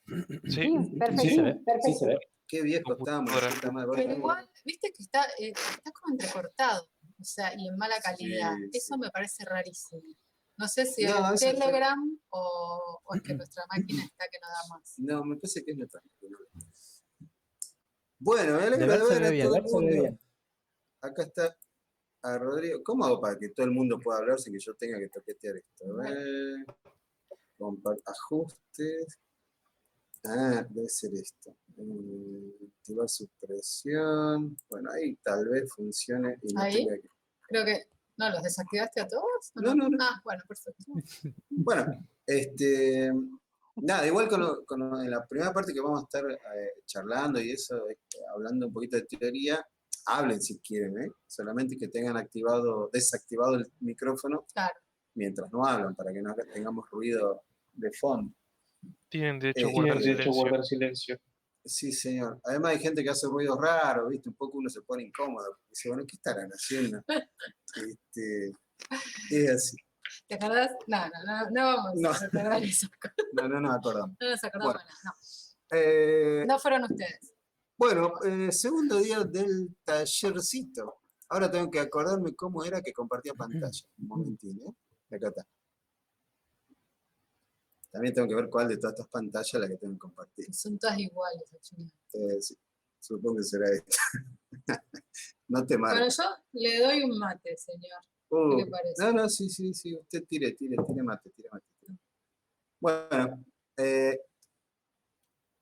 Sí, Sí, perfecto. Sí se ve. Perfecto. Sí se ve. Qué viejo estamos, Computadora. puta madre. Pero igual, viste que está como entrecortado, o sea, y en mala calidad. Sí, Eso sí. me parece rarísimo. No sé si No, es eso fue- Telegram o es que nuestra máquina está que no da más. No, me parece que es nuestra. Bueno, me De alegro ver de se ver ve a bien. todo el mundo. Acá está a Rodrigo. ¿Cómo hago para que todo el mundo pueda hablar sin que yo tenga que toquetear esto? A ver. Ajustes. Ah, debe ser esto. Activar supresión. Bueno, ahí tal vez funcione y no Ahí, tenga que. creo que. ¿No los desactivaste a todos? ¿O No, no, no. Ah, bueno, perfecto. Bueno, nada, igual en la primera parte que vamos a estar charlando y eso, hablando un poquito de teoría, hablen si quieren, ¿eh? Solamente que tengan desactivado el micrófono Claro. mientras no hablan, para que no tengamos ruido de fondo. Tienen derecho a Tienen guardar derecho a silencio. guardar silencio. Sí, señor. Además hay gente que hace ruidos raros, ¿viste? Un poco uno se pone incómodo. Dice, bueno, ¿qué estarán haciendo? Es así. ¿Te acordás? No vamos No. a recordar eso. No me acordamos. No nos acordamos Bueno. nada, no. No fueron ustedes. Bueno, segundo día del tallercito. Ahora tengo que acordarme cómo era que compartía pantalla. Un momentín, ¿eh? Acá está. También tengo que ver cuál de todas estas pantallas es la que tengo que compartir. Son todas iguales, al final. Sí, supongo que será esta. No te marco. Bueno, yo le doy un mate, señor. ¿Qué le parece? No, sí. Usted tire mate. Bueno,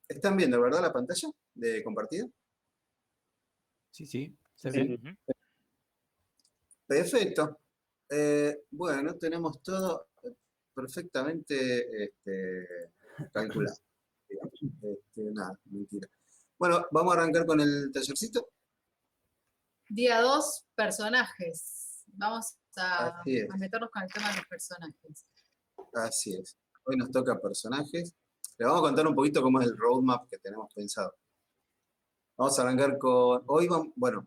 ¿están viendo, verdad, la pantalla de compartida? Sí, se ve. Ujú. Perfecto. Bueno, tenemos todo perfectamente calculado. Digamos. Nada, mentira. Bueno, vamos a arrancar con el tallercito. Día 2, personajes. Vamos a Así es. meternos con el tema de los personajes. Así es. Hoy nos toca personajes. Les vamos a contar un poquito cómo es el roadmap que tenemos pensado. Vamos a arrancar con... Bueno,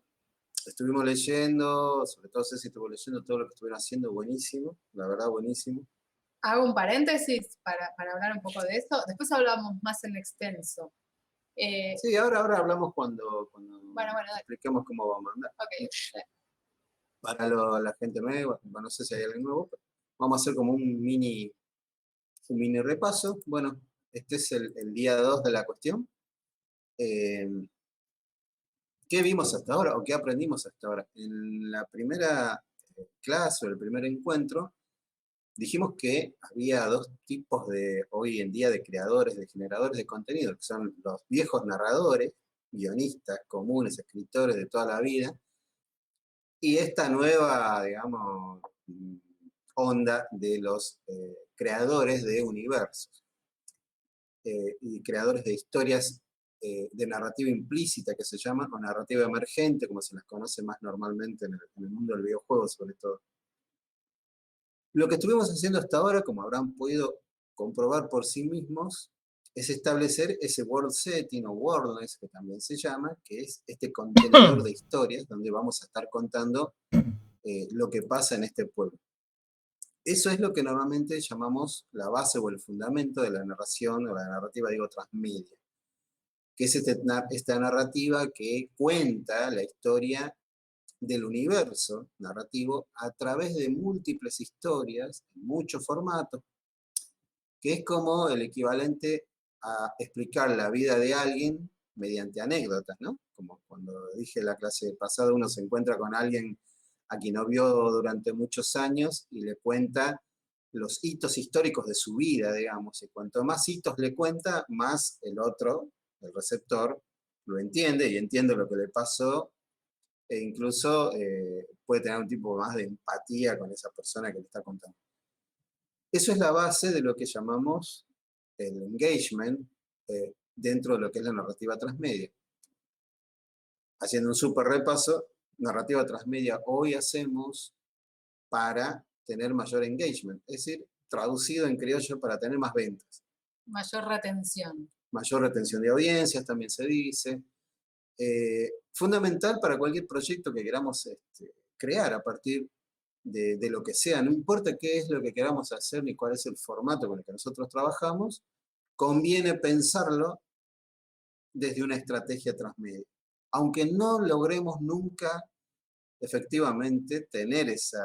estuvimos leyendo, sobre todo Ceci estuvo leyendo todo lo que estuvieron haciendo, buenísimo, la verdad buenísimo. Hago un paréntesis para hablar un poco de eso. Después hablamos más en extenso. Sí, ahora hablamos cuando Bueno, dale. expliquemos cómo vamos a andar. Ok. Para la gente nueva, no sé si hay alguien nuevo, pero vamos a hacer como un mini repaso. Bueno, este es el día 2 de la cuestión. ¿Qué vimos hasta ahora o qué aprendimos hasta ahora? En la primera clase o el primer encuentro, dijimos que había dos tipos hoy en día de creadores, de generadores de contenido, que son los viejos narradores, guionistas comunes, escritores de toda la vida, y esta nueva, digamos, onda de los creadores de universos y creadores de historias de narrativa implícita, que se llaman, o narrativa emergente, como se las conoce más normalmente en el mundo del videojuego, sobre todo. Lo que estuvimos haciendo hasta ahora, como habrán podido comprobar por sí mismos, es establecer ese world setting o worldness, que también se llama, que es este contenedor de historias donde vamos a estar contando lo que pasa en este pueblo. Eso es lo que normalmente llamamos la base o el fundamento de la narración o la narrativa, digo, transmedia, que es esta narrativa que cuenta la historia del universo narrativo a través de múltiples historias, en muchos formatos, que es como el equivalente a explicar la vida de alguien mediante anécdotas, ¿no? Como cuando dije en la clase pasada, uno se encuentra con alguien a quien no vio durante muchos años y le cuenta los hitos históricos de su vida, digamos, y cuanto más hitos le cuenta, más el otro, el receptor, lo entiende y entiende lo que le pasó e incluso puede tener un tipo más de empatía con esa persona que le está contando. Eso es la base de lo que llamamos el engagement dentro de lo que es la narrativa transmedia. Haciendo un súper repaso, narrativa transmedia hoy hacemos para tener mayor engagement, es decir, traducido en criollo para tener más ventas. Mayor retención. Mayor retención de audiencias también se dice. Fundamental para cualquier proyecto que queramos crear a partir de lo que sea, no importa qué es lo que queramos hacer ni cuál es el formato con el que nosotros trabajamos, conviene pensarlo desde una estrategia transmedia. Aunque no logremos nunca efectivamente tener ese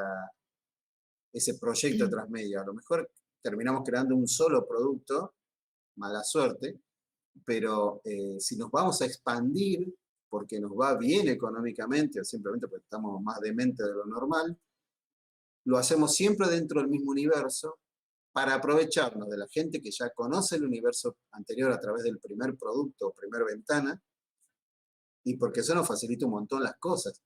proyecto transmedia. A lo mejor terminamos creando un solo producto, mala suerte, pero si nos vamos a expandir porque nos va bien económicamente o simplemente porque estamos más dementes de lo normal, lo hacemos siempre dentro del mismo universo para aprovecharnos de la gente que ya conoce el universo anterior a través del primer producto o primer ventana, y porque eso nos facilita un montón las cosas.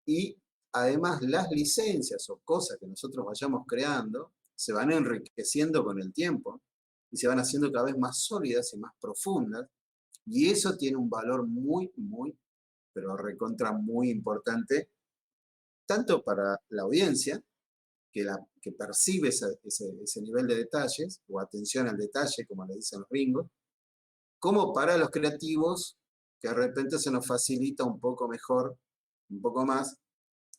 Y además las licencias o cosas que nosotros vayamos creando se van enriqueciendo con el tiempo y se van haciendo cada vez más sólidas y más profundas, y eso tiene un valor muy, muy, pero recontra muy importante, tanto para la audiencia, que percibe ese nivel de detalles, o atención al detalle, como le dicen los gringos, como para los creativos, que de repente se nos facilita un poco mejor, un poco más,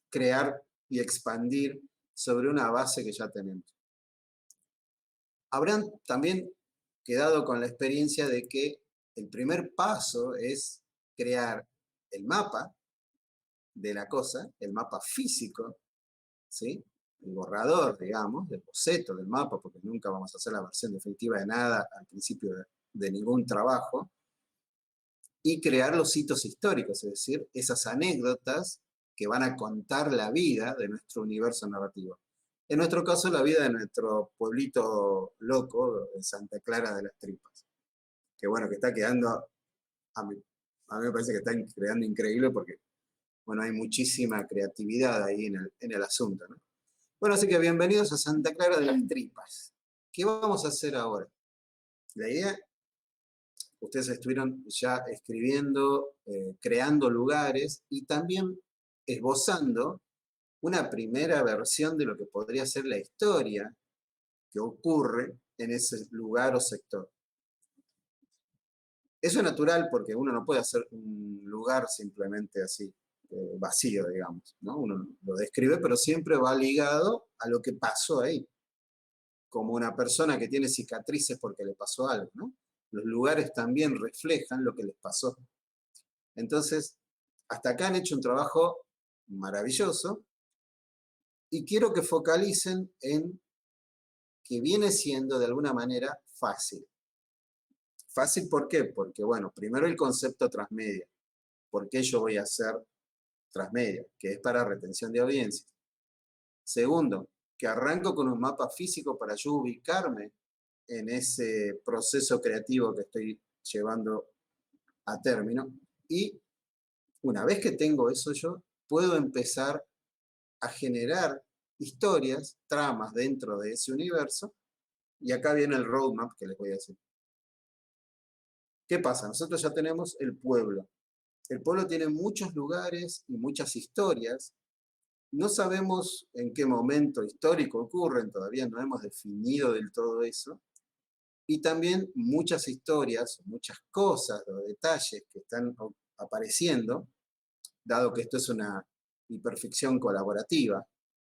crear y expandir sobre una base que ya tenemos. Habrán también quedado con la experiencia de que el primer paso es crear el mapa de la cosa, el mapa físico, ¿sí? El borrador, digamos, el boceto del mapa, porque nunca vamos a hacer la versión definitiva de nada al principio de ningún trabajo, y crear los hitos históricos, es decir, esas anécdotas que van a contar la vida de nuestro universo narrativo. En nuestro caso, la vida de nuestro pueblito loco de Santa Clara de las Tripas, que bueno, que está quedando, a mí me parece que está quedando increíble porque, bueno, hay muchísima creatividad ahí en el asunto, ¿no? Bueno, así que bienvenidos a Santa Clara de las Tripas. ¿Qué vamos a hacer ahora? La idea, ustedes estuvieron ya escribiendo, creando lugares y también esbozando una primera versión de lo que podría ser la historia que ocurre en ese lugar o sector. Eso es natural porque uno no puede hacer un lugar simplemente así, vacío, digamos, ¿no? Uno lo describe, pero siempre va ligado a lo que pasó ahí, como una persona que tiene cicatrices porque le pasó algo, ¿no? Los lugares también reflejan lo que les pasó. Entonces, hasta acá han hecho un trabajo maravilloso y quiero que focalicen en que viene siendo de alguna manera fácil. ¿Fácil por qué? Porque, bueno, primero el concepto transmedia. ¿Por qué yo voy a hacer transmedia? Que es para retención de audiencias. Segundo, que arranco con un mapa físico para yo ubicarme en ese proceso creativo que estoy llevando a término. Y una vez que tengo eso yo, puedo empezar a generar historias, tramas dentro de ese universo. Y acá viene el roadmap que les voy a decir. ¿Qué pasa? Nosotros ya tenemos el pueblo. El pueblo tiene muchos lugares y muchas historias. No sabemos en qué momento histórico ocurren, todavía no hemos definido del todo eso. Y también muchas historias, muchas cosas o detalles que están apareciendo, dado que esto es una hiperficción colaborativa,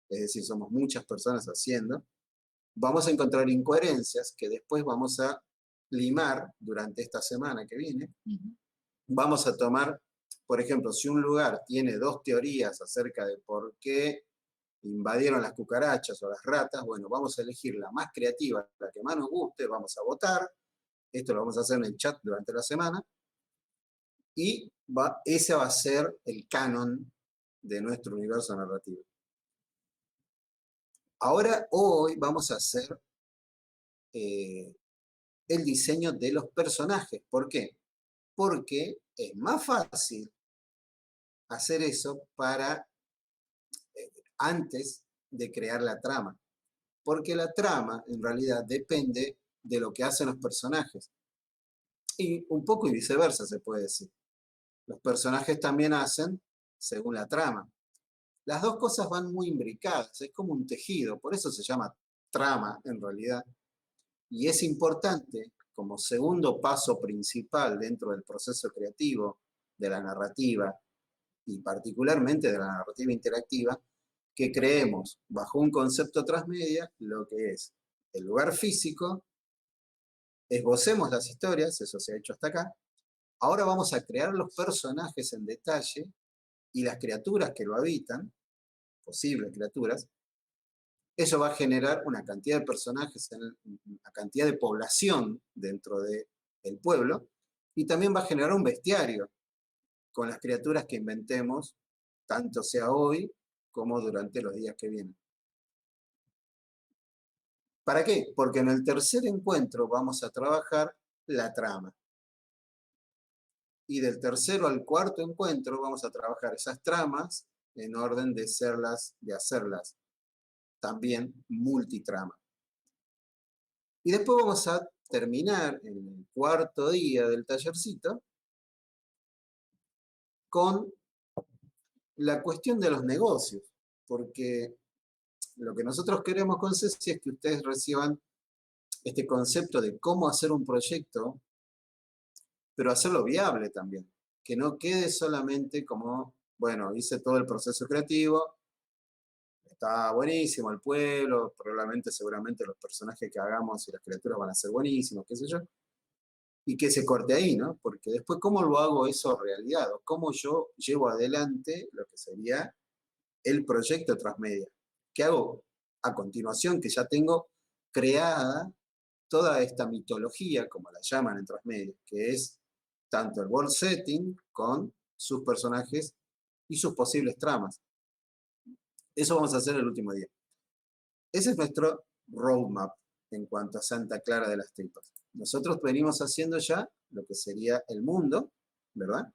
es decir, somos muchas personas haciendo, vamos a encontrar incoherencias que después vamos a limar durante esta semana que viene. Vamos a tomar, por ejemplo, si un lugar tiene dos teorías acerca de por qué invadieron las cucarachas o las ratas, bueno, vamos a elegir la más creativa, la que más nos guste, vamos a votar, esto lo vamos a hacer en el chat durante la semana, y ese va a ser el canon de nuestro universo narrativo. Ahora, hoy vamos a hacer el diseño de los personajes. ¿Por qué? Porque es más fácil hacer eso para antes de crear la trama. Porque la trama, en realidad, depende de lo que hacen los personajes. Y un poco y viceversa, se puede decir. Los personajes también hacen según la trama. Las dos cosas van muy imbricadas, es como un tejido, por eso se llama trama, en realidad. Y es importante, como segundo paso principal dentro del proceso creativo de la narrativa, y particularmente de la narrativa interactiva, que creemos bajo un concepto transmedia lo que es el lugar físico, esbocemos las historias, eso se ha hecho hasta acá. Ahora vamos a crear los personajes en detalle y las criaturas que lo habitan, posibles criaturas. Eso va a generar una cantidad de personajes, una cantidad de población dentro del pueblo, y también va a generar un bestiario con las criaturas que inventemos, tanto sea hoy como durante los días que vienen. ¿Para qué? Porque en el tercer encuentro vamos a trabajar la trama. Y del tercero al cuarto encuentro vamos a trabajar esas tramas en orden de hacerlas también multitrama. Y después vamos a terminar en el cuarto día del tallercito con la cuestión de los negocios, porque lo que nosotros queremos con Ceci es que ustedes reciban este concepto de cómo hacer un proyecto, pero hacerlo viable también, que no quede solamente como, bueno, hice todo el proceso creativo, está buenísimo el pueblo, probablemente, seguramente los personajes que hagamos y las criaturas van a ser buenísimos, qué sé yo, y que se corte ahí, ¿no? Porque después, ¿cómo lo hago eso realidad? ¿O cómo yo llevo adelante lo que sería el proyecto Transmedia? ¿Qué hago a continuación que ya tengo creada toda esta mitología, como la llaman en Transmedia, que es tanto el world setting con sus personajes y sus posibles tramas? Eso vamos a hacer el último día. Ese es nuestro roadmap en cuanto a Santa Clara de las Tripas. Nosotros venimos haciendo ya lo que sería el mundo, ¿verdad?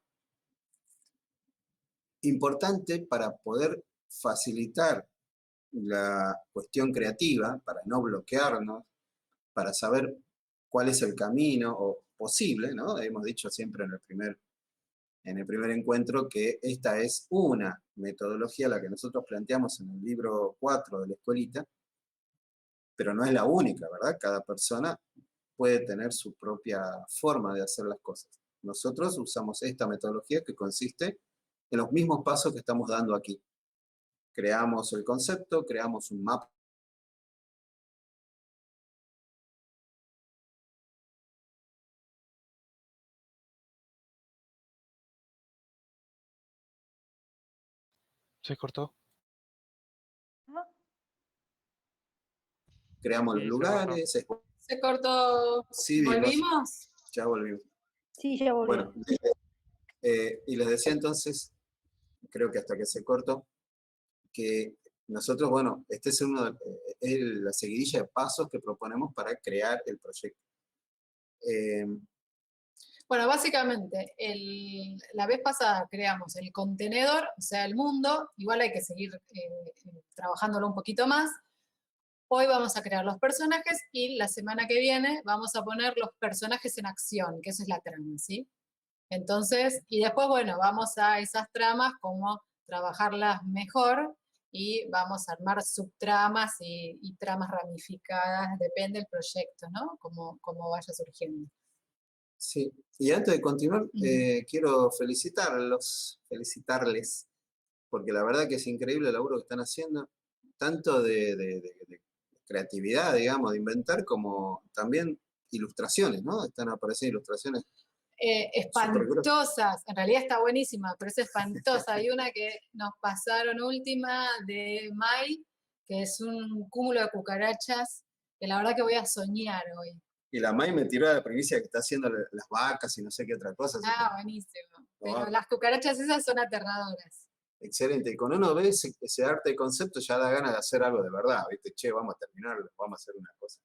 Importante para poder facilitar la cuestión creativa, para no bloquearnos, para saber cuál es el camino o posible, ¿no? Hemos dicho siempre en el primer encuentro que esta es una metodología, la que nosotros planteamos en el libro 4 de la escuelita, pero no es la única, ¿verdad? Cada persona puede tener su propia forma de hacer las cosas. Nosotros usamos esta metodología que consiste en los mismos pasos que estamos dando aquí. Creamos el concepto, creamos un mapa. Se cortó. Creamos los Sí, se cortó. lugares. Se cortó. Sí, ¿Volvimos? ya volvimos. Sí, ya volvió. Bueno, y les decía entonces, creo que hasta que se cortó, que nosotros, bueno, este es la seguidilla de pasos que proponemos para crear el proyecto. Bueno, básicamente, la vez pasada creamos el contenedor, o sea, el mundo. Igual hay que seguir trabajándolo un poquito más. Hoy vamos a crear los personajes y la semana que viene vamos a poner los personajes en acción, que eso es la trama, ¿sí? Entonces, y después, bueno, vamos a esas tramas, cómo trabajarlas mejor, y vamos a armar subtramas y tramas ramificadas, depende del proyecto, ¿no? Cómo vaya surgiendo. Sí, y antes de continuar, quiero felicitarles, porque la verdad que es increíble el laburo que están haciendo, tanto de creatividad, digamos, de inventar, como también ilustraciones, ¿no? Están apareciendo ilustraciones Espantosas, en realidad está buenísima, pero es espantosa. Hay una que nos pasaron última de Mai, que es un cúmulo de cucarachas, que la verdad que voy a soñar hoy. Y la May me tiró la primicia que está haciendo las vacas y no sé qué otra cosa. Ah, buenísimo. Pero las cucarachas esas son aterradoras. Excelente. Y cuando uno ve ese arte de concepto, ya da ganas de hacer algo de verdad, ¿viste? Che, vamos a terminarlo, vamos a hacer una cosa.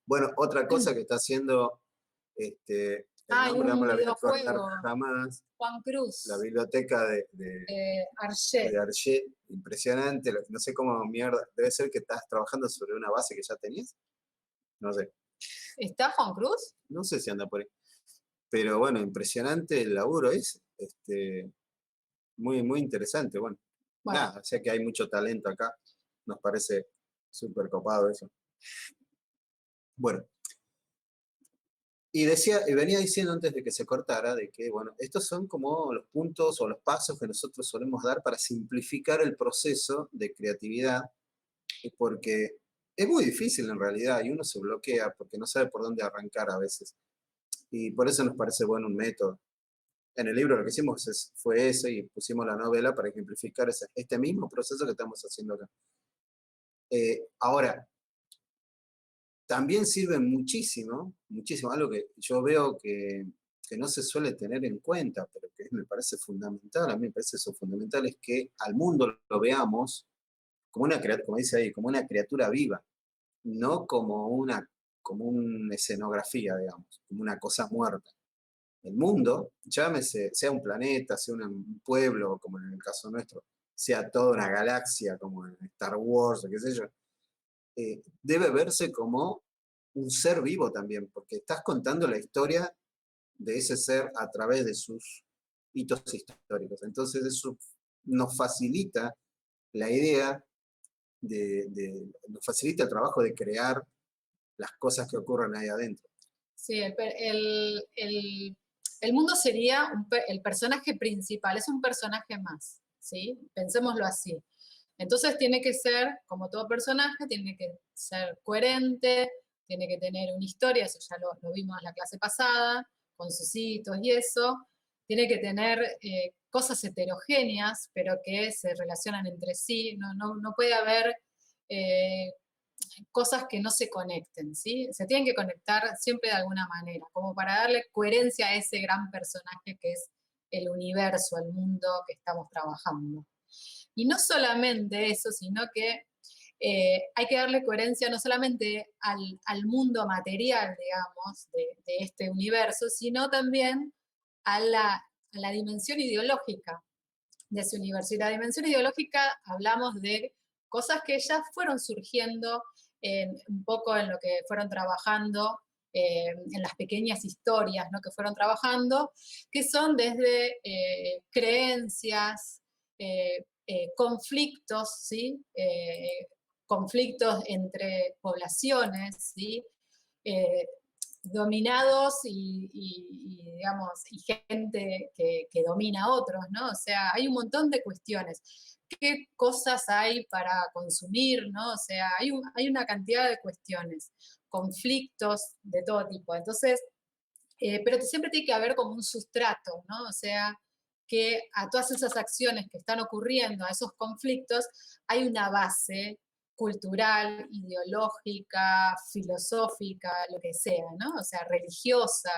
Bueno, otra cosa que está haciendo, el nombre no me la voy a acordar jamás. Juan Cruz. La biblioteca de Arget. Impresionante. No sé cómo mierda. Debe ser que estás trabajando sobre una base que ya tenías. No sé. ¿Está Juan Cruz? No sé si anda por ahí. Pero bueno, impresionante el laburo es. Muy, muy interesante. Bueno, nada, o sea que hay mucho talento acá. Nos parece súper copado eso. Bueno. Y venía diciendo antes de que se cortara, de que, bueno, estos son como los puntos o los pasos que nosotros solemos dar para simplificar el proceso de creatividad, porque Es muy difícil en realidad y uno se bloquea porque no sabe por dónde arrancar a veces. Y por eso nos parece bueno un método. En el libro lo que hicimos fue eso y pusimos la novela para ejemplificar este mismo proceso que estamos haciendo acá. Ahora, también sirve muchísimo, muchísimo, algo que yo veo que no se suele tener en cuenta, pero que me parece fundamental, a mí me parece eso fundamental, es que al mundo lo veamos como una criatura, como dice ahí, como una criatura viva, no como una escenografía, digamos, como una cosa muerta. El mundo, llámese, sea un planeta, sea un pueblo, como en el caso nuestro, sea toda una galaxia, como en Star Wars o qué sé yo, debe verse como un ser vivo también, porque estás contando la historia de ese ser a través de sus hitos históricos. Entonces eso nos facilita la idea nos facilita el trabajo de crear las cosas que ocurren ahí adentro. Sí, el mundo sería el personaje principal, es un personaje más, ¿sí? Pensémoslo así. Entonces tiene que ser, como todo personaje, tiene que ser coherente, tiene que tener una historia, eso ya lo vimos en la clase pasada, con sus hitos y eso. Tiene que tener cosas heterogéneas, pero que se relacionan entre sí. No puede haber cosas que no se conecten, ¿sí? Se tienen que conectar siempre de alguna manera, como para darle coherencia a ese gran personaje que es el universo, el mundo que estamos trabajando. Y no solamente eso, sino que hay que darle coherencia no solamente al mundo material, digamos, de este universo, sino también a la dimensión ideológica de ese universo. Y la dimensión ideológica hablamos de cosas que ya fueron surgiendo un poco en lo que fueron trabajando, en las pequeñas historias, ¿no?, que fueron trabajando, que son desde creencias, conflictos, ¿sí? Conflictos entre poblaciones, ¿sí? Dominados digamos, y gente que domina a otros, ¿no? O sea, hay un montón de cuestiones. ¿Qué cosas hay para consumir, no? O sea, hay una cantidad de cuestiones, conflictos de todo tipo. Entonces, pero siempre tiene que haber como un sustrato, ¿no? O sea, que a todas esas acciones que están ocurriendo, a esos conflictos, hay una base cultural, ideológica, filosófica, lo que sea, ¿no? O sea, religiosa,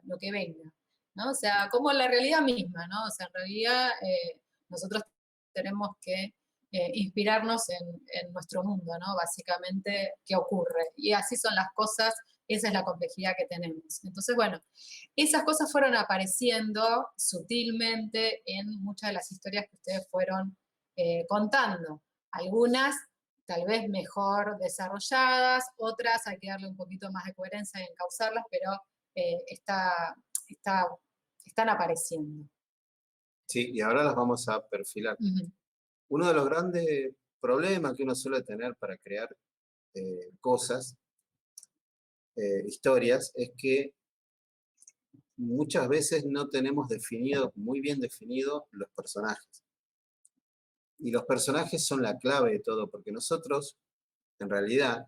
lo que venga, ¿no? O sea, como la realidad misma, ¿no? O sea, en realidad nosotros tenemos que inspirarnos en nuestro mundo, ¿no? Básicamente, ¿qué ocurre? Y así son las cosas, esa es la complejidad que tenemos. Entonces, bueno, esas cosas fueron apareciendo sutilmente en muchas de las historias que ustedes fueron contando. Algunas tal vez mejor desarrolladas, otras hay que darle un poquito más de coherencia y encauzarlas, pero están apareciendo. Sí, y ahora las vamos a perfilar. Uno de los grandes problemas que uno suele tener para crear cosas, historias, es que muchas veces no tenemos muy bien definidos los personajes. Y los personajes son la clave de todo, porque nosotros, en realidad,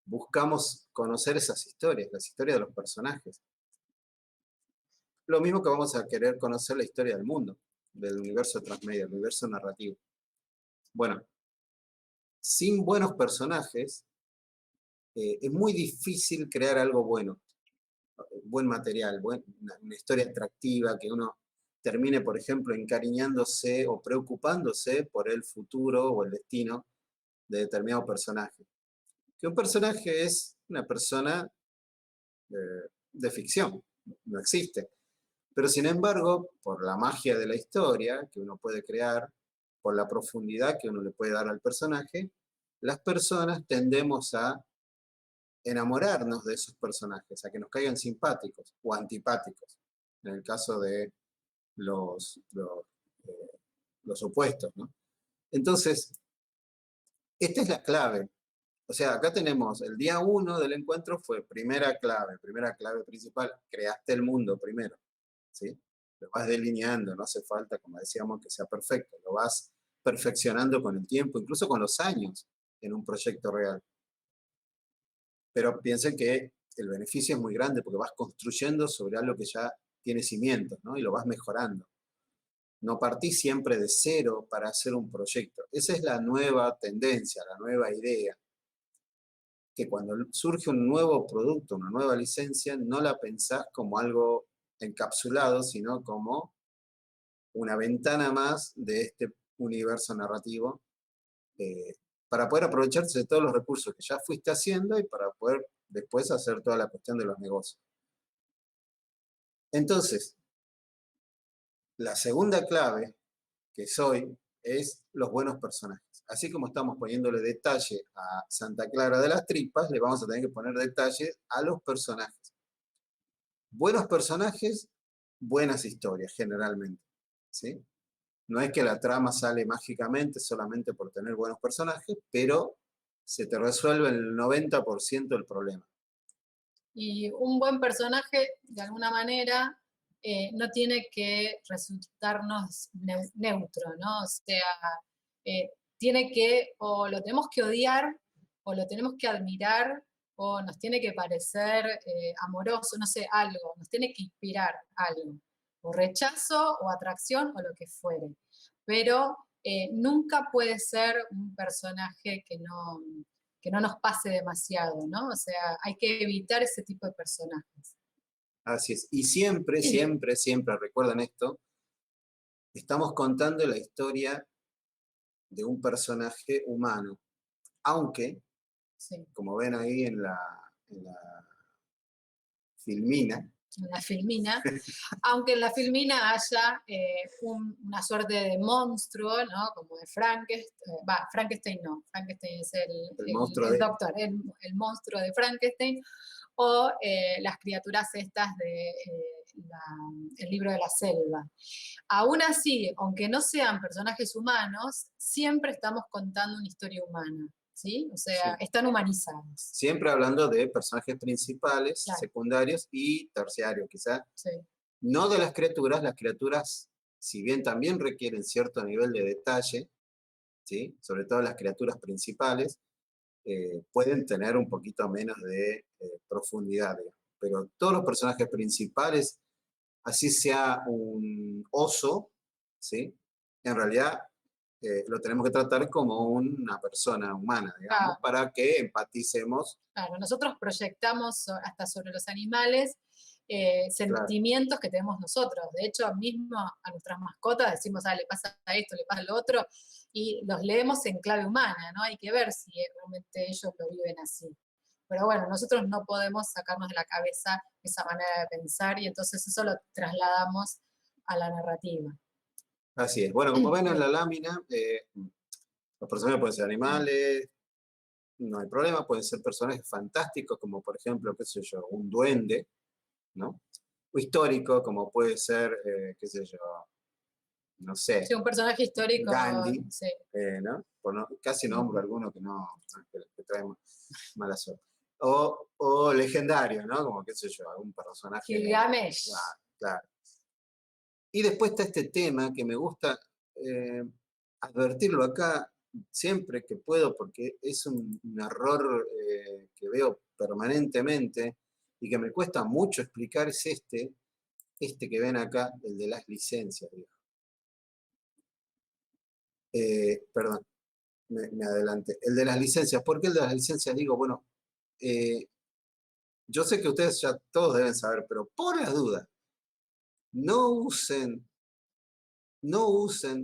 buscamos conocer esas historias, las historias de los personajes. Lo mismo que vamos a querer conocer la historia del mundo, del universo transmedia, del universo narrativo. Bueno, sin buenos personajes, es muy difícil crear algo bueno, buen material, una historia atractiva, que uno termine, por ejemplo, encariñándose o preocupándose por el futuro o el destino de determinado personaje. Que un personaje es una persona de ficción, no existe. Pero sin embargo, por la magia de la historia que uno puede crear, por la profundidad que uno le puede dar al personaje, las personas tendemos a enamorarnos de esos personajes, a que nos caigan simpáticos o antipáticos, en el caso de los opuestos, ¿no? Entonces, esta es la clave. O sea, acá tenemos el día 1 del encuentro fue primera clave principal, creaste el mundo primero, ¿sí? Lo vas delineando, no hace falta, como decíamos, que sea perfecto, lo vas perfeccionando con el tiempo, incluso con los años en un proyecto real. Pero piensen que el beneficio es muy grande porque vas construyendo sobre algo que ya tiene cimientos, ¿no? Y lo vas mejorando. No partís siempre de cero para hacer un proyecto. Esa es la nueva tendencia, la nueva idea. Que cuando surge un nuevo producto, una nueva licencia, no la pensás como algo encapsulado, sino como una ventana más de este universo narrativo para poder aprovecharse de todos los recursos que ya fuiste haciendo y para poder después hacer toda la cuestión de los negocios. Entonces, la segunda clave que soy es los buenos personajes. Así como estamos poniéndole detalle a Santa Clara de las Tripas, le vamos a tener que poner detalle a los personajes. Buenos personajes, buenas historias, generalmente. ¿Sí? No es que la trama sale mágicamente solamente por tener buenos personajes, pero se te resuelve el 90% del problema. Y un buen personaje, de alguna manera, no tiene que resultarnos neutro, ¿no? O sea, tiene que, o lo tenemos que odiar, o lo tenemos que admirar, o nos tiene que parecer amoroso, no sé, algo, nos tiene que inspirar algo, o rechazo, o atracción, o lo que fuere. Pero nunca puede ser un personaje que no nos pase demasiado, ¿no? O sea, hay que evitar ese tipo de personajes. Así es. Y siempre, siempre, siempre, recuerden esto, estamos contando la historia de un personaje humano. Aunque, Sí. como ven ahí en la filmina, En la filmina, aunque en la filmina haya una suerte de monstruo, ¿no? Como de Frankenstein, Frankenstein no, Frankenstein es el monstruo el doctor, el monstruo de Frankenstein, o las criaturas estas de el libro de la selva. Aún así, aunque no sean personajes humanos, siempre estamos contando una historia humana, ¿sí? O sea, sí, están humanizados. siempre hablando de personajes principales, Claro. Secundarios y terciarios, quizá. Sí. No de las criaturas, si bien también requieren cierto nivel de detalle, ¿sí? Sobre todo las criaturas principales, pueden tener un poquito menos de profundidad, digamos. Pero todos los personajes principales, así sea un oso, ¿sí? En realidad lo tenemos que tratar como una persona humana, digamos, para que empaticemos. Claro, nosotros proyectamos hasta sobre los animales sentimientos que tenemos nosotros. De hecho, mismo a nuestras mascotas decimos, le pasa esto, le pasa lo otro, y los leemos en clave humana, ¿no? Hay que ver si realmente ellos lo viven así. Pero bueno, nosotros no podemos sacarnos de la cabeza esa manera de pensar y entonces eso lo trasladamos a la narrativa. Así es. Bueno, como ven en la lámina, los personajes pueden ser animales, no hay problema, pueden ser personajes fantásticos, como por ejemplo, qué sé yo, un duende, ¿no? O histórico, como puede ser, qué sé yo, no sé. Sí, un personaje histórico. Gandhi, sí. ¿no? Casi nombro alguno que no, que traemos mala suerte. O legendario, ¿no? Como, qué sé yo, algún personaje. Gilgamesh. Claro. Y después está este tema que me gusta advertirlo acá siempre que puedo, porque es un error que veo permanentemente y que me cuesta mucho explicar, es este que ven acá, el de las licencias, viejo. Perdón, me adelanté. El de las licencias. ¿Por qué el de las licencias? Digo, bueno, yo sé que ustedes ya todos deben saber, pero por las dudas, no usen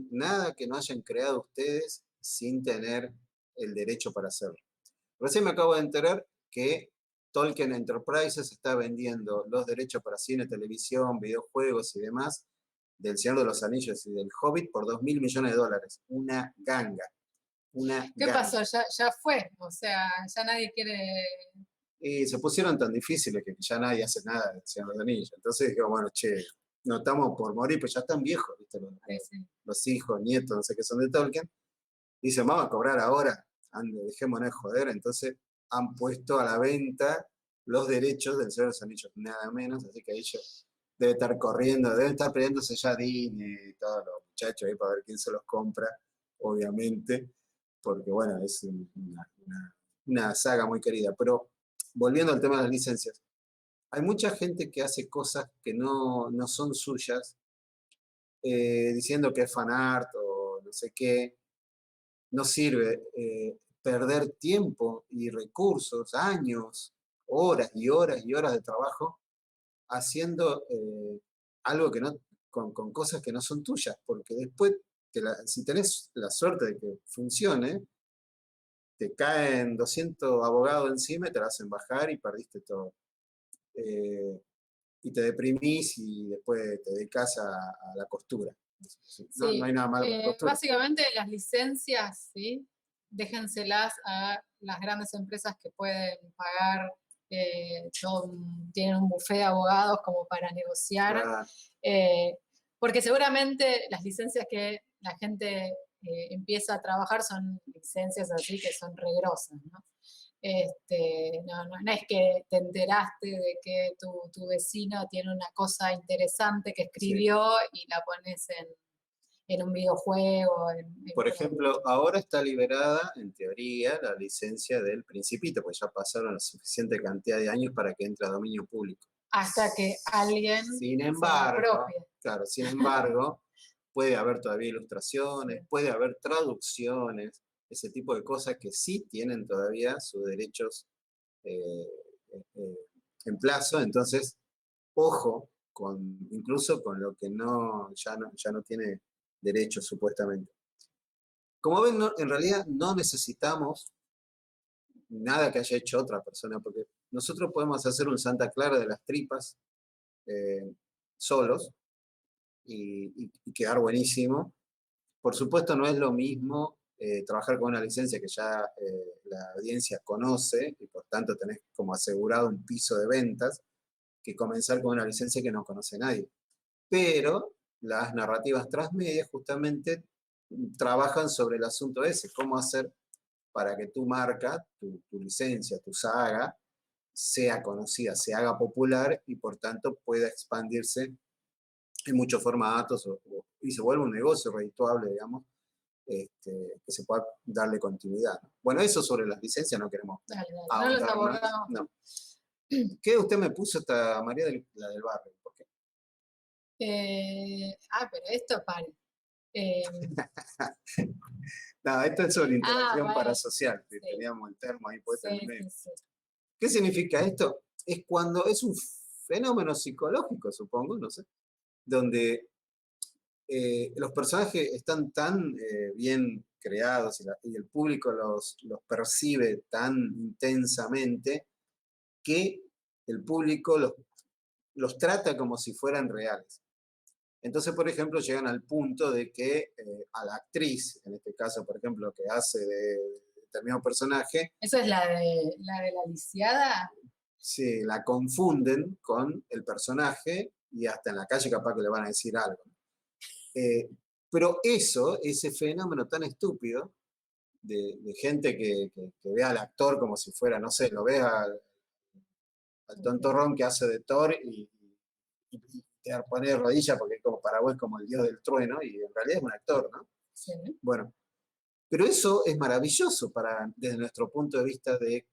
nada que no hayan creado ustedes sin tener el derecho para hacerlo. Recién me acabo de enterar que Tolkien Enterprises está vendiendo los derechos para cine, televisión, videojuegos y demás del Señor de los Anillos y del Hobbit por $2.000 millones. Una ganga. ¿Qué pasó? Ya fue. O sea, ya nadie quiere. Y se pusieron tan difíciles que ya nadie hace nada del Señor de los Anillos. Entonces digo, bueno, che, no estamos por morir, pues ya están viejos, ¿viste? Los hijos, nietos, no sé qué son de Tolkien. Dicen, vamos a cobrar ahora, dejémonos de joder. Entonces han puesto a la venta los derechos del Señor de los Anillos, nada menos. Así que ellos deben estar corriendo, deben estar peleándose ya Disney y todos los muchachos ahí para ver quién se los compra, obviamente, porque bueno, es una saga muy querida. Pero volviendo al tema de las licencias, hay mucha gente que hace cosas que no son suyas, diciendo que es fanart o no sé qué. No sirve perder tiempo y recursos, años, horas y horas y horas de trabajo haciendo algo que no, con cosas que no son tuyas, porque después, si tenés la suerte de que funcione, te caen 200 abogados encima y te la hacen bajar y perdiste todo. Y te deprimís y después te dedicas a la costura. No hay nada malo con la costura. Básicamente las licencias, ¿sí? Déjenselas a las grandes empresas que pueden pagar, tienen un buffet de abogados como para negociar, Claro. porque seguramente las licencias que la gente empieza a trabajar son licencias así que son regrosas, ¿no? No es que te enteraste de que tu vecino tiene una cosa interesante que escribió y la pones en un videojuego. Por ejemplo, ahora está liberada, en teoría, la licencia del Principito, porque ya pasaron la suficiente cantidad de años para que entre a dominio público. Hasta que alguien Sin se la embargo, apropie. claro, sin embargo, puede haber todavía ilustraciones, Sí. puede haber traducciones, ese tipo de cosas que sí tienen todavía sus derechos eh, eh, en plazo. Entonces, ojo, incluso con lo que ya no tiene derechos supuestamente. Como ven, en realidad no necesitamos nada que haya hecho otra persona, porque nosotros podemos hacer un Santa Clara de las tripas solos y quedar buenísimo. Por supuesto, no es lo mismo trabajar con una licencia que ya la audiencia conoce y por tanto tenés como asegurado un piso de ventas, que comenzar con una licencia que no conoce nadie. Pero las narrativas transmedias justamente trabajan sobre el asunto ese, cómo hacer para que tu marca, tu licencia, tu saga, sea conocida, se haga popular y por tanto pueda expandirse en muchos formatos y se vuelva un negocio redituable, digamos, que se pueda darle continuidad, ¿no? Bueno, eso sobre las licencias no queremos Dale, no los ahondar más. abordamos. No. ¿Qué usted me puso esta María la del barrio? ¿Por qué? Pero esto pare. No, esto es sobre interacción bueno, parasocial, que sí. teníamos el termo ahí puesto en el medio. Sí. ¿Qué significa esto? Es cuando es un fenómeno psicológico, supongo, no sé, donde los personajes están tan bien creados y el público los percibe tan intensamente que el público los trata como si fueran reales. Entonces, por ejemplo, llegan al punto de que a la actriz, en este caso, por ejemplo, que hace de determinado personaje, ¿Eso es la de la lisiada? se la confunden con el personaje y hasta en la calle capaz que le van a decir algo. Pero ese fenómeno tan estúpido de gente que ve al actor como si fuera, no sé, lo ves al tontorrón que hace de Thor y te pone de rodillas porque es como para vos como el dios del trueno y en realidad es un actor, ¿no? Sí. Bueno, pero eso es maravilloso desde nuestro punto de vista de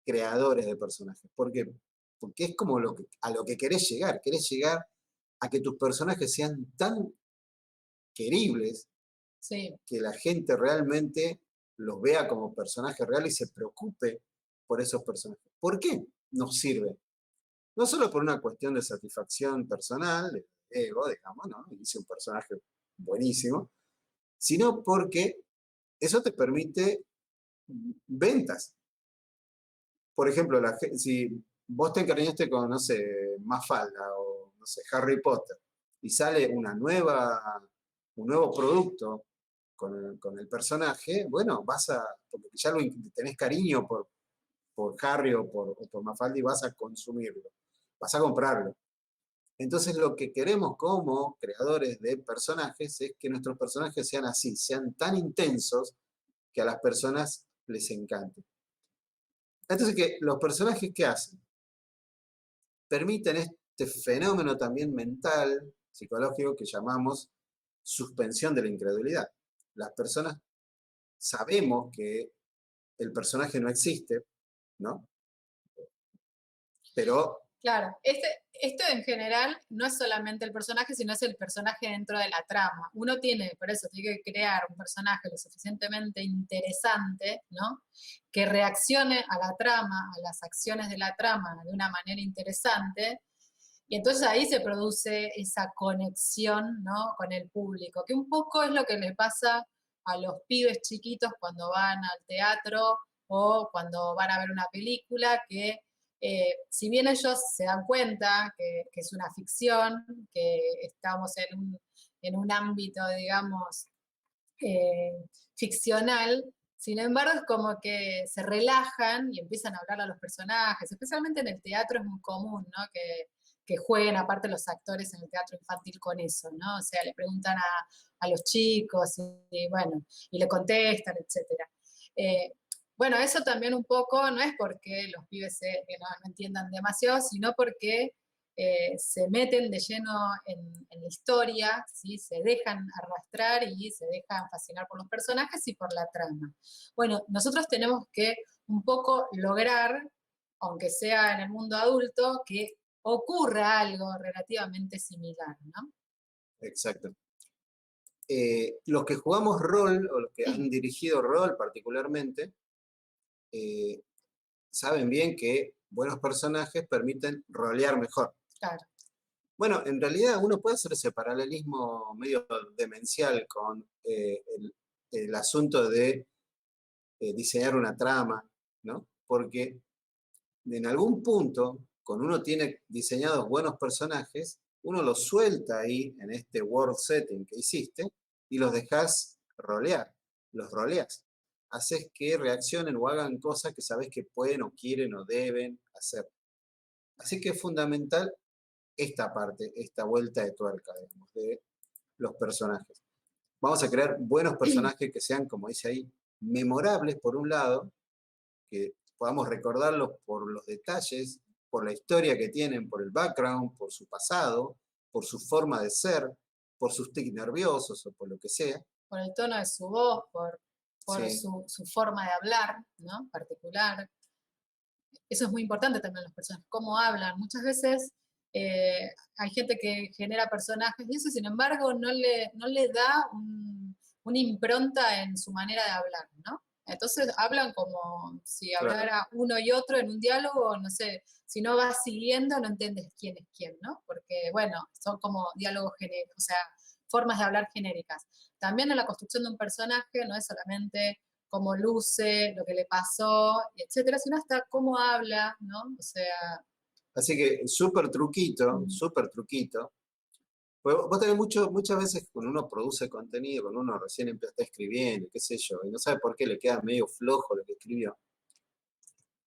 creadores de personajes. ¿Por qué? Porque es como a lo que querés llegar. Querés llegar a que tus personajes sean tan queribles Sí. que la gente realmente los vea como personajes reales y se preocupe por esos personajes. ¿Por qué nos sirve? No solo por una cuestión de satisfacción personal, de ego, digamos, ¿no? Hice un personaje buenísimo, sino porque eso te permite ventas. Por ejemplo, si vos te encariñaste con, no sé, Mafalda o, no sé, Harry Potter, y sale un nuevo producto con el personaje, bueno, porque ya tenés cariño por Harry o por Mafalda y vas a consumirlo, vas a comprarlo. Entonces lo que queremos como creadores de personajes es que nuestros personajes sean así, sean tan intensos que a las personas les encante. Entonces, los personajes que hacen permiten este fenómeno también mental, psicológico, que llamamos suspensión de la incredulidad. Las personas sabemos que el personaje no existe, ¿no? Pero Claro, esto en general no es solamente el personaje, sino es el personaje dentro de la trama. Uno tiene, por eso, tiene que crear un personaje lo suficientemente interesante, ¿no? Que reaccione a la trama, a las acciones de la trama de una manera interesante, y entonces ahí se produce esa conexión, ¿no? Con el público, que un poco es lo que le pasa a los pibes chiquitos cuando van al teatro o cuando van a ver una película, que si bien ellos se dan cuenta que es una ficción, que estamos en un ámbito, digamos, eh, ficcional, sin embargo es como que se relajan y empiezan a hablar a los personajes, especialmente en el teatro es muy común, ¿no? Que jueguen aparte los actores en el teatro infantil con eso, ¿no? O sea, le preguntan a los chicos bueno, y le contestan, etcétera. Bueno, eso también un poco no es porque los pibes que no entiendan demasiado, sino porque se meten de lleno en la historia, ¿sí? Se dejan arrastrar y se dejan fascinar por los personajes y por la trama. Bueno, nosotros tenemos que un poco lograr, aunque sea en el mundo adulto, que ocurra algo relativamente similar, ¿no? exacto. Los que jugamos rol, o los que han dirigido rol particularmente, eh, saben bien que buenos personajes permiten rolear mejor. Claro, Bueno, en realidad uno puede hacer ese paralelismo medio demencial con el asunto de diseñar una trama, ¿no? Porque en algún punto, cuando uno tiene diseñados buenos personajes, uno los suelta ahí en este world setting que hiciste y los dejas rolear, los roleas. Haces que reaccionen o hagan cosas que sabes que pueden o quieren o deben hacer. Así que es fundamental esta parte, esta vuelta de tuerca, digamos, de los personajes. Vamos a crear buenos personajes que sean, como dice ahí, memorables por un lado, que podamos recordarlos por los detalles, por la historia que tienen, por el background, por su pasado, por su forma de ser, por sus tics nerviosos o por lo que sea. por el tono de su voz, por Sí, su forma de hablar, ¿no? Particular. Eso es muy importante también en las personas, cómo hablan. Muchas veces hay gente que genera personajes y eso, sin embargo, no le da una impronta en su manera de hablar, ¿no? Entonces hablan como si claro. hablara uno y otro en un diálogo, no sé, si no vas siguiendo no entiendes quién es quién, ¿no? Porque, bueno, son como diálogos genéricos, o sea, formas de hablar genéricas. También en la construcción de un personaje no es solamente cómo luce, lo que le pasó, etcétera, sino hasta cómo habla, ¿no? O sea, Así que súper truquito, mm, súper truquito. Pues vos tenés muchas veces cuando uno produce contenido, cuando uno recién empieza a estar escribiendo, qué sé yo, y no sabe por qué le queda medio flojo lo que escribió,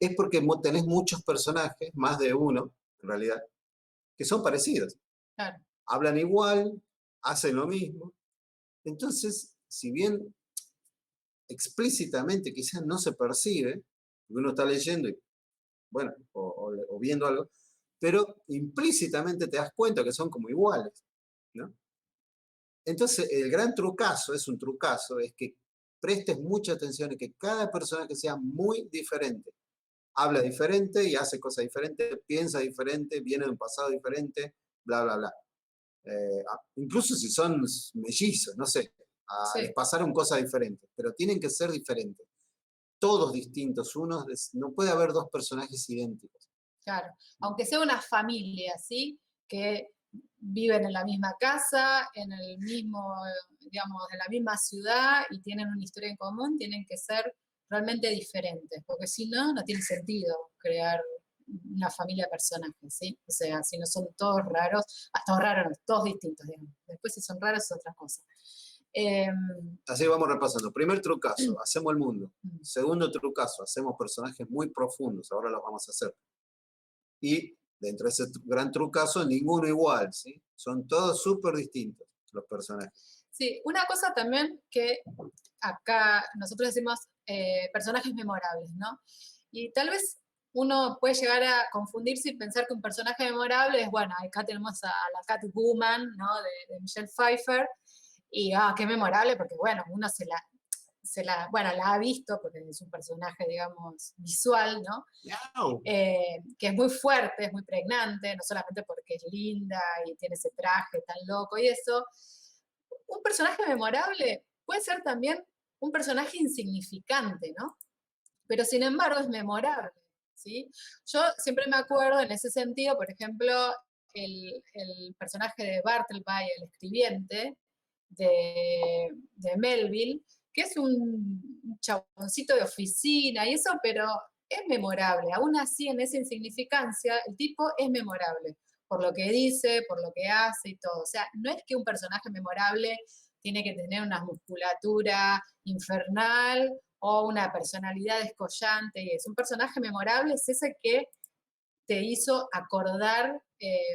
es porque tenés muchos personajes, más de uno, en realidad, que son parecidos. claro, Hablan igual, hacen lo mismo. Entonces, si bien explícitamente quizás no se percibe, porque uno está leyendo y, bueno, o viendo algo, pero implícitamente te das cuenta que son como iguales, ¿no? Entonces, el gran trucazo, es un trucazo, es que prestes mucha atención y que cada personaje sea muy diferente. Habla diferente y hace cosas diferentes, piensa diferente, viene de un pasado diferente, bla, bla, bla. Incluso si son mellizos, no sé, les sí, pasaron cosas diferentes, pero tienen que ser diferentes, todos distintos, no puede haber dos personajes idénticos. claro. Aunque sea una familia, ¿sí? Que viven en la misma casa, en el mismo, digamos, en la misma ciudad y tienen una historia en común, tienen que ser realmente diferentes, porque si no, no tiene sentido crear una familia de personajes, ¿sí? O sea, si no son todos raros, hasta raros, no, todos distintos, digamos. Después si son raros es otra cosa. Así vamos repasando. Primer trucazo, hacemos el mundo. Segundo trucazo, hacemos personajes muy profundos, ahora los vamos a hacer. Y dentro de ese gran trucazo, ninguno igual, ¿sí? Son todos súper distintos los personajes. Sí, una cosa también que acá nosotros decimos personajes memorables, ¿no? Y tal vez uno puede llegar a confundirse y pensar que un personaje memorable es, bueno, acá tenemos a la Catwoman, ¿no? De Michelle Pfeiffer, y qué memorable, porque bueno, uno bueno, la ha visto porque es un personaje, digamos, visual, ¿no? ¡Miau! Que es muy fuerte, es muy pregnante, no solamente porque es linda y tiene ese traje tan loco y eso. Un personaje memorable puede ser también un personaje insignificante, ¿no? Pero sin embargo es memorable, ¿sí? Yo siempre me acuerdo en ese sentido, por ejemplo, el personaje de Bartleby, el escribiente de Melville, que es un chaboncito de oficina y eso, pero es memorable. Aún así, en esa insignificancia, el tipo es memorable por lo que dice, por lo que hace y todo. O sea, no es que un personaje memorable tiene que tener una musculatura infernal o una personalidad descollante y es un personaje memorable, es ese que te hizo acordar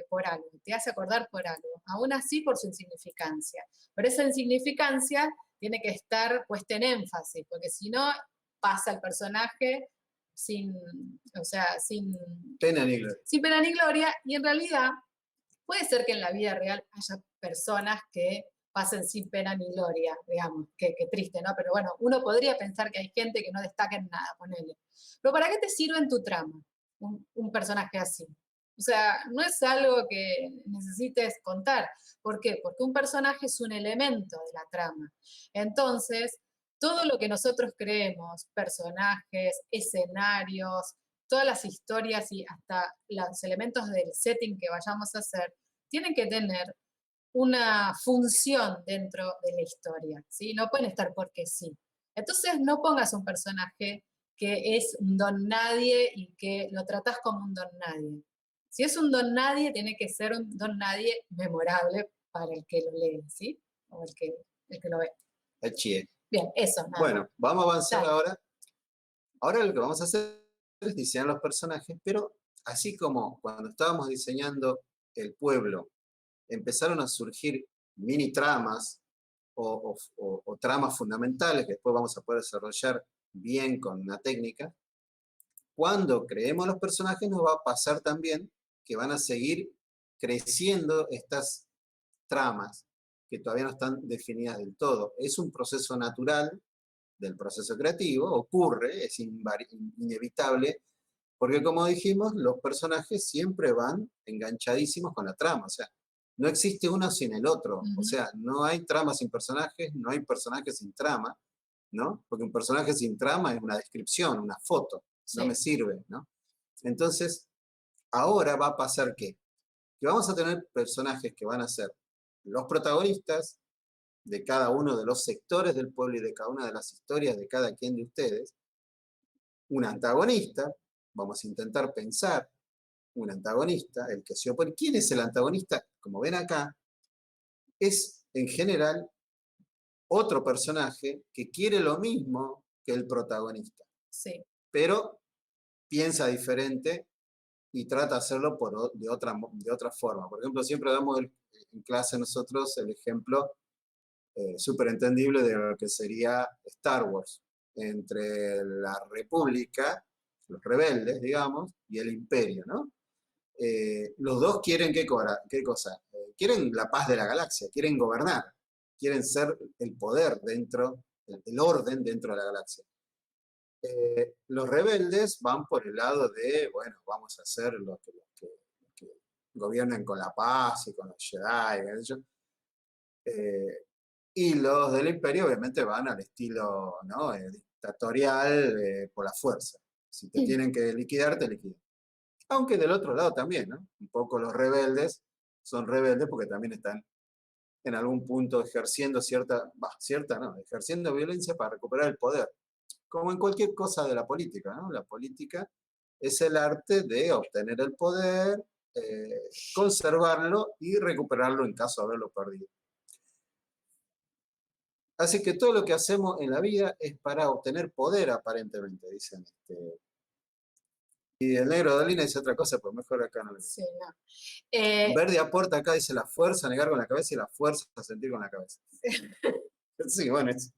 por algo, te hace acordar por algo, aún así por su insignificancia. Pero esa insignificancia tiene que estar puesta en énfasis, porque si no pasa el personaje sin, o sea, Pena ni gloria. sin pena ni gloria, y en realidad puede ser que en la vida real haya personas que pasen sin pena ni gloria, digamos, que triste, ¿no? Pero bueno, uno podría pensar que hay gente que no destaca en nada, ponele. Pero ¿para qué te sirve en tu trama un personaje así? O sea, no es algo que necesites contar. ¿Por qué? Porque un personaje es un elemento de la trama. Entonces, todo lo que nosotros creemos, personajes, escenarios, todas las historias y hasta los elementos del setting que vayamos a hacer, tienen que tener una función dentro de la historia, ¿sí? No pueden estar porque sí. Entonces no pongas un personaje que es un don nadie y que lo tratás como un don nadie. Si es un don nadie, tiene que ser un don nadie memorable para el que lo lee, ¿sí? O el que lo ve. Achie. Bien, eso, nada. Bueno, vamos a avanzar Dale. ahora. Ahora lo que vamos a hacer es diseñar los personajes, pero así como cuando estábamos diseñando el pueblo, empezaron a surgir mini tramas o tramas fundamentales que después vamos a poder desarrollar bien con una técnica. Cuando creemos los personajes nos va a pasar también que van a seguir creciendo estas tramas que todavía no están definidas del todo. Es un proceso natural del proceso creativo, ocurre, es inevitable, porque como dijimos, los personajes siempre van enganchadísimos con la trama, o sea, no existe uno sin el otro, o sea, no hay trama sin personajes, no hay personajes sin trama, ¿no? Porque un personaje sin trama es una descripción, una foto, no me sirve, ¿no? Entonces, ahora va a pasar ¿qué? Que vamos a tener personajes que van a ser los protagonistas de cada uno de los sectores del pueblo y de cada una de las historias de cada quien de ustedes, un antagonista, vamos a intentar pensar un antagonista, el que se opone. ¿Quién es el antagonista? Como ven acá, es en general otro personaje que quiere lo mismo que el protagonista, pero piensa diferente y trata de hacerlo de otra forma. Por ejemplo, siempre damos en clase nosotros el ejemplo súper entendible de lo que sería Star Wars, entre la República, los rebeldes, digamos, y el Imperio, ¿no? Los dos quieren ¿qué cosa? Quieren la paz de la galaxia, quieren gobernar, quieren ser el poder dentro, el orden dentro de la galaxia. Los rebeldes van por el lado de, bueno, vamos a hacer lo que gobiernan con la paz y con los Jedi, y los del imperio obviamente van al estilo, ¿no? Dictatorial, por la fuerza. Si te tienen que liquidar, te liquidan. Aunque del otro lado también, ¿no? Un poco los rebeldes son rebeldes porque también están en algún punto ejerciendo ejerciendo violencia para recuperar el poder. Como en cualquier cosa de la política, ¿no? La política es el arte de obtener el poder, conservarlo y recuperarlo en caso de haberlo perdido. Así que todo lo que hacemos en la vida es para obtener poder, aparentemente, dicen. Y el negro Dolina dice otra cosa, pues mejor acá no lo dice. Sí, no. Verde aporta acá, dice la fuerza, negar con la cabeza y la fuerza a sentir con la cabeza. Sí, bueno, es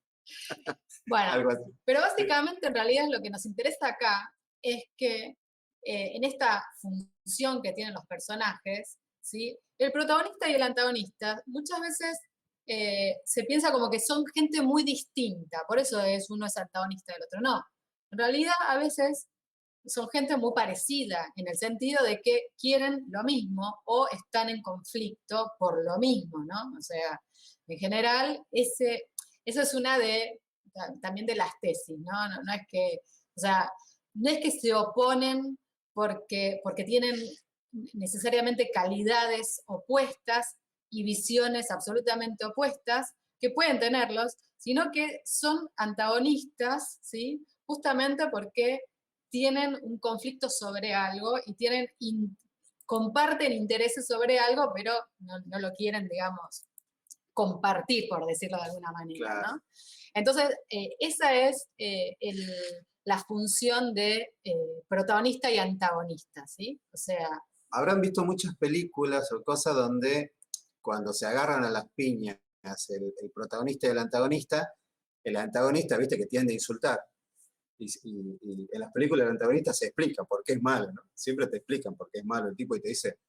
bueno, algo así. Pero básicamente en realidad lo que nos interesa acá es que en esta función que tienen los personajes, ¿sí? El protagonista y el antagonista muchas veces se piensa como que son gente muy distinta, por eso uno es antagonista del otro. No, en realidad a veces son gente muy parecida, en el sentido de que quieren lo mismo o están en conflicto por lo mismo, ¿no? O sea, en general, eso es una también de las tesis, ¿no? No es que, o sea, no es que se oponen porque tienen necesariamente calidades opuestas y visiones absolutamente opuestas, que pueden tenerlos, sino que son antagonistas, ¿sí? Justamente porque tienen un conflicto sobre algo y comparten intereses sobre algo, pero no lo quieren, digamos, compartir, por decirlo de alguna manera, Claro. ¿no? Entonces, esa es la función de protagonista y antagonista, ¿sí? O sea, Habrán visto muchas películas o cosas donde cuando se agarran a las piñas el protagonista y el antagonista, viste, que tiende a insultar. Y en las películas el antagonista se explica por qué es malo, ¿no? Siempre te explican por qué es malo el tipo y te dice,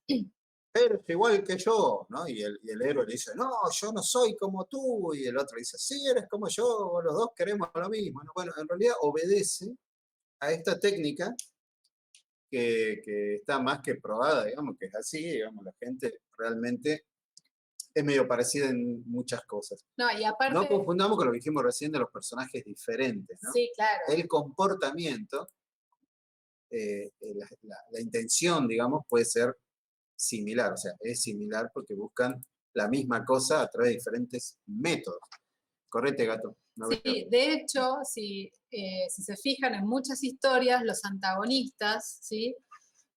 eres igual que yo, ¿no? Y el héroe le dice, no, yo no soy como tú. Y el otro dice, sí, eres como yo, los dos queremos lo mismo, ¿no? Bueno, en realidad obedece a esta técnica que está más que probada, digamos, que es así, digamos, la gente realmente es medio parecida en muchas cosas. no, y No aparte, confundamos con lo que dijimos recién de los personajes diferentes, ¿no? sí, claro. El comportamiento, la intención, digamos, puede ser similar, o sea, es similar porque buscan la misma cosa a través de diferentes métodos. Correte, gato. No Sí, veo. de hecho, si se fijan en muchas historias, los antagonistas, ¿sí?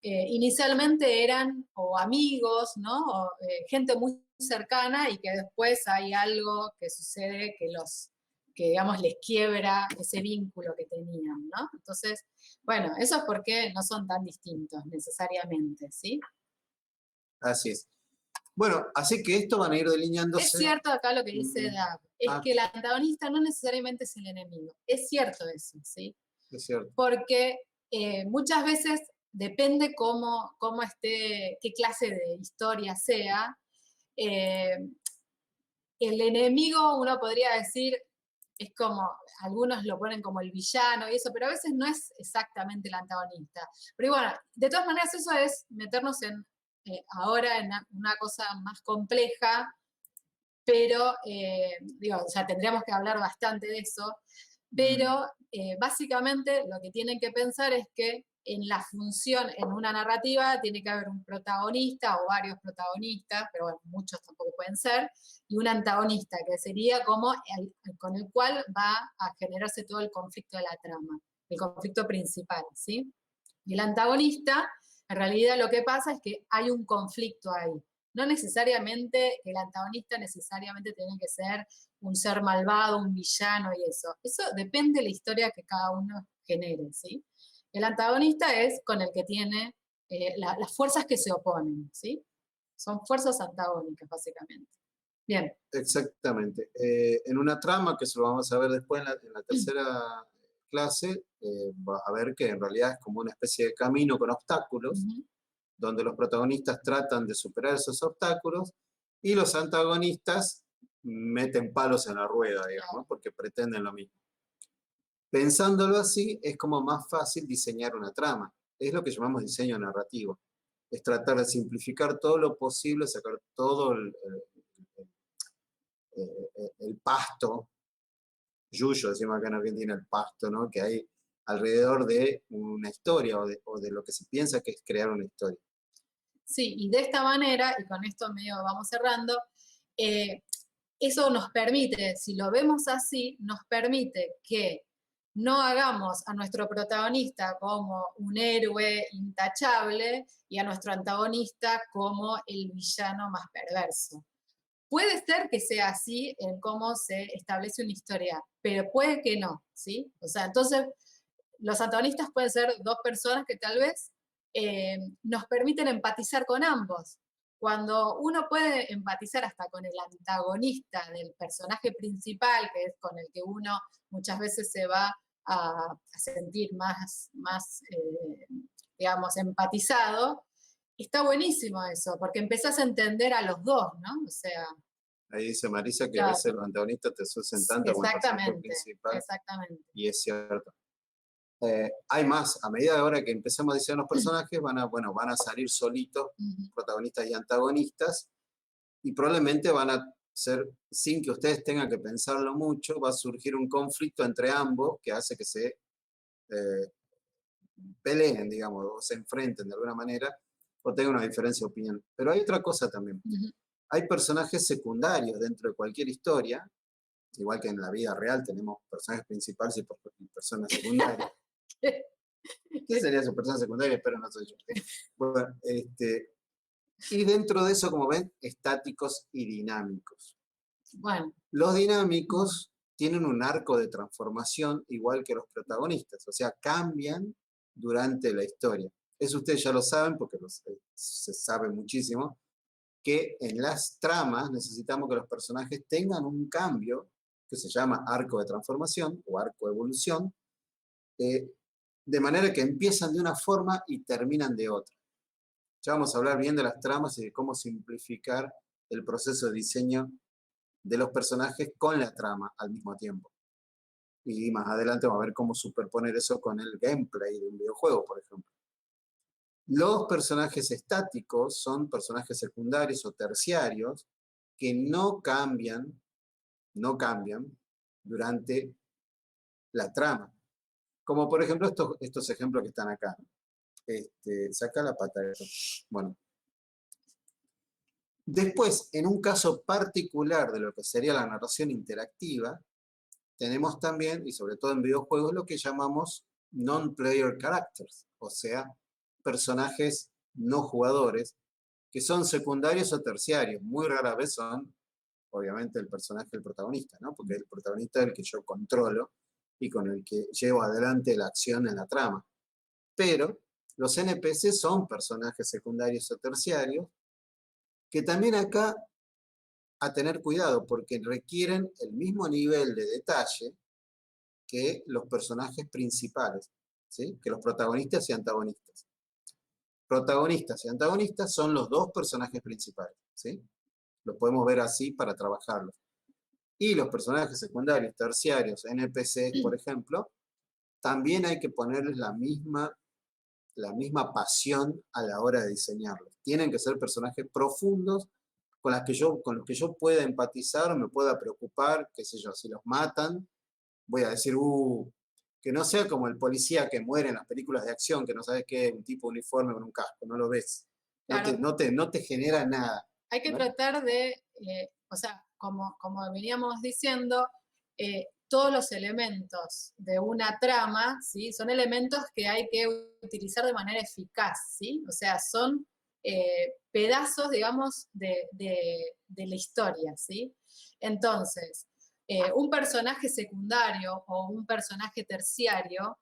Inicialmente eran o amigos, ¿no? O gente muy cercana y que después hay algo que sucede que digamos les quiebra ese vínculo que tenían, ¿no? Entonces, bueno, eso es porque no son tan distintos necesariamente, ¿sí? Así es. Bueno, así que esto van a ir delineándose. Es cierto acá lo que dice Dag, es que el antagonista no necesariamente es el enemigo. Es cierto eso, ¿sí? Es cierto. Porque muchas veces depende cómo esté, qué clase de historia sea. El enemigo, uno podría decir, es como, algunos lo ponen como el villano y eso, pero a veces no es exactamente el antagonista. Pero bueno, de todas maneras eso es meternos ahora en una cosa más compleja, pero digo, o sea, tendríamos que hablar bastante de eso, pero básicamente lo que tienen que pensar es que en la función, en una narrativa, tiene que haber un protagonista o varios protagonistas, pero bueno, muchos tampoco pueden ser, y un antagonista, que sería como con el cual va a generarse todo el conflicto de la trama, el conflicto principal, ¿sí? Y el antagonista, en realidad lo que pasa es que hay un conflicto ahí. No necesariamente que el antagonista necesariamente tiene que ser un ser malvado, un villano y eso. Eso depende de la historia que cada uno genere, ¿sí? El antagonista es con el que tiene las fuerzas que se oponen, ¿sí? Son fuerzas antagónicas, básicamente. Bien. Exactamente. En una trama, que se lo vamos a ver después en la tercera clase, vas a ver que en realidad es como una especie de camino con obstáculos, donde los protagonistas tratan de superar esos obstáculos y los antagonistas meten palos en la rueda, digamos, porque pretenden lo mismo. Pensándolo así, es como más fácil diseñar una trama. Es lo que llamamos diseño narrativo. Es tratar de simplificar todo lo posible, sacar todo el pasto, yuyo, decimos acá en Argentina, el pasto, ¿no? Que hay alrededor de una historia o de lo que se piensa que es crear una historia. Sí, y de esta manera, y con esto medio vamos cerrando, eso nos permite, si lo vemos así, nos permite que no hagamos a nuestro protagonista como un héroe intachable y a nuestro antagonista como el villano más perverso. Puede ser que sea así en cómo se establece una historia, pero puede que no, ¿sí? O sea, entonces los antagonistas pueden ser dos personas que tal vez nos permiten empatizar con ambos. Cuando uno puede empatizar hasta con el antagonista del personaje principal, que es con el que uno muchas veces se va a sentir más digamos, empatizado, está buenísimo eso, porque empezás a entender a los dos, ¿no? O sea, Ahí dice Marisa que a Claro. veces los antagonistas te sucen tanto como el personaje Exactamente, principal, exactamente. y es cierto. Hay más, a medida de ahora que empecemos a diseñar los personajes, van a salir solitos, Ujú. protagonistas y antagonistas, y probablemente van a ser, sin que ustedes tengan que pensarlo mucho, va a surgir un conflicto entre ambos que hace que se eh, peleen, digamos, o se enfrenten de alguna manera, o tengan una diferencia de opinión. Pero hay otra cosa también. Ujú. Hay personajes secundarios dentro de cualquier historia, igual que en la vida real tenemos personajes principales y personas secundarias. ¿Qué sería su persona secundaria? Pero no soy yo. Bueno, y dentro de eso, como ven, estáticos y dinámicos. Bueno, Los dinámicos tienen un arco de transformación igual que los protagonistas, o sea, cambian durante la historia. Eso ustedes ya lo saben porque se sabe muchísimo, que en las tramas necesitamos que los personajes tengan un cambio que se llama arco de transformación o arco de evolución, de manera que empiezan de una forma y terminan de otra. Ya vamos a hablar bien de las tramas y de cómo simplificar el proceso de diseño de los personajes con la trama al mismo tiempo. Y más adelante vamos a ver cómo superponer eso con el gameplay de un videojuego, por ejemplo. Los personajes estáticos son personajes secundarios o terciarios que no cambian durante la trama. Como por ejemplo estos ejemplos que están acá. Saca la pata de eso. Bueno. Después, en un caso particular de lo que sería la narración interactiva, tenemos también, y sobre todo en videojuegos, lo que llamamos non-player characters, o sea, personajes no jugadores, que son secundarios o terciarios. Muy rara vez son, obviamente, el personaje del protagonista, ¿no? Porque el protagonista es el que yo controlo y con el que llevo adelante la acción en la trama. Pero los NPC son personajes secundarios o terciarios, que también acá a tener cuidado, porque requieren el mismo nivel de detalle que los personajes principales, ¿sí? Que los protagonistas y antagonistas. Protagonistas y antagonistas son los dos personajes principales, ¿sí? Lo podemos ver así para trabajarlos. Y los personajes secundarios, terciarios, NPCs, por ejemplo, también hay que ponerles la misma pasión a la hora de diseñarlos. Tienen que ser personajes profundos con los que yo pueda empatizar, me pueda preocupar, qué sé yo, si los matan, voy a decir, que no sea como el policía que muere en las películas de acción, que no sabes qué es un tipo uniforme con un casco, no lo ves. claro, No te genera nada. hay que ¿no? tratar de, o sea, como veníamos diciendo, todos los elementos de una trama, ¿sí? Son elementos que hay que utilizar de manera eficaz, ¿sí? O sea, son pedazos, digamos, de la historia, ¿sí? Entonces, un personaje secundario o un personaje terciario,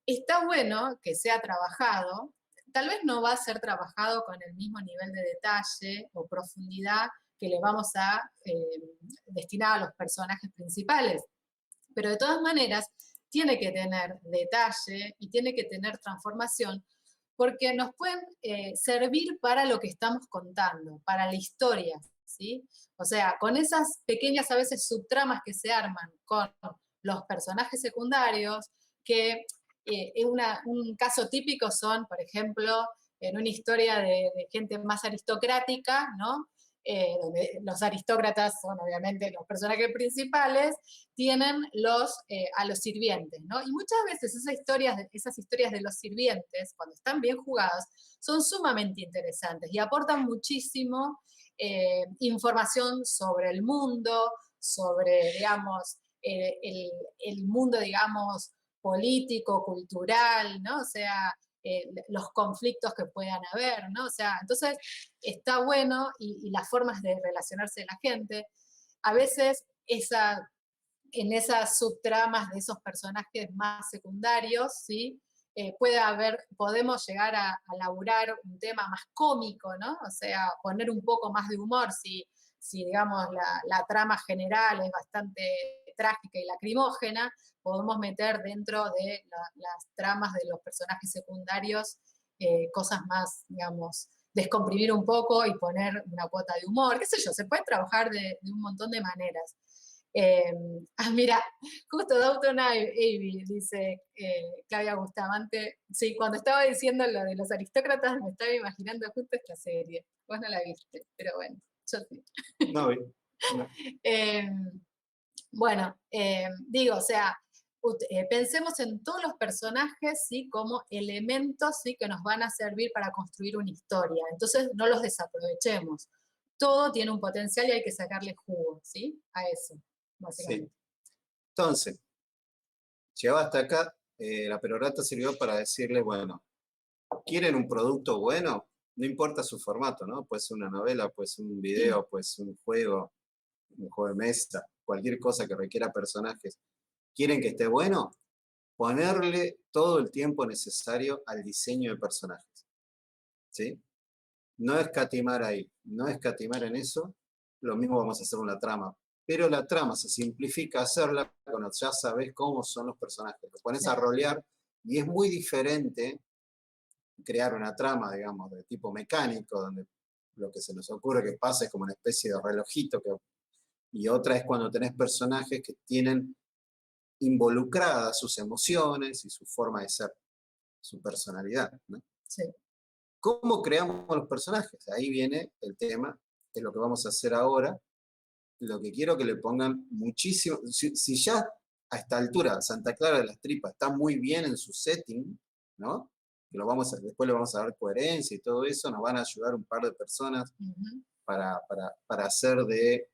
está bueno que sea trabajado, tal vez no va a ser trabajado con el mismo nivel de detalle o profundidad que le vamos a destinar a los personajes principales, pero de todas maneras tiene que tener detalle y tiene que tener transformación porque nos pueden servir para lo que estamos contando, para la historia, ¿sí? O sea, con esas pequeñas a veces subtramas que se arman con los personajes secundarios, que un caso típico son, por ejemplo, en una historia de gente más aristocrática, ¿no? Donde los aristócratas son obviamente los personajes principales, tienen a los sirvientes, ¿no? Y muchas veces esas historias de los sirvientes, cuando están bien jugadas, son sumamente interesantes y aportan muchísimo información sobre el mundo, sobre, digamos, el mundo, digamos, político, cultural, ¿no? O sea, los conflictos que puedan haber, ¿no? O sea, entonces está bueno y las formas de relacionarse de la gente. A veces en esas subtramas de esos personajes más secundarios, ¿sí? Podemos llegar a laburar un tema más cómico, ¿no? O sea, poner un poco más de humor si digamos, la trama general es bastante trágica y lacrimógena, podemos meter dentro de las tramas de los personajes secundarios cosas más, digamos, descomprimir un poco y poner una cuota de humor, qué sé yo, se puede trabajar de un montón de maneras. Mira, justo Downton Abbey, dice Claudia Bustamante, sí, cuando estaba diciendo lo de los aristócratas me estaba imaginando justo esta serie. Vos no la viste, pero bueno, yo sí. No, no. Bueno, digo, o sea, pensemos en todos los personajes, ¿sí? Como elementos, ¿sí? Que nos van a servir para construir una historia. Entonces, no los desaprovechemos. Todo tiene un potencial y hay que sacarle jugo, ¿sí? A eso, básicamente. Sí. Entonces, llegado hasta acá, la perorata sirvió para decirle, bueno, ¿quieren un producto bueno? No importa su formato, ¿no? Puede ser una novela, puede ser un video, puede ser un juego de mesa, cualquier cosa que requiera personajes. ¿Quieren que esté bueno? Ponerle todo el tiempo necesario al diseño de personajes. ¿Sí? No escatimar ahí, no escatimar en eso. Lo mismo vamos a hacer una trama. Pero la trama se simplifica hacerla cuando ya sabes cómo son los personajes. Los pones a rolear y es muy diferente crear una trama, digamos, de tipo mecánico, donde lo que se nos ocurre que pasa es como una especie de relojito, y otra es cuando tenés personajes que tienen involucradas sus emociones y su forma de ser, su personalidad, ¿no? Sí. ¿Cómo creamos los personajes? Ahí viene el tema, es lo que vamos a hacer ahora. Lo que quiero que le pongan muchísimo, si ya a esta altura Santa Clara de las Tripas está muy bien en su setting, ¿no? Que después le vamos a dar coherencia y todo eso, nos van a ayudar un par de personas para hacer de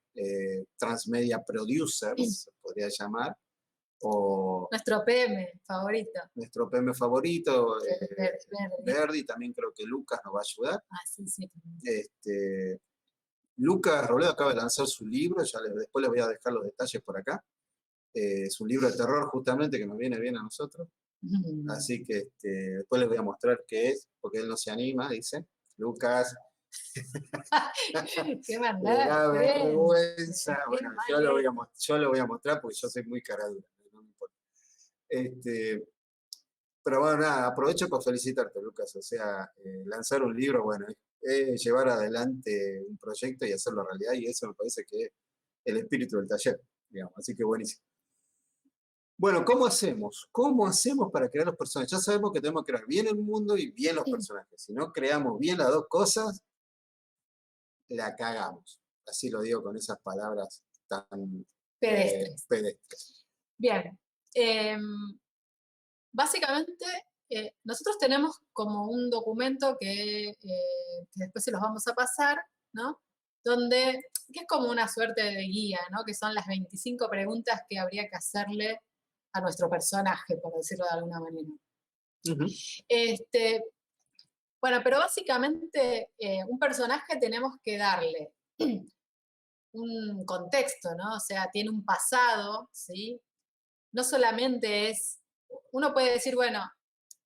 transmedia producers, se podría llamar, o Nuestro PM favorito. nuestro PM favorito, Verdi. Verdi, también creo que Lucas nos va a ayudar. Sí, sí. Lucas Robledo acaba de lanzar su libro, después les voy a dejar los detalles por acá. Es un libro de terror justamente que nos viene bien a nosotros. Así que después les voy a mostrar qué es, porque él no se anima, dice. Lucas. Qué Me mandada. da vergüenza. Qué Bueno, mal yo lo voy a mostrar porque yo soy muy cara dura, no me importa. Pero bueno, nada, aprovecho para felicitarte, Lucas. O sea, lanzar un libro, bueno, es llevar adelante un proyecto y hacerlo realidad, y eso me parece que es el espíritu del taller, digamos. Así que buenísimo. Bueno, ¿cómo hacemos? ¿Cómo hacemos para crear los personajes? Ya sabemos que tenemos que crear bien el mundo y bien los personajes. Si no creamos bien las dos cosas, la cagamos. Así lo digo con esas palabras tan pedestres. Bien. Básicamente, nosotros tenemos como un documento que después se los vamos a pasar, ¿no? Que es como una suerte de guía, ¿no? Que son las 25 preguntas que habría que hacerle a nuestro personaje, por decirlo de alguna manera. Bueno, pero básicamente un personaje tenemos que darle un contexto, ¿no? O sea, tiene un pasado, ¿sí? No solamente es, uno puede decir, bueno,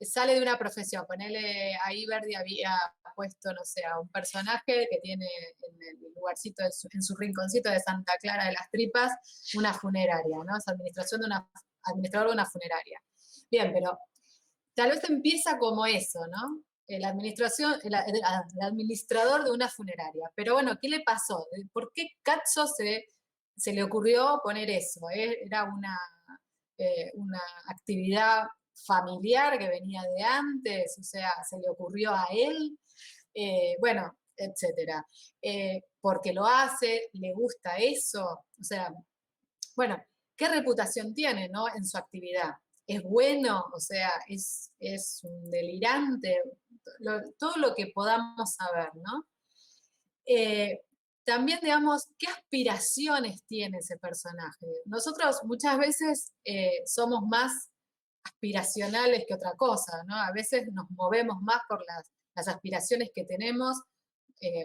sale de una profesión, ponele, ahí Verdi había puesto, no sé, a un personaje que tiene en el lugarcito, en su rinconcito de Santa Clara de las Tripas, una funeraria, ¿no? Es administrador de una funeraria. Bien, pero tal vez empieza como eso, ¿no? El administrador de una funeraria. Pero bueno, ¿qué le pasó? ¿Por qué Cazzo se le ocurrió poner eso? Era una actividad familiar que venía de antes, o sea, se le ocurrió a él, bueno, etcétera. Porque lo hace, le gusta eso, o sea, bueno, ¿qué reputación tiene, no, en su actividad? ¿Es bueno? O sea, es un delirante, todo lo que podamos saber, ¿no? También, digamos, ¿qué aspiraciones tiene ese personaje? Nosotros muchas veces somos más aspiracionales que otra cosa, ¿no? A veces nos movemos más por las aspiraciones que tenemos,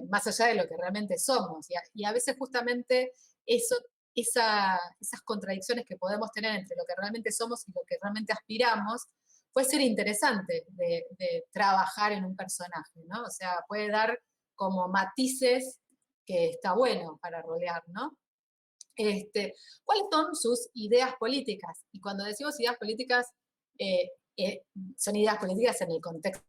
más allá de lo que realmente somos. Y a veces justamente esas contradicciones que podemos tener entre lo que realmente somos y lo que realmente aspiramos, puede ser interesante de trabajar en un personaje, ¿no? O sea, puede dar como matices que está bueno para rolear, ¿no? ¿Cuáles son sus ideas políticas? Y cuando decimos ideas políticas, son ideas políticas en el contexto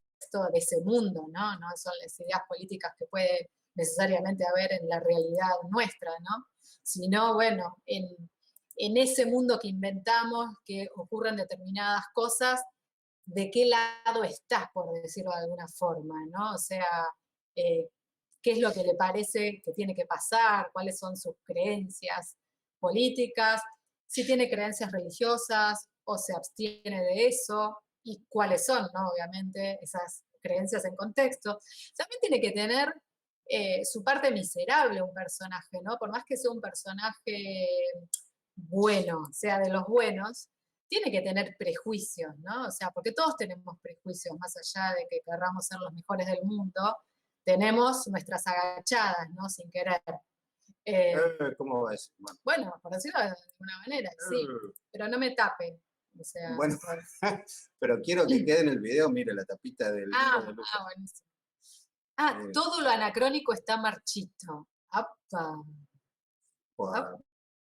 de ese mundo, ¿no? No son las ideas políticas que puede necesariamente haber en la realidad nuestra, ¿no? Sino, bueno, en ese mundo que inventamos, que ocurren determinadas cosas, de qué lado estás, por decirlo de alguna forma, ¿no? O sea, eh, qué es lo que le parece que tiene que pasar, cuáles son sus creencias políticas, si tiene creencias religiosas o se abstiene de eso, y cuáles son, ¿no? Obviamente, esas creencias en contexto. También tiene que tener su parte miserable un personaje, ¿no? Por más que sea un personaje bueno, sea de los buenos, tiene que tener prejuicios, ¿no? O sea, porque todos tenemos prejuicios, más allá de que querramos ser los mejores del mundo, tenemos nuestras agachadas, ¿no? Sin querer. ¿Cómo va eso? Bueno, Bueno, por decirlo de alguna manera, sí, pero no me tape. O sea, bueno, pero quiero que quede en el video, mire la tapita del libro de Lucas. buenísimo. Todo lo anacrónico está marchito. ¡Apa!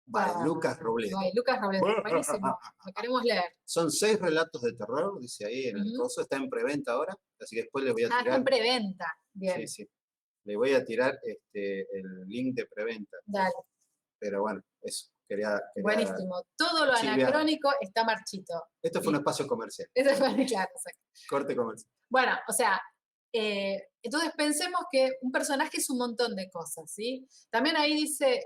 By Lucas Robledo. By Lucas Robledo, buenísimo. Lo queremos leer. Son 6 relatos de terror, dice ahí en el coso, está en preventa ahora, así que después le voy a Está tirar. en preventa. Bien. Sí. Le voy a tirar el link de preventa. Dale. Pero bueno, eso. Quería buenísimo. Todo lo anacrónico está marchito. Esto fue un espacio comercial. Eso fue claro, exacto. Corte comercial. Bueno, o sea, entonces pensemos que un personaje es un montón de cosas, ¿sí? También ahí dice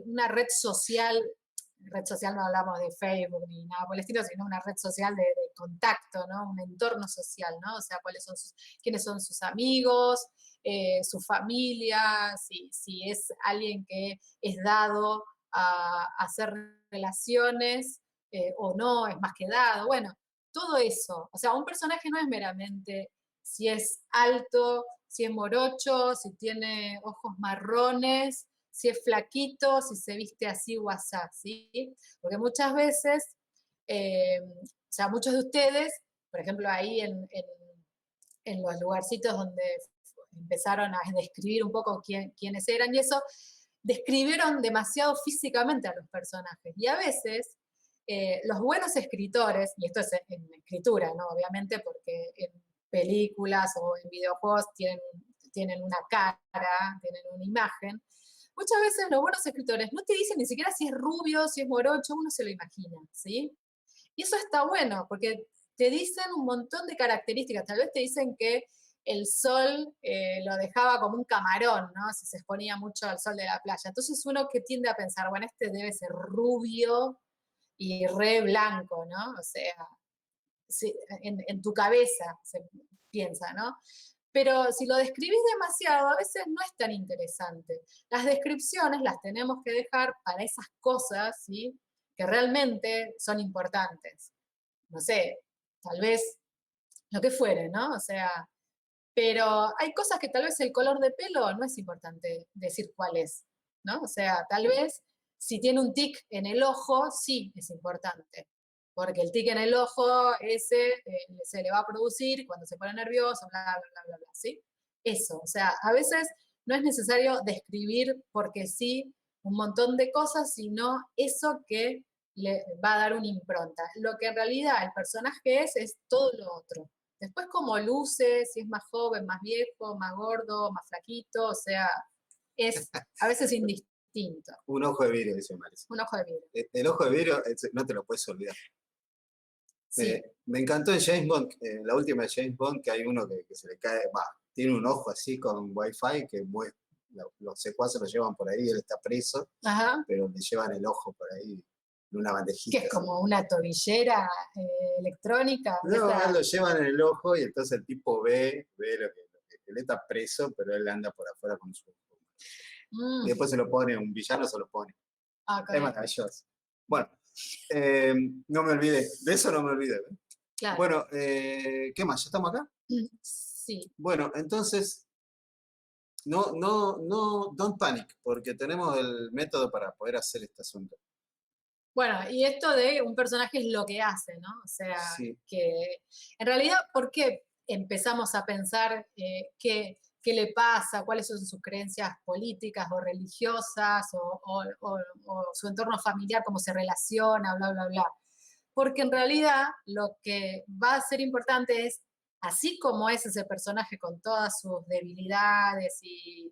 una red social no hablamos de Facebook ni nada por el estilo, sino una red social de contacto, ¿no? Un entorno social, ¿no? O sea, quiénes son sus amigos, su familia, si es alguien que es dado a hacer relaciones o no, es más que dado, bueno, todo eso. O sea, un personaje no es meramente si es alto, si es morocho, si tiene ojos marrones, si es flaquito, si se viste así o asá, ¿sí? Porque muchas veces, o sea, muchos de ustedes, por ejemplo, ahí en los lugarcitos donde empezaron a describir un poco quiénes eran y eso, describieron demasiado físicamente a los personajes. Y a veces los buenos escritores, y esto es en escritura, ¿no? Obviamente, porque en películas o en videojuegos tienen una cara, tienen una imagen. Muchas veces los buenos escritores no te dicen ni siquiera si es rubio, si es morocho, uno se lo imagina, ¿sí? Y eso está bueno, porque te dicen un montón de características. Tal vez te dicen que el sol lo dejaba como un camarón, ¿no? Si se exponía mucho al sol de la playa. Entonces uno que tiende a pensar, bueno, este debe ser rubio y re blanco, ¿no? O sea, en tu cabeza se piensa, ¿no? Pero si lo describís demasiado, a veces no es tan interesante. Las descripciones las tenemos que dejar para esas cosas, ¿sí? Que realmente son importantes. No sé, tal vez lo que fuere, ¿no? O sea, pero hay cosas que tal vez el color de pelo no es importante decir cuál es, ¿no? O sea, tal vez si tiene un tic en el ojo, sí es importante, porque el tic en el ojo ese se le va a producir cuando se pone nervioso, bla, bla, bla, bla, bla, ¿sí? Eso, o sea, a veces no es necesario describir porque sí un montón de cosas, sino eso que le va a dar una impronta. Lo que en realidad el personaje es todo lo otro. Después cómo luce, si es más joven, más viejo, más gordo, más flaquito, o sea, es a veces indistinto. Un ojo de vidrio, dice Marisa. Un ojo de vidrio. El ojo de vidrio no te lo puedes olvidar. Sí. Me encantó en James Bond, la última de James Bond, que hay uno que se le cae, tiene un ojo así con wifi, que los secuaces lo llevan por ahí, él está preso, Ajá. pero le llevan el ojo por ahí en una bandejita. Que es como una tobillera electrónica. No, él lo llevan en el ojo y entonces el tipo ve lo que él está preso, pero él anda por afuera con su ojo. Y después se lo pone, un villano se lo pone. Es maravilloso. Bueno, no me olvidé, de eso no me olvidé. Claro. Bueno, ¿qué más? ¿Ya estamos acá? Sí. Bueno, entonces, don't panic, porque tenemos el método para poder hacer este asunto. Bueno, y esto de un personaje es lo que hace, ¿no? O sea, sí. Que en realidad, ¿por qué empezamos a pensar qué le pasa, cuáles son sus creencias políticas o religiosas o su entorno familiar, cómo se relaciona, bla, bla, bla? Porque en realidad lo que va a ser importante es así como es ese personaje con todas sus debilidades y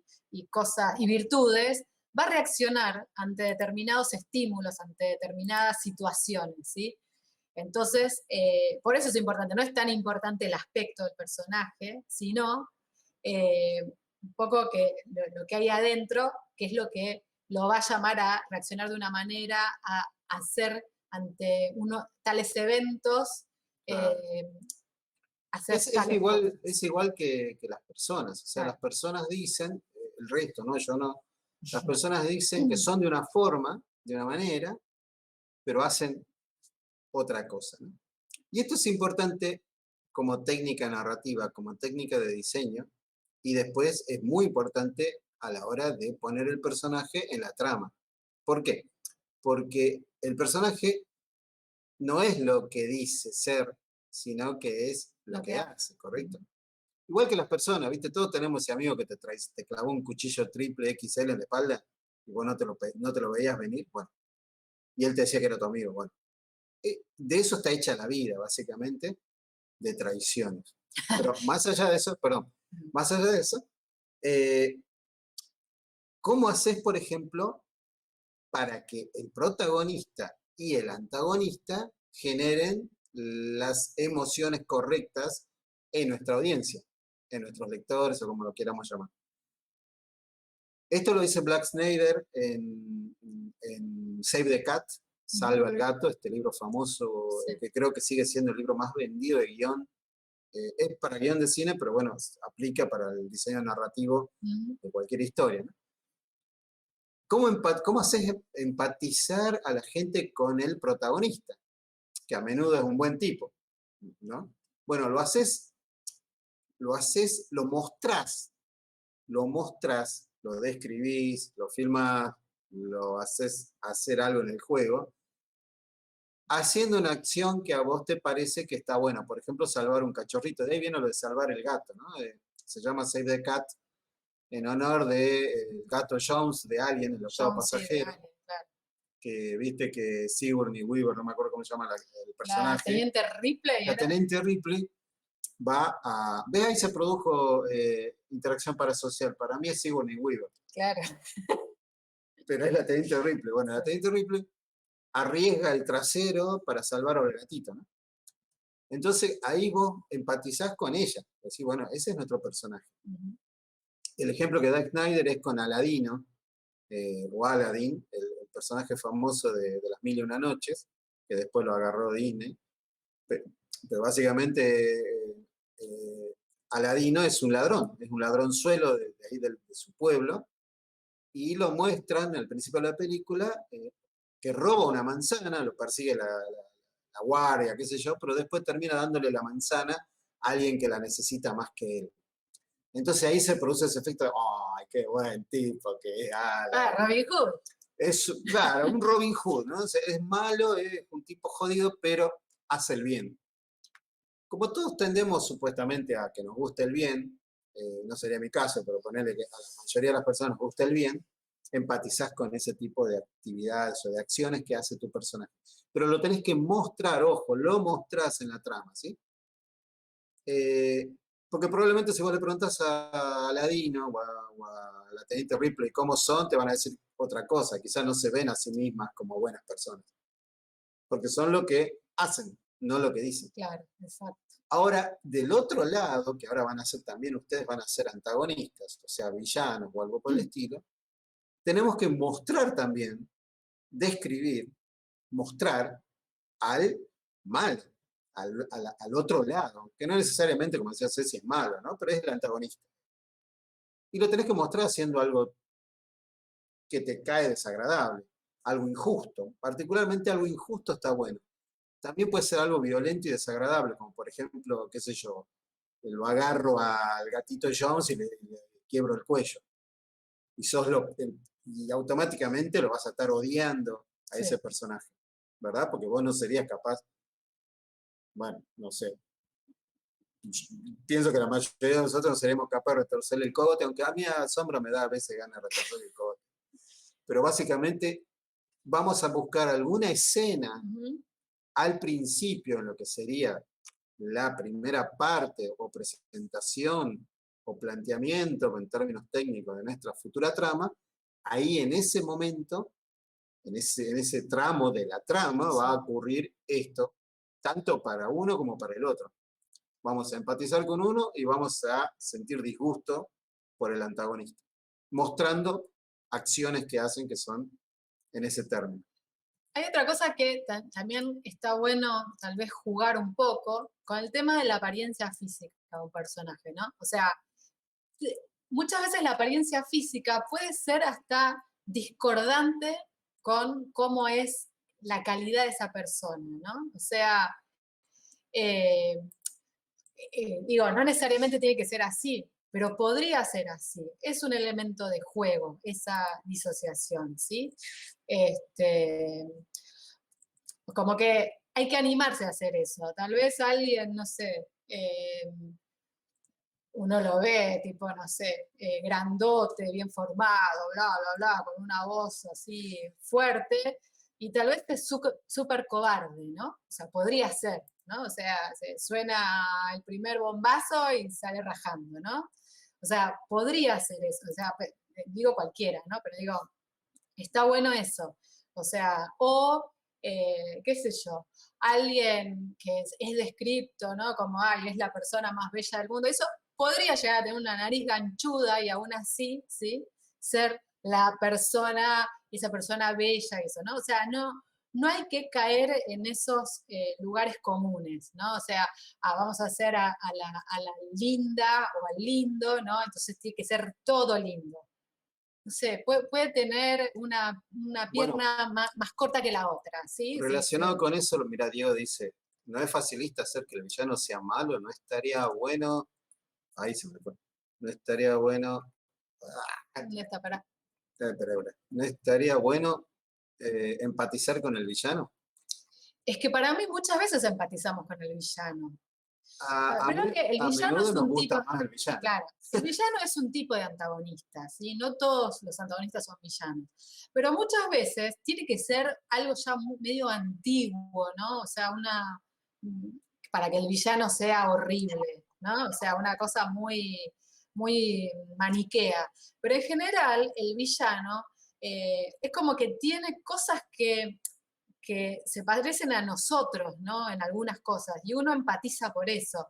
cosas y virtudes, va a reaccionar ante determinados estímulos, ante determinadas situaciones, ¿sí? Entonces, por eso es importante, no es tan importante el aspecto del personaje, sino un poco que lo que hay adentro, que es lo que lo va a llamar a reaccionar de una manera, a hacer ante tales eventos, hacer Es tales cosas. igual que las personas. O sea, Claro. las personas dicen, el resto, ¿no? Yo no. Las personas dicen que son de una forma, de una manera, pero hacen otra cosa, ¿no? Y esto es importante como técnica narrativa, como técnica de diseño, y después es muy importante a la hora de poner el personaje en la trama. ¿Por qué? Porque el personaje no es lo que dice ser, sino que es lo que hace, ¿correcto? Igual que las personas, ¿viste? Todos tenemos ese amigo que te clavó un cuchillo triple XL en la espalda y vos no te lo veías venir, bueno, y él te decía que era tu amigo, bueno. De eso está hecha la vida, básicamente, de traiciones. Pero más allá de eso, perdón, más allá de eso, eh, ¿cómo haces, por ejemplo, para que el protagonista y el antagonista generen las emociones correctas en nuestra audiencia, en nuestros lectores o como lo queramos llamar? Esto lo dice Black Snyder en Save the Cat, Salva el Gato, este libro famoso, Sí. que creo que sigue siendo el libro más vendido de guión. Es para guión de cine, pero bueno, aplica para el diseño narrativo de cualquier historia, ¿no? ¿Cómo haces empatizar a la gente con el protagonista? Que a menudo es un buen tipo, ¿no? Bueno, lo mostrás, lo describís, lo filmás, lo haces hacer algo en el juego, haciendo una acción que a vos te parece que está buena. Por ejemplo, salvar un cachorrito. De ahí viene lo de salvar el gato, ¿no? Se llama Save the Cat en honor de gato Jones de Alien, el octavo pasajero. Sí, claro. Que viste que Sigourney Weaver, no me acuerdo cómo se llama el personaje. La teniente Ripley. La teniente Ripley va a... Ve, ahí se produjo interacción parasocial. Para mí es Sigourney Weaver. Claro. Pero es la teniente Ripley. Bueno, la teniente Ripley arriesga el trasero para salvar al gatito, ¿no? Entonces ahí vos empatizás con ella. Decís, bueno, ese es nuestro personaje. El ejemplo que da Snyder es con Aladino, o Aladdin, el personaje famoso de las Mil y Una Noches, que después lo agarró Disney. Pero básicamente Aladino es un ladronzuelo de ahí de su pueblo, y lo muestran al principio de la película que roba una manzana, lo persigue la guardia, qué sé yo, pero después termina dándole la manzana a alguien que la necesita más que él. Entonces ahí se produce ese efecto de, ¡ay, qué buen tipo que es Aladin! Robin Hood. Es, claro, un Robin Hood, ¿no? O sea, es malo, es un tipo jodido, pero hace el bien. Como todos tendemos supuestamente a que nos guste el bien, no sería mi caso, pero ponerle que a la mayoría de las personas nos gusta el bien, empatizás con ese tipo de actividades o de acciones que hace tu personaje. Pero lo tenés que mostrar, ojo, lo mostrás en la trama, ¿sí? Porque probablemente si vos le preguntas a Aladino o a la teniente Ripley cómo son, te van a decir otra cosa. Quizás no se ven a sí mismas como buenas personas. Porque son lo que hacen, no lo que dicen. Claro, exacto. Ahora, del otro lado, que ahora van a ser también, ustedes van a ser antagonistas, o sea, villanos o algo por el estilo, tenemos que mostrar también, describir, mostrar al mal, al otro lado, que no necesariamente, como decía Ceci, es malo, ¿no? Pero es el antagonista. Y lo tenés que mostrar haciendo algo que te cae desagradable, algo injusto. Particularmente algo injusto está bueno. También puede ser algo violento y desagradable, como por ejemplo, qué sé yo, lo agarro al gatito Jones y le quiebro el cuello. Y automáticamente lo vas a estar odiando a ese personaje, ¿verdad? Porque vos no serías capaz, bueno, no sé. Pienso que la mayoría de nosotros no seríamos capaces de retorcerle el cogote, aunque a mí a Sombra me da a veces ganas de retorcerle el cogote. Pero básicamente vamos a buscar alguna escena al principio en lo que sería la primera parte o presentación o planteamiento en términos técnicos de nuestra futura trama, ahí en ese momento, en ese tramo de la trama, va a ocurrir esto, tanto para uno como para el otro. Vamos a empatizar con uno y vamos a sentir disgusto por el antagonista, mostrando acciones que hacen que son en ese término. Hay otra cosa que también está bueno tal vez jugar un poco con el tema de la apariencia física de un personaje, ¿no? O sea, muchas veces la apariencia física puede ser hasta discordante con cómo es la calidad de esa persona, ¿no? O sea, eh, digo, no necesariamente tiene que ser así, pero podría ser así. Es un elemento de juego, esa disociación, ¿sí? Como que hay que animarse a hacer eso. Tal vez alguien, no sé, uno lo ve, tipo, no sé, grandote, bien formado, bla, bla, bla, con una voz así fuerte, y tal vez es súper cobarde, ¿no? O sea, podría ser, ¿no? O sea, suena el primer bombazo y sale rajando, ¿no? O sea, podría ser eso, o sea, digo cualquiera, ¿no? Pero digo, está bueno eso. O sea, o, qué sé yo, alguien que es descripto, ¿no? Como, ay, es la persona más bella del mundo. Eso podría llegar a tener una nariz ganchuda y aún así, ¿sí? Ser la persona, esa persona bella y eso, ¿no? O sea, no hay que caer en esos lugares comunes, ¿no? O sea, vamos a hacer a la linda o al lindo, ¿no? Entonces tiene que ser todo lindo. No sé, puede tener una Bueno, pierna más corta que la otra, ¿sí? relacionado con eso, mira, Diego dice, no es facilista hacer que el villano sea malo, no estaría bueno, ahí se me fue, no estaría bueno, ¿Dónde está? Pará. no estaría bueno empatizar con el villano. Es que para mí muchas veces empatizamos con el villano. Primero que el A villano menudo es nos un tipo, gusta más el villano. claro, el villano es un tipo de antagonista, ¿sí? No todos los antagonistas son villanos. Pero muchas veces tiene que ser algo ya medio antiguo, ¿no? O sea, para que el villano sea horrible, ¿no? O sea, una cosa muy maniquea. Pero en general, el villano es como que tiene cosas que se parecen a nosotros, ¿no? En algunas cosas, y uno empatiza por eso.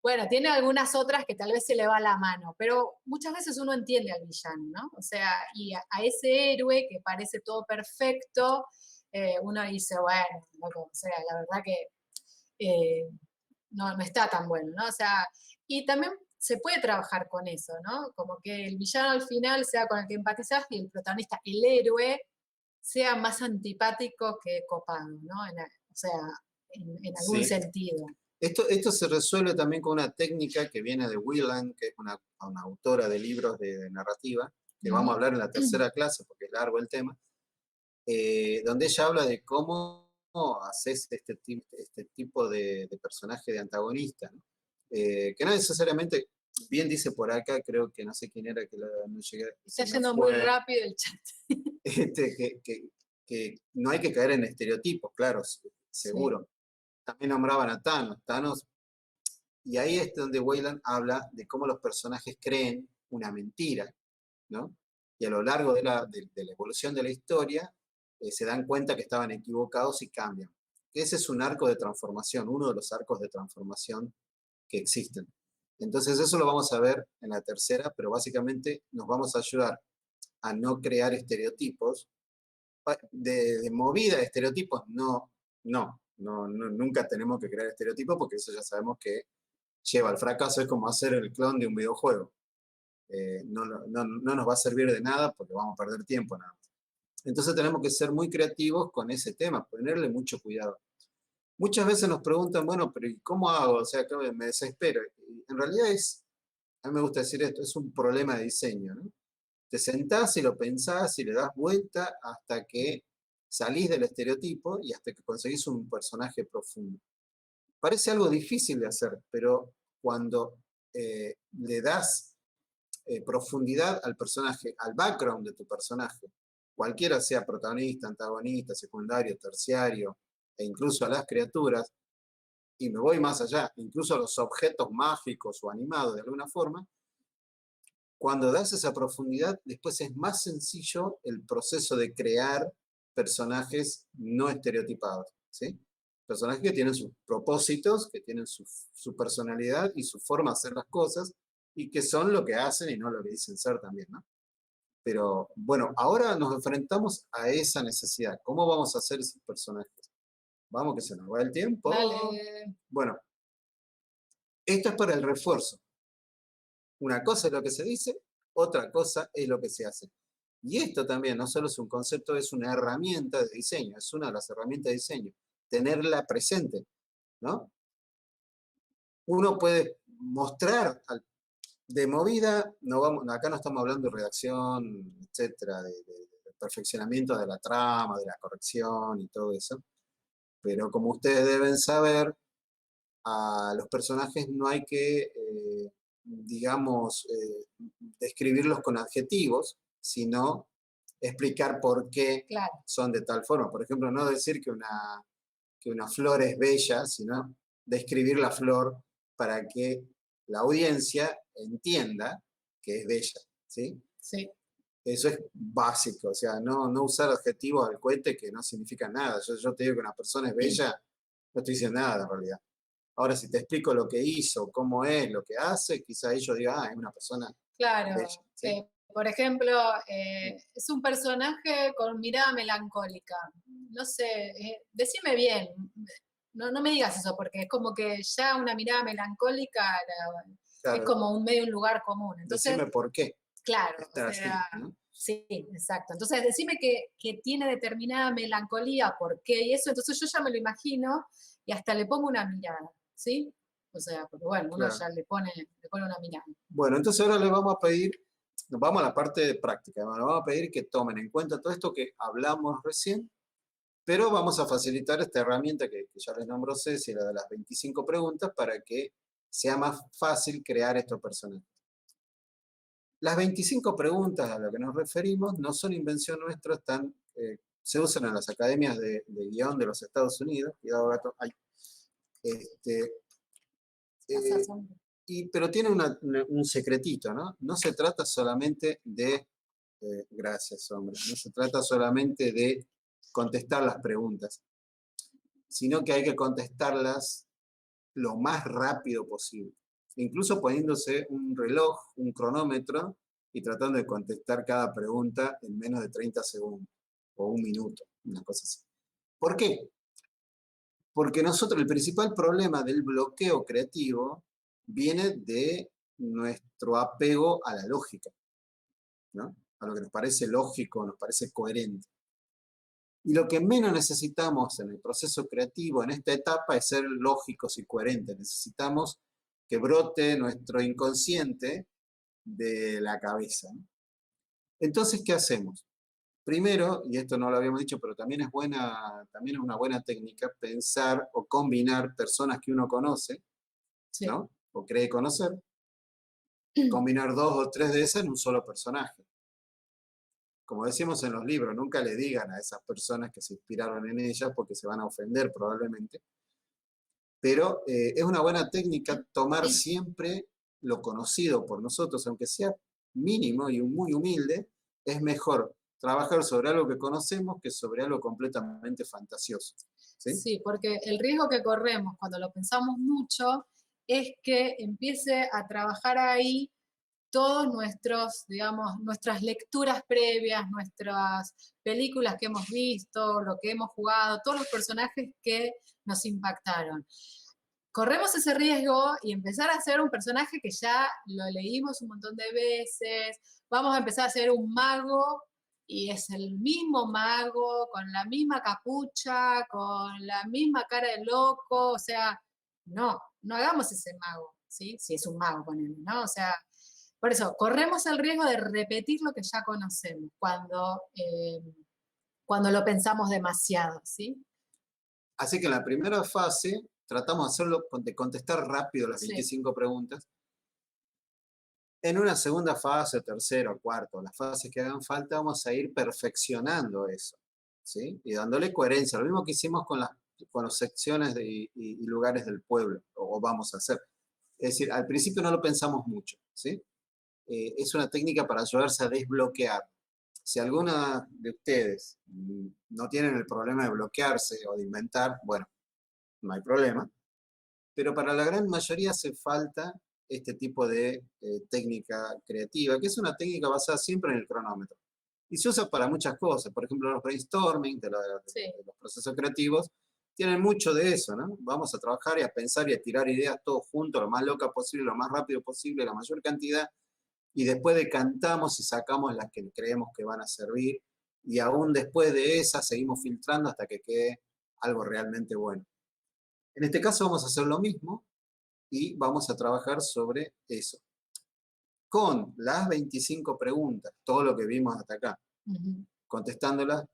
Bueno, tiene algunas otras que tal vez se le va la mano, pero muchas veces uno entiende al villano, ¿no? O sea, y a ese héroe que parece todo perfecto, uno dice, bueno, loco, o sea, la verdad que no está tan bueno, ¿no? O sea, y también se puede trabajar con eso, ¿no? Como que el villano al final sea con el que empatizás y el protagonista, el héroe, sea más antipático que copado, ¿no? O sea, en algún Sí. sentido. Esto se resuelve también con una técnica que viene de Wieland, que es una autora de libros de narrativa, que vamos a hablar en la tercera clase porque es largo el tema, donde ella habla de cómo haces este tipo de personaje de antagonista, ¿no? Que no necesariamente, bien dice por acá, creo que no sé quién era, que no llegué, Está se me yendo muy fue, rápido el chat. que no hay que caer en estereotipos, claro, Sí. seguro. También nombraban a Thanos, y ahí es donde Weyland habla de cómo los personajes creen una mentira, ¿no? Y a lo largo de la evolución de la historia se dan cuenta que estaban equivocados y cambian. Ese es un arco de transformación, uno de los arcos de transformación que existen. Entonces eso lo vamos a ver en la tercera, pero básicamente nos vamos a ayudar a no crear estereotipos. De movida de estereotipos, nunca tenemos que crear estereotipos porque eso ya sabemos que lleva al fracaso, es como hacer el clon de un videojuego. No nos va a servir de nada porque vamos a perder tiempo nada más. Entonces tenemos que ser muy creativos con ese tema, ponerle mucho cuidado. Muchas veces nos preguntan, bueno, pero ¿y cómo hago? O sea, que me desespero. Y en realidad a mí me gusta decir esto, es un problema de diseño, ¿no? Te sentás y lo pensás y le das vuelta hasta que salís del estereotipo y hasta que conseguís un personaje profundo. Parece algo difícil de hacer, pero cuando le das profundidad al personaje, al background de tu personaje, cualquiera sea protagonista, antagonista, secundario, terciario, e incluso a las criaturas, y me voy más allá, incluso los objetos mágicos o animados de alguna forma, cuando das esa profundidad, después es más sencillo el proceso de crear personajes no estereotipados, ¿sí? Personajes que tienen sus propósitos, que tienen su personalidad y su forma de hacer las cosas, y que son lo que hacen y no lo que dicen ser también, ¿no? Pero bueno, ahora nos enfrentamos a esa necesidad. ¿Cómo vamos a hacer esos personajes? Vamos, que se nos va el tiempo. Dale. Bueno, esto es para el refuerzo. Una cosa es lo que se dice, otra cosa es lo que se hace. Y esto también no solo es un concepto, es una herramienta de diseño, es una de las herramientas de diseño. Tenerla presente, ¿no? Uno puede mostrar de movida, no vamos, acá no estamos hablando de redacción, etcétera, de perfeccionamiento de la trama, de la corrección y todo eso. Pero como ustedes deben saber, a los personajes no hay que, digamos, describirlos con adjetivos, sino explicar por qué Claro. son de tal forma. Por ejemplo, no decir que una flor es bella, sino describir la flor para que la audiencia entienda que es bella, ¿sí? Sí. Eso es básico, o sea, no usar adjetivos al cohete que no significan nada. Yo te digo que una persona es bella, no estoy diciendo nada en realidad. Ahora, si te explico lo que hizo, cómo es, lo que hace, quizá ellos digan, es una persona Claro. bella, ¿sí? Por ejemplo, es un personaje con mirada melancólica. No sé, decime bien. No me digas eso, porque es como que ya una mirada melancólica es Claro, como un medio, un lugar común. Entonces, decime por qué claro, o estar así, sea, ¿no? sí, exacto. Entonces, decime que tiene determinada melancolía, por qué y eso, entonces yo ya me lo imagino y hasta le pongo una mirada, ¿sí? O sea, porque bueno, uno Claro. ya le pone una mirada. Bueno, entonces ahora les vamos a pedir, nos vamos a la parte de práctica, nos vamos a pedir que tomen en cuenta todo esto que hablamos recién, pero vamos a facilitar esta herramienta que ya les nombró Ceci, la de las 25 preguntas, para que sea más fácil crear estos personajes. Las 25 preguntas a las que nos referimos no son invención nuestra, se usan en las academias de guión de los Estados Unidos. Cuidado, gato. Ay. Este, eh, pero tiene un secretito, ¿no? No se trata solamente de, gracias, hombre, no se trata solamente de contestar las preguntas, sino que hay que contestarlas lo más rápido posible. Incluso poniéndose un reloj, un cronómetro, y tratando de contestar cada pregunta en menos de 30 segundos o un minuto, una cosa así. ¿Por qué? Porque nosotros, el principal problema del bloqueo creativo viene de nuestro apego a la lógica, ¿no? A lo que nos parece lógico, nos parece coherente. Y lo que menos necesitamos en el proceso creativo, en esta etapa, es ser lógicos y coherentes. Necesitamos que brote nuestro inconsciente de la cabeza, ¿no? Entonces, ¿qué hacemos? Primero, y esto no lo habíamos dicho, pero también es una buena técnica, pensar o combinar personas que uno conoce, Sí. ¿no? O cree conocer, combinar 2 o 3 de esas en un solo personaje. Como decimos en los libros, nunca le digan a esas personas que se inspiraron en ellas porque se van a ofender probablemente. Pero es una buena técnica tomar siempre lo conocido por nosotros, aunque sea mínimo y muy humilde, es mejor trabajar sobre algo que conocemos que sobre algo completamente fantasioso. ¿Sí? Sí, porque el riesgo que corremos cuando lo pensamos mucho es que empiece a trabajar ahí todos nuestros, digamos, nuestras lecturas previas, nuestras películas que hemos visto, lo que hemos jugado, todos los personajes que nos impactaron. Corremos ese riesgo y empezar a ser un personaje que ya lo leímos un montón de veces, vamos a empezar a ser un mago y es el mismo mago, con la misma capucha, con la misma cara de loco, o sea, no hagamos ese mago, ¿sí? Si es un mago, ponele, ¿no? O sea, por eso, corremos el riesgo de repetir lo que ya conocemos cuando lo pensamos demasiado, ¿sí? Así que en la primera fase tratamos de hacerlo, de contestar rápido las 25 preguntas. En una segunda fase, tercera o cuarta, las fases que hagan falta, vamos a ir perfeccionando eso, ¿sí? Y dándole coherencia. Lo mismo que hicimos con con las secciones y lugares del pueblo, o vamos a hacer. Es decir, al principio no lo pensamos mucho, ¿sí? Es una técnica para ayudarse a desbloquear. Si alguna de ustedes no tienen el problema de bloquearse o de inventar, bueno, no hay problema. Pero para la gran mayoría hace falta este tipo de técnica creativa, que es una técnica basada siempre en el cronómetro. Y se usa para muchas cosas. Por ejemplo, los brainstorming Sí. de los procesos creativos tienen mucho de eso, ¿no? Vamos a trabajar y a pensar y a tirar ideas todos juntos, lo más loca posible, lo más rápido posible, la mayor cantidad, y después decantamos y sacamos las que creemos que van a servir, y aún después de esas seguimos filtrando hasta que quede algo realmente bueno. En este caso vamos a hacer lo mismo y vamos a trabajar sobre eso. Con las 25 preguntas, todo lo que vimos hasta acá, contestándolas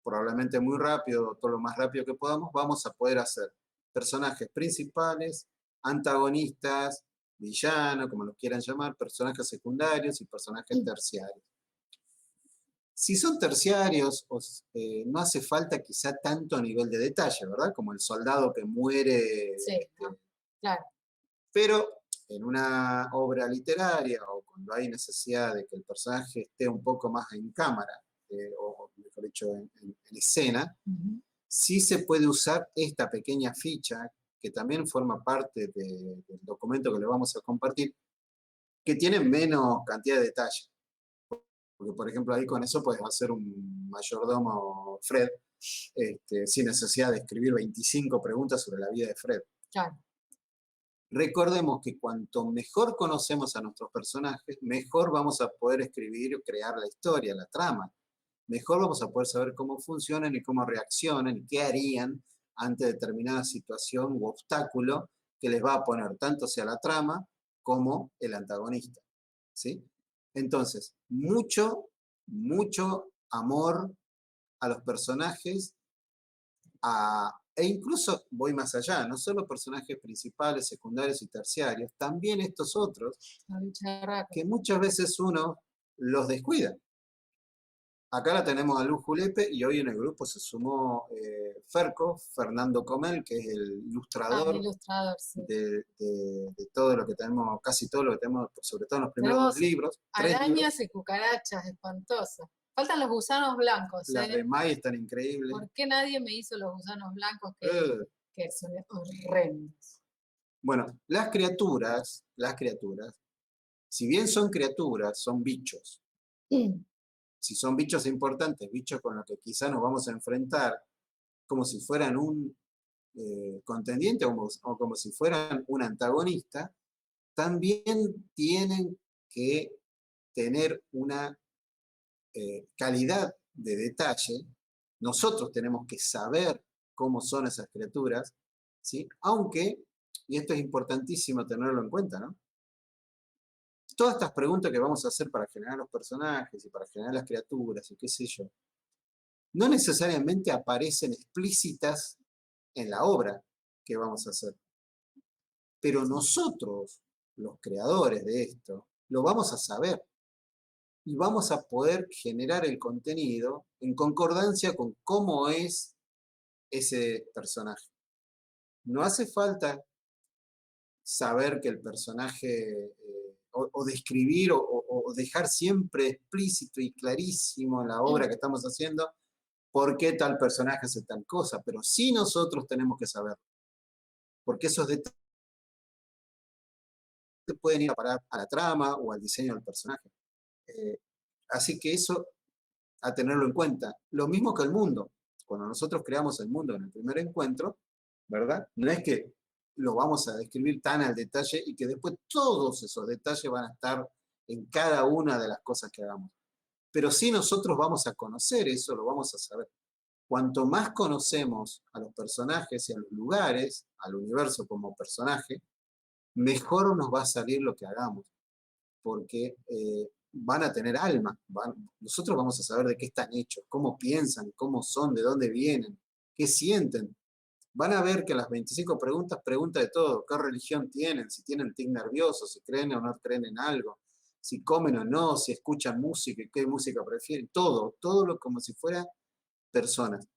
probablemente muy rápido, todo lo más rápido que podamos, vamos a poder hacer personajes principales, antagonistas, villanos, como los quieran llamar, personajes secundarios y personajes terciarios. Si son terciarios, no hace falta quizá tanto a nivel de detalle, ¿verdad? Como el soldado que muere. Sí, claro. Pero en una obra literaria o cuando hay necesidad de que el personaje esté un poco más en cámara, o mejor dicho, en escena, sí se puede usar esta pequeña ficha, que también forma parte del documento que le vamos a compartir, que tiene menos cantidad de detalle. Porque, por ejemplo, ahí con eso puedes hacer un mayordomo Fred, sin necesidad de escribir 25 preguntas sobre la vida de Fred. Claro. Recordemos que cuanto mejor conocemos a nuestros personajes, mejor vamos a poder escribir o crear la historia, la trama. Mejor vamos a poder saber cómo funcionan y cómo reaccionan y qué harían ante determinada situación u obstáculo que les va a poner tanto sea la trama como el antagonista, ¿sí? Entonces, mucho amor a los personajes, e incluso voy más allá, no solo personajes principales, secundarios y terciarios, también estos otros que muchas veces uno los descuida. Acá la tenemos a Luz Julepe y hoy en el grupo se sumó Fernando Comel, que es el ilustrador, Sí. de todo lo que tenemos, casi todo lo que tenemos, sobre todo en los primeros Tenemos dos libros. arañas y cucarachas espantosas. Faltan los gusanos blancos. Las de Mai están increíbles. ¿Por qué nadie me hizo los gusanos blancos que son horrendos? Bueno, las criaturas, si bien son criaturas, son bichos. Si son bichos importantes, bichos con los que quizá nos vamos a enfrentar, como si fueran un contendiente o como si fueran un antagonista, también tienen que tener una calidad de detalle. Nosotros tenemos que saber cómo son esas criaturas, ¿sí? Aunque, y esto es importantísimo tenerlo en cuenta, ¿no? Todas estas preguntas que vamos a hacer para generar los personajes y para generar las criaturas y qué sé yo, no necesariamente aparecen explícitas en la obra que vamos a hacer. Pero nosotros, los creadores de esto, lo vamos a saber y vamos a poder generar el contenido en concordancia con cómo es ese personaje. No hace falta saber que el personaje, o describir o dejar siempre explícito y clarísimo en la obra que estamos haciendo por qué tal personaje hace tal cosa, pero sí nosotros tenemos que saber, porque esos detalles pueden ir a parar a la trama o al diseño del personaje. Así que eso a tenerlo en cuenta. Lo mismo que el mundo. Cuando nosotros creamos el mundo en el primer encuentro, ¿verdad? No es que lo vamos a describir tan al detalle y que después todos esos detalles van a estar en cada una de las cosas que hagamos. Pero sí nosotros vamos a conocer eso, lo vamos a saber. Cuanto más conocemos a los personajes y a los lugares, al universo como personaje, mejor nos va a salir lo que hagamos. Porque van a tener alma. Nosotros vamos a saber de qué están hechos, cómo piensan, cómo son, de dónde vienen, qué sienten. Van a ver que las 25 preguntas pregunta de todo. ¿Qué religión tienen? Si tienen tic nervioso, si creen o no creen en algo, si comen o no, si escuchan música, qué música prefieren. Todo lo como si fueran personas.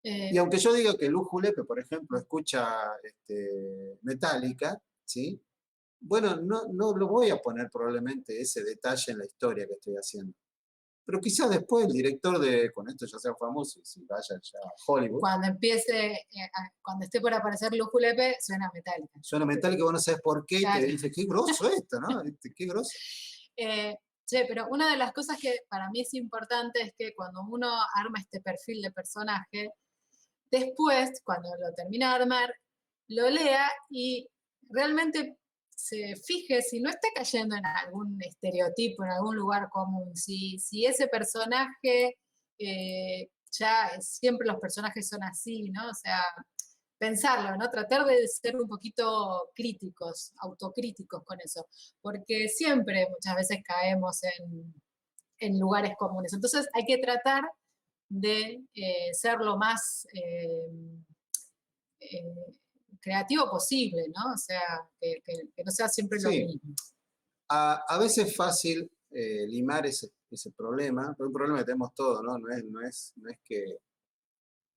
Y aunque yo diga que Luz Julepe, por ejemplo, escucha Metallica, ¿sí? Bueno, no lo voy a poner probablemente ese detalle en la historia que estoy haciendo. Pero quizás después el director con esto ya sea famoso y si vaya ya a Hollywood. Cuando empiece, cuando esté por aparecer Luz Julepe, suena Metallica. Suena Metallica, vos no sabés por qué, Claro. y te dice, qué grosso esto, ¿no? Qué grosso. Che, pero una de las cosas que para mí es importante es que cuando uno arma este perfil de personaje, después, cuando lo termina de armar, lo lea y realmente se fije si no está cayendo en algún estereotipo, en algún lugar común, si ese personaje, siempre los personajes son así, ¿no? O sea, pensarlo, ¿no? Tratar de ser un poquito críticos, autocríticos con eso, porque siempre muchas veces caemos en lugares comunes. Entonces hay que tratar de ser lo más creativo posible, ¿no? O sea, que no sea siempre lo Sí. mismo. A veces es fácil limar ese problema, pero un problema que tenemos todos, ¿no? No es que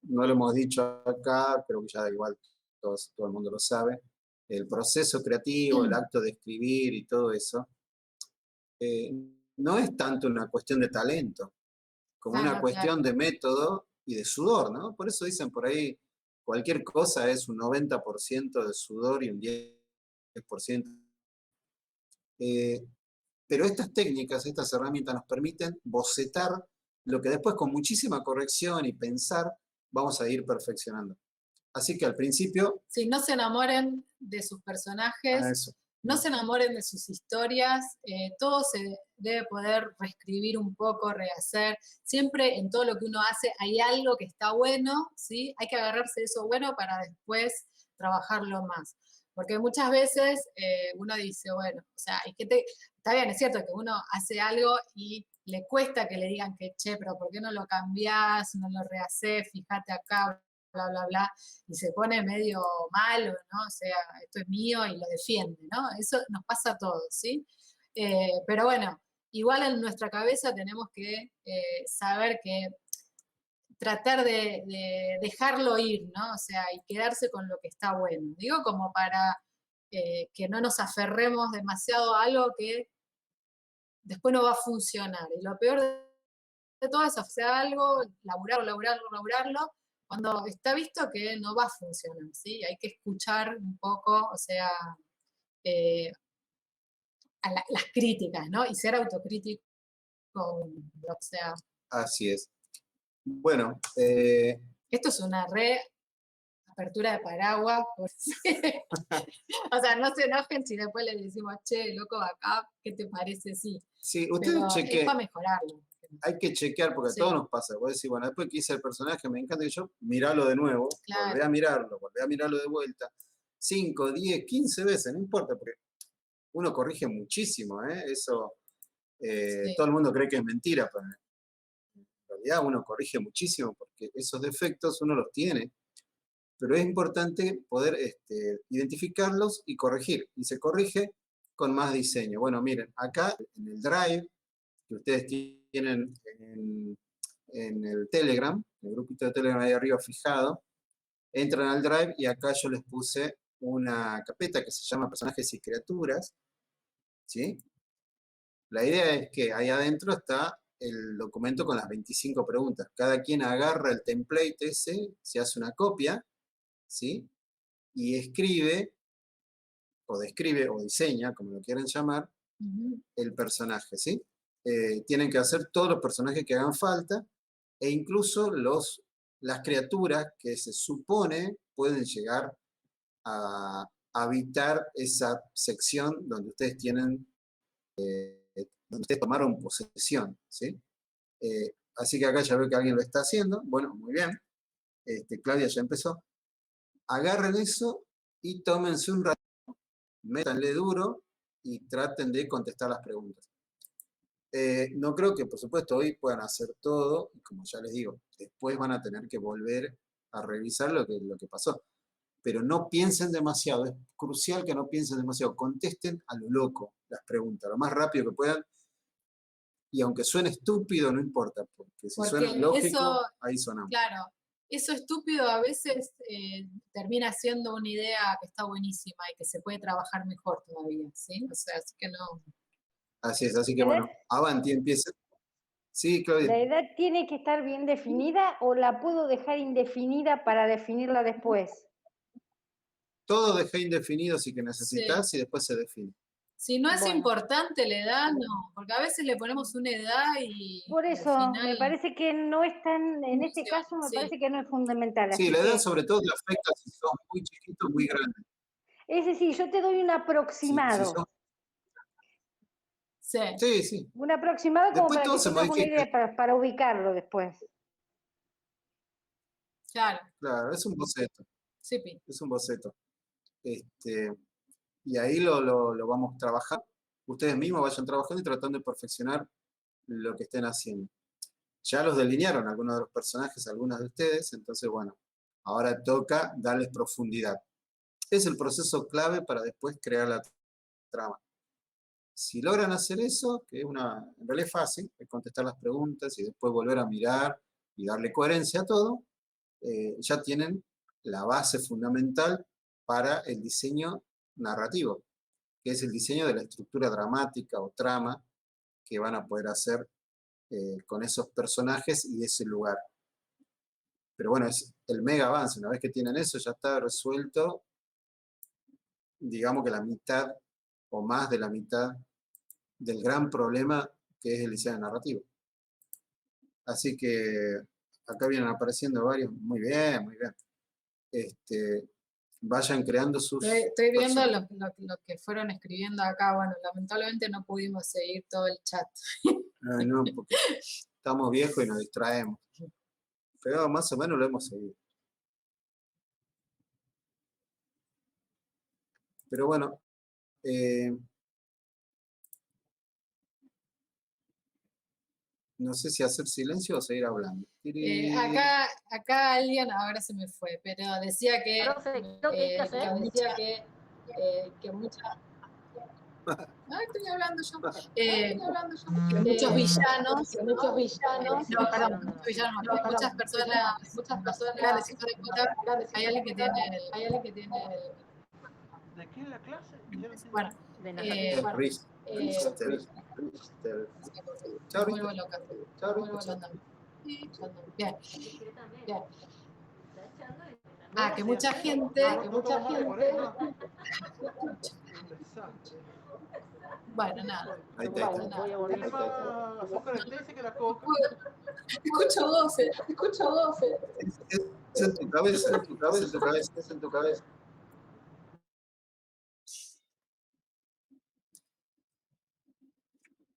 no lo hemos dicho acá, pero ya igual todo el mundo lo sabe. El proceso creativo, el acto de escribir y todo eso, no es tanto una cuestión de talento, como una cuestión de método y de sudor, ¿no? Por eso dicen por ahí, cualquier cosa es un 90% de sudor y un 10%. Pero estas técnicas, estas herramientas nos permiten bocetar lo que después con muchísima corrección y pensar vamos a ir perfeccionando. Así que al principio... Sí, no se enamoren de sus personajes, no se enamoren de sus historias, todo se debe poder reescribir un poco, rehacer. Siempre en todo lo que uno hace hay algo que está bueno, ¿sí? Hay que agarrarse de eso bueno para después trabajarlo más. Porque muchas veces uno dice, bueno, o sea, está bien, es cierto que uno hace algo y le cuesta que le digan que, che, pero ¿por qué no lo cambiás, no lo rehacés, fíjate acá, bla, bla, bla, y se pone medio malo, ¿no? O sea, esto es mío y lo defiende, ¿no? Eso nos pasa a todos, ¿sí? Pero bueno, igual en nuestra cabeza tenemos que saber que tratar de dejarlo ir, ¿no? O sea, y quedarse con lo que está bueno. Digo, como para que no nos aferremos demasiado a algo que después no va a funcionar. Y lo peor de todo es hacer algo, laburarlo, cuando está visto que no va a funcionar, ¿sí? Hay que escuchar un poco, o sea, las críticas, ¿no? Y ser autocrítico, o sea. Así es. Bueno. Esto es una apertura de paraguas, o sea, no se enojen si después les decimos, che, loco, acá, ¿qué te parece? Sí. Sí, ustedes chequen. Es para mejorarlo. Hay que chequear, porque a todos nos pasa. Vos decís, bueno, después que hice el personaje, me encanta que yo, miralo de nuevo, volvé a mirarlo de vuelta, 5, 10, 15 veces, no importa, porque uno corrige muchísimo, ¿eh? Eso, todo el mundo cree que es mentira, pero en realidad uno corrige muchísimo, porque esos defectos uno los tiene, pero es importante poder identificarlos y corregir, y se corrige con más diseño. Bueno, miren, acá en el Drive, que ustedes tienen en el Telegram, el grupito de Telegram ahí arriba fijado, entran al Drive y acá yo les puse una carpeta que se llama Personajes y Criaturas, ¿sí? La idea es que ahí adentro está el documento con las 25 preguntas. Cada quien agarra el template ese, se hace una copia, ¿sí? Y escribe, o describe, o diseña, como lo quieran llamar, el personaje, ¿sí? Tienen que hacer todos los personajes que hagan falta, e incluso las criaturas que se supone pueden llegar a habitar esa sección donde ustedes tienen, donde ustedes tomaron posesión, ¿sí? Así que acá ya veo que alguien lo está haciendo. Bueno, muy bien. Claudia ya empezó. Agarren eso y tómense un rato, métanle duro y traten de contestar las preguntas. No creo que, por supuesto, hoy puedan hacer todo, y como ya les digo, después van a tener que volver a revisar lo que pasó. Pero no piensen demasiado, es crucial que no piensen demasiado, contesten a lo loco las preguntas, lo más rápido que puedan, y aunque suene estúpido, no importa, porque si suena lógico, ahí sonamos. Claro, eso estúpido a veces termina siendo una idea que está buenísima y que se puede trabajar mejor todavía, ¿sí? O sea, así que no. Así es, así que ¿La bueno, edad, Avanti empieza. Sí, la Claudia. edad tiene que estar bien definida o la puedo dejar indefinida para definirla después? Todo dejé indefinido si que Sí. necesitas y después se define. Si no es Bueno. importante la edad, no, porque a veces le ponemos una edad y Por al eso, me final parece que no es tan, en este funciona, caso me sí. parece que no es fundamental. Sí, Así la edad que, sobre todo te afecta si sos muy chiquito o muy grande. es decir, yo te doy un Si aproximado. sos, Sí, sí, sí. Un aproximado como Después para todo que se tengas una modifica. idea, para ubicarlo después. claro, Claro, es un boceto, sí, Pi. es un boceto. Y ahí lo vamos a trabajar. Ustedes mismos vayan trabajando y tratando de perfeccionar lo que estén haciendo. Ya los delinearon algunos de los personajes, algunos de ustedes, entonces bueno, ahora toca darles profundidad. Es el proceso clave para después crear la trama. Si logran hacer eso, que es en realidad es fácil, es contestar las preguntas y después volver a mirar y darle coherencia a todo, ya tienen la base fundamental para el diseño narrativo, que es el diseño de la estructura dramática o trama que van a poder hacer con esos personajes y ese lugar. Pero bueno, es el mega avance. Una vez que tienen eso, ya está resuelto, digamos que la mitad o más de la mitad del gran problema que es el diseño narrativo. Así que acá vienen apareciendo varios. Muy bien, muy bien. Vayan creando sus Estoy viendo personajes. lo que fueron escribiendo acá. Bueno, lamentablemente no pudimos seguir todo el chat. No, porque estamos viejos y nos distraemos. Pero más o menos lo hemos seguido. Pero bueno, no sé si hacer silencio o seguir hablando. Acá alguien, ahora se me fue, pero decía que, Profe, lo que hay que hacer, decía que mucha... Ay, estoy hablando yo. Que muchos villanos, no, perdón, muchos villanos, no, que muchas personas, grandes hijos de puta, hay alguien que tiene ¿De qué es la clase? bueno, de narrativa. Richter. Chao, me vuelvo Richter. loca. Chao, Me vuelvo Richter. loca. Bien, bien. Que mucha gente, bueno, nada. Ahí está, ahí Bueno, está. nada. Voy a volver. Tiene más azúcar en té que la coca. Escucho voces. Es en tu cabeza, es en tu cabeza, es en tu cabeza.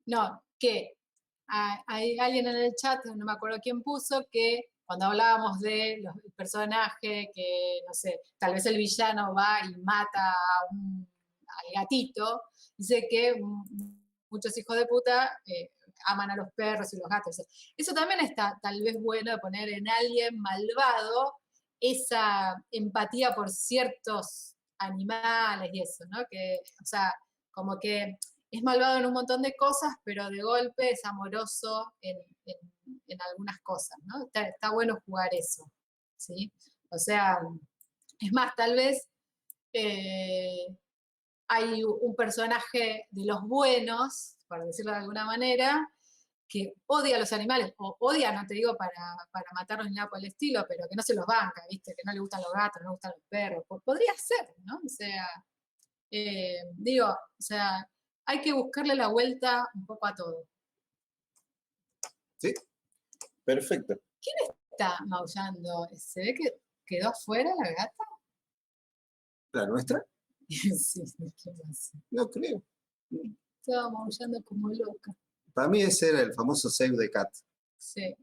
No, que hay alguien en el chat, no me acuerdo quién puso, que cuando hablábamos de los personajes, que no sé, tal vez el villano va y mata al gatito, dice que muchos hijos de puta aman a los perros y los gatos. Eso también está tal vez bueno de poner en alguien malvado esa empatía por ciertos animales y eso, ¿no? Que, o sea, como que es malvado en un montón de cosas, pero de golpe es amoroso en algunas cosas, ¿no? Está bueno jugar eso, ¿sí? O sea, es más, tal vez hay un personaje de los buenos, para decirlo de alguna manera, que odia a los animales, o odia, no te digo para matarlos ni nada por el estilo, pero que no se los banca, ¿viste? Que no le gustan los gatos, no le gustan los perros. Podría ser, ¿no? O sea, digo, o sea, hay que buscarle la vuelta un poco a todo. ¿Sí? Perfecto. Está maullando. ¿Se ve que quedó afuera la gata? ¿La nuestra? Sí, ¿qué más? No creo. Estaba maullando como loca. Para mí ese era el famoso Save the Cat. Sí.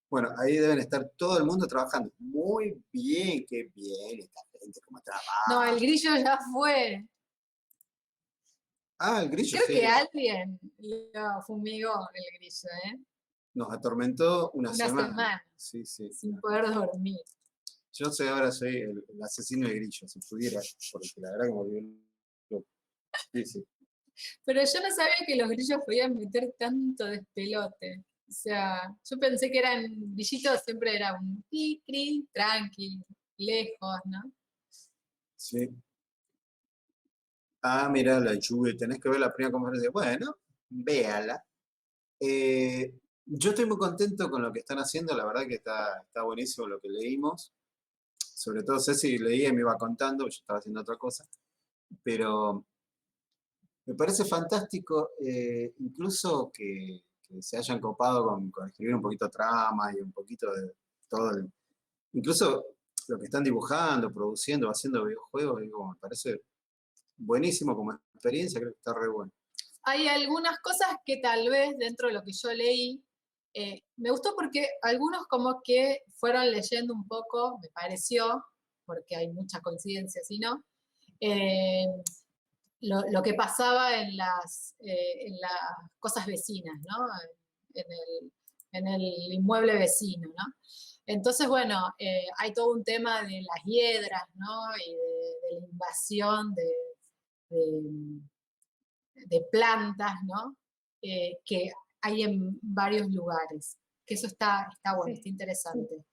Bueno, ahí deben estar todo el mundo trabajando. Muy bien, qué bien esta gente como trabaja. No, el grillo ya fue. Ah, el grillo Creo sí. que alguien lo fumigó el grillo, ¿eh? Nos atormentó una Una semana. Sí, sí. Sin poder dormir. Yo ahora soy el asesino de grillo, si pudiera, porque la verdad que me volvió loco. Sí, sí. Pero yo no sabía que los grillos podían meter tanto despelote. O sea, yo pensé que eran brillitos, siempre era un cri, cri, tranqui, lejos, ¿no? Sí. Ah, mira, la lluvia, tenés que ver la primera conferencia. Bueno, véala. Yo estoy muy contento con lo que están haciendo, la verdad que está buenísimo lo que leímos. Sobre todo Ceci leía y me iba contando, yo estaba haciendo otra cosa. Pero me parece fantástico, incluso que se hayan copado con escribir un poquito trama y un poquito de todo incluso lo que están dibujando, produciendo, haciendo videojuegos, digo, me parece buenísimo como experiencia, creo que está re bueno. Hay algunas cosas que tal vez dentro de lo que yo leí, me gustó porque algunos como que fueron leyendo un poco, me pareció, porque hay muchas coincidencias y no, eh, lo que pasaba en las cosas vecinas, ¿no? En el inmueble vecino, ¿no? Entonces, bueno, hay todo un tema de las hiedras, ¿no? Y de la invasión de plantas, ¿no? Que hay en varios lugares. Que eso está bueno, Sí, está interesante.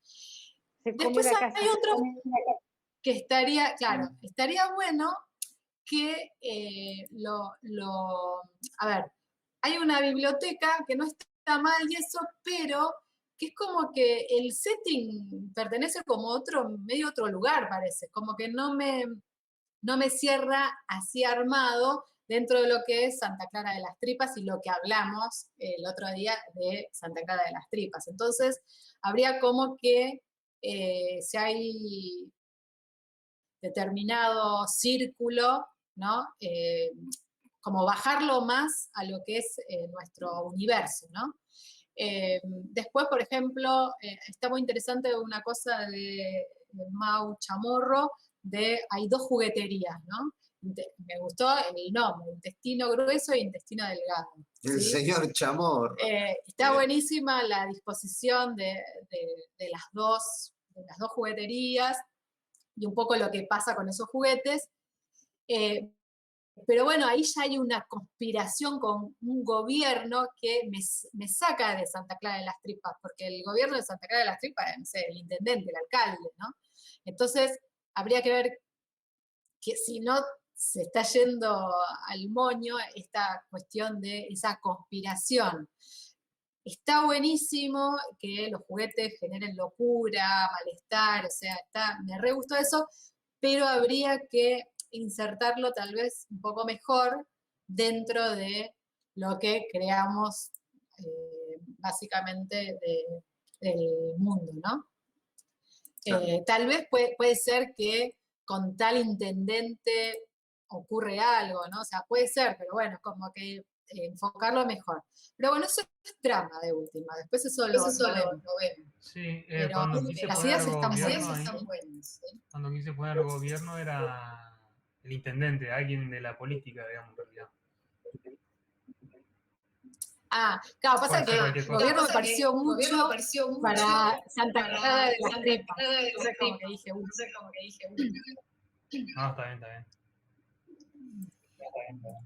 Se come Después la casa. hay otro que estaría, claro, estaría bueno que a ver, hay una biblioteca que no está mal y eso, pero que es como que el setting pertenece como medio otro lugar, parece, como que no me cierra así armado dentro de lo que es Santa Clara de las Tripas y lo que hablamos el otro día de Santa Clara de las Tripas. Entonces, habría como que si hay determinado círculo, ¿no? Como bajarlo más a lo que es nuestro universo, ¿no? Después, por ejemplo, está muy interesante una cosa de Mau Chamorro, hay dos jugueterías, ¿no? Me gustó el nombre, intestino grueso e intestino delgado. El ¿sí? señor Chamorro. Está buenísima la disposición de las dos jugueterías y un poco lo que pasa con esos juguetes. Pero bueno, ahí ya hay una conspiración con un gobierno que me saca de Santa Clara de las Tripas, porque el gobierno de Santa Clara de las Tripas, no sé, el intendente, el alcalde, ¿no? Entonces, habría que ver que si no se está yendo al moño esta cuestión de esa conspiración. Está buenísimo que los juguetes generen locura, malestar, o sea, me re gustó eso, pero habría que insertarlo tal vez un poco mejor dentro de lo que creamos básicamente del mundo, ¿no? Tal vez puede ser que con tal intendente ocurre algo, ¿no? O sea, puede ser, pero bueno, como que enfocarlo mejor. Pero bueno, eso es trama de última, después eso lo vemos. Sí, Pero cuando quise las poner ideas están gobierno buenas. ahí, cuando quise poner gobierno era el intendente, alguien de la política, digamos, en realidad. Ah, claro, Puede pasa ser que cualquier el cosa. gobierno me pareció mucho para Santa Clara de las Tripas. Entonces como que dije, No, está bien, está bien.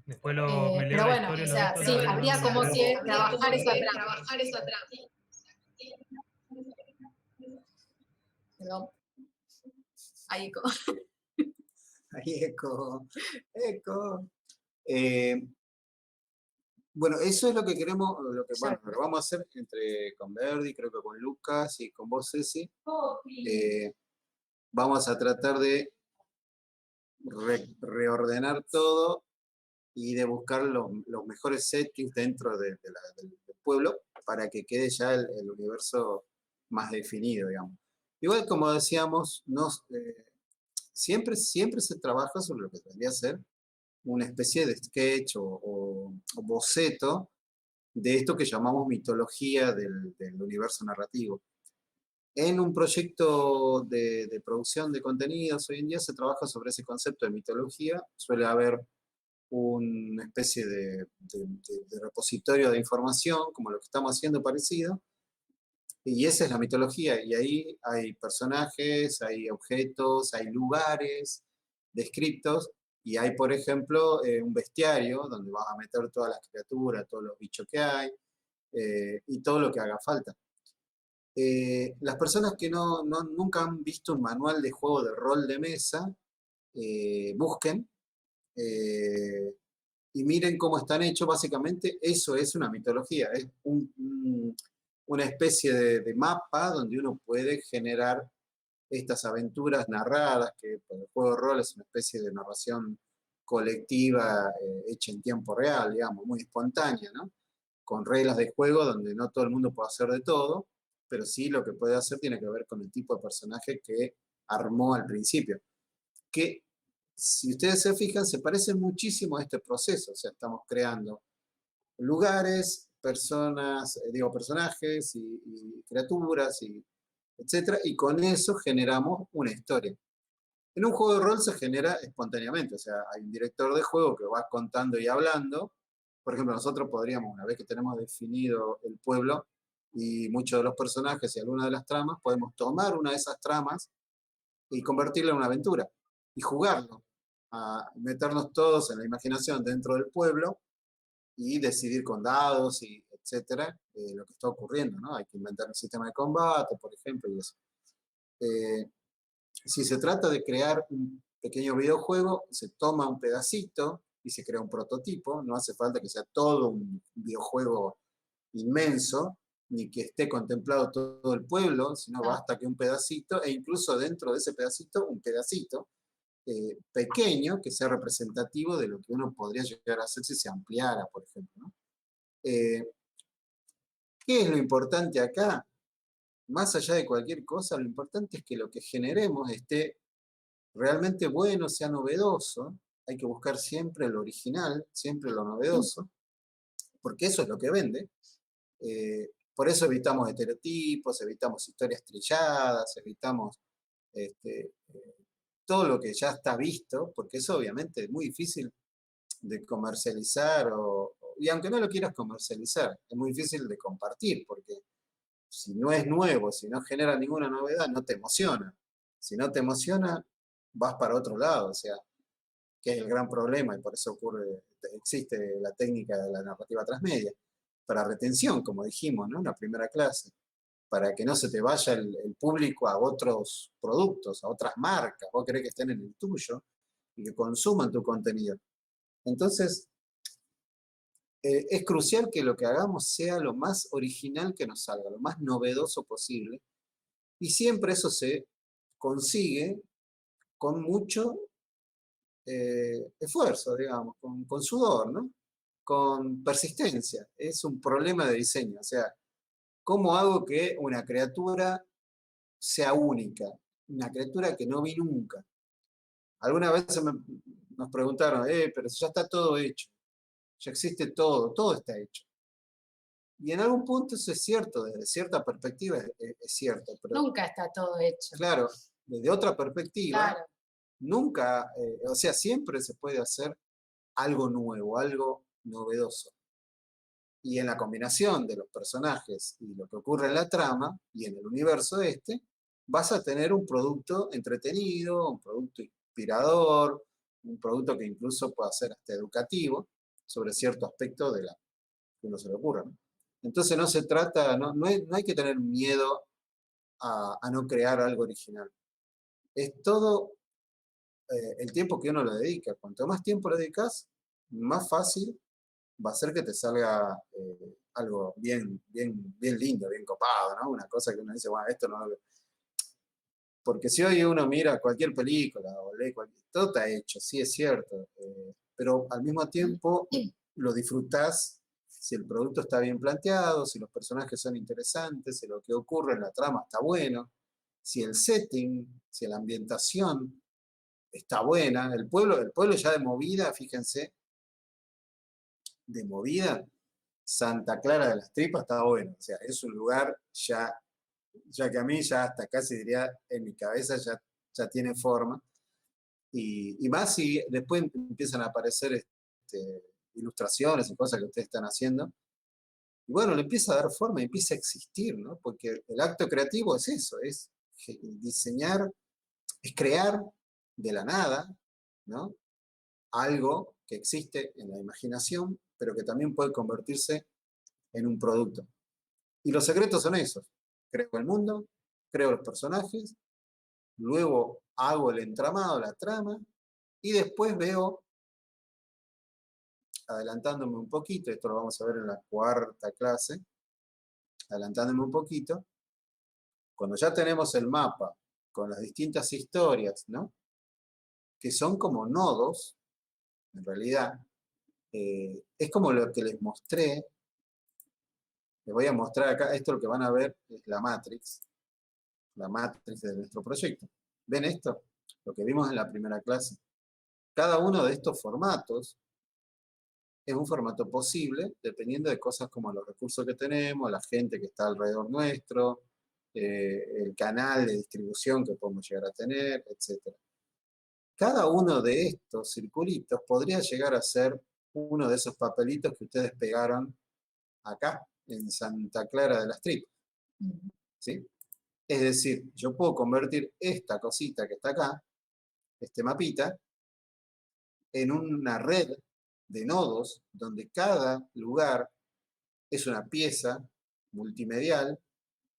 Después me leo pero la bueno, historia o y lo sea, esto, sí, a ver habría dónde lo como leo. que trabajar esa trama. Perdón. Ahí como. Ahí, eco, eco. Bueno, eso es lo que queremos, bueno, lo vamos a hacer con Verdi, creo que con Lucas y con vos, Ceci. Vamos a tratar de reordenar todo y de buscar los mejores settings dentro del pueblo para que quede ya el universo más definido, digamos. Igual, como decíamos, siempre se trabaja sobre lo que tendría que ser una especie de sketch o boceto de esto que llamamos mitología del universo narrativo. En un proyecto de producción de contenidos hoy en día se trabaja sobre ese concepto de mitología. Suele haber una especie de repositorio de información, como lo que estamos haciendo parecido, y esa es la mitología, y ahí hay personajes, hay objetos, hay lugares descritos, y hay, por ejemplo, un bestiario donde vas a meter todas las criaturas, todos los bichos que hay, y todo lo que haga falta. Las personas que nunca han visto un manual de juego de rol de mesa, busquen y miren cómo están hechos. Básicamente eso es una mitología, es una especie de mapa donde uno puede generar estas aventuras narradas, que por el juego de rol es una especie de narración colectiva hecha en tiempo real, digamos, muy espontánea, ¿no? Con reglas de juego donde no todo el mundo puede hacer de todo, pero sí lo que puede hacer tiene que ver con el tipo de personaje que armó al principio. Que, si ustedes se fijan, se parece muchísimo a este proceso. O sea, estamos creando lugares, personas, personajes y criaturas, etcétera, y con eso generamos una historia. En un juego de rol se genera espontáneamente, o sea, hay un director de juego que va contando y hablando. Por ejemplo, nosotros podríamos, una vez que tenemos definido el pueblo y muchos de los personajes y algunas de las tramas, podemos tomar una de esas tramas y convertirla en una aventura y jugarlo, a meternos todos en la imaginación dentro del pueblo y decidir con dados y etcétera lo que está ocurriendo, ¿no? Hay que inventar un sistema de combate, por ejemplo, y eso. Si se trata de crear un pequeño videojuego, se toma un pedacito y se crea un prototipo. No hace falta que sea todo un videojuego inmenso, ni que esté contemplado todo el pueblo, sino basta que un pedacito, e incluso dentro de ese pedacito, un pedacito pequeño que sea representativo de lo que uno podría llegar a hacer si se ampliara, por ejemplo, ¿no? ¿Qué es lo importante acá? Más allá de cualquier cosa, lo importante es que lo que generemos esté realmente bueno, sea novedoso. Hay que buscar siempre lo original, siempre lo novedoso, porque eso es lo que vende. Por eso evitamos estereotipos, evitamos historias trilladas, evitamos todo lo que ya está visto, porque eso obviamente es muy difícil de comercializar, y aunque no lo quieras comercializar, es muy difícil de compartir, porque si no es nuevo, si no genera ninguna novedad, no te emociona. Si no te emociona, vas para otro lado, o sea, que es el gran problema, y por eso existe la técnica de la narrativa transmedia, para retención, como dijimos, ¿no? En la primera clase, para que no se te vaya el público a otros productos, a otras marcas. Vos querés que estén en el tuyo y que consuman tu contenido. Entonces, es crucial que lo que hagamos sea lo más original que nos salga, lo más novedoso posible, y siempre eso se consigue con mucho esfuerzo, digamos, con sudor, ¿no? Con persistencia. Es un problema de diseño, o sea, ¿cómo hago que una criatura sea única? Una criatura que no vi nunca. Alguna vez nos preguntaron, pero ya está todo hecho, ya existe todo está hecho. Y en algún punto eso es cierto, desde cierta perspectiva es cierto. Pero, nunca está todo hecho. Claro, desde otra perspectiva, Claro. nunca, o sea, siempre se puede hacer algo nuevo, algo novedoso. Y en la combinación de los personajes y lo que ocurre en la trama y en el universo vas a tener un producto entretenido, un producto inspirador, un producto que incluso pueda ser hasta educativo sobre cierto aspecto de la que uno se le ocurra, ¿no? Entonces no se trata, no hay que tener miedo a no crear algo original. Es todo el tiempo que uno le dedica. Cuanto más tiempo le dedicas, más fácil va a ser que te salga algo bien lindo, bien copado, ¿no? Una cosa que uno dice, bueno, esto no... Porque si hoy uno mira cualquier película o lee todo está hecho, sí es cierto, pero al mismo tiempo lo disfrutás si el producto está bien planteado, si los personajes son interesantes, si lo que ocurre en la trama está bueno, si el setting, si la ambientación está buena. El pueblo ya de movida, fíjense, de movida, Santa Clara de las Tripas está bueno. O sea, es un lugar ya que a mí ya hasta casi diría, en mi cabeza ya tiene forma. Y más si después empiezan a aparecer ilustraciones y cosas que ustedes están haciendo. Y bueno, le empieza a dar forma, empieza a existir, ¿no? Porque el acto creativo es eso, es diseñar, es crear de la nada, ¿no? Algo que existe en la imaginación, pero que también puede convertirse en un producto. Y los secretos son esos. Creo el mundo, creo los personajes, luego hago el entramado, la trama, y después veo, adelantándome un poquito, esto lo vamos a ver en la cuarta clase, adelantándome un poquito, cuando ya tenemos el mapa con las distintas historias, ¿no? Que son como nodos, en realidad, es como lo que les mostré. Les voy a mostrar acá, esto lo que van a ver es la Matrix de nuestro proyecto. ¿Ven esto? Lo que vimos en la primera clase. Cada uno de estos formatos es un formato posible dependiendo de cosas como los recursos que tenemos, la gente que está alrededor nuestro, el canal de distribución que podemos llegar a tener, etc. Cada uno de estos circulitos podría llegar a ser uno de esos papelitos que ustedes pegaron acá, en Santa Clara de las Tripas, ¿sí? Es decir, yo puedo convertir esta cosita que está acá, este mapita, en una red de nodos donde cada lugar es una pieza multimedial,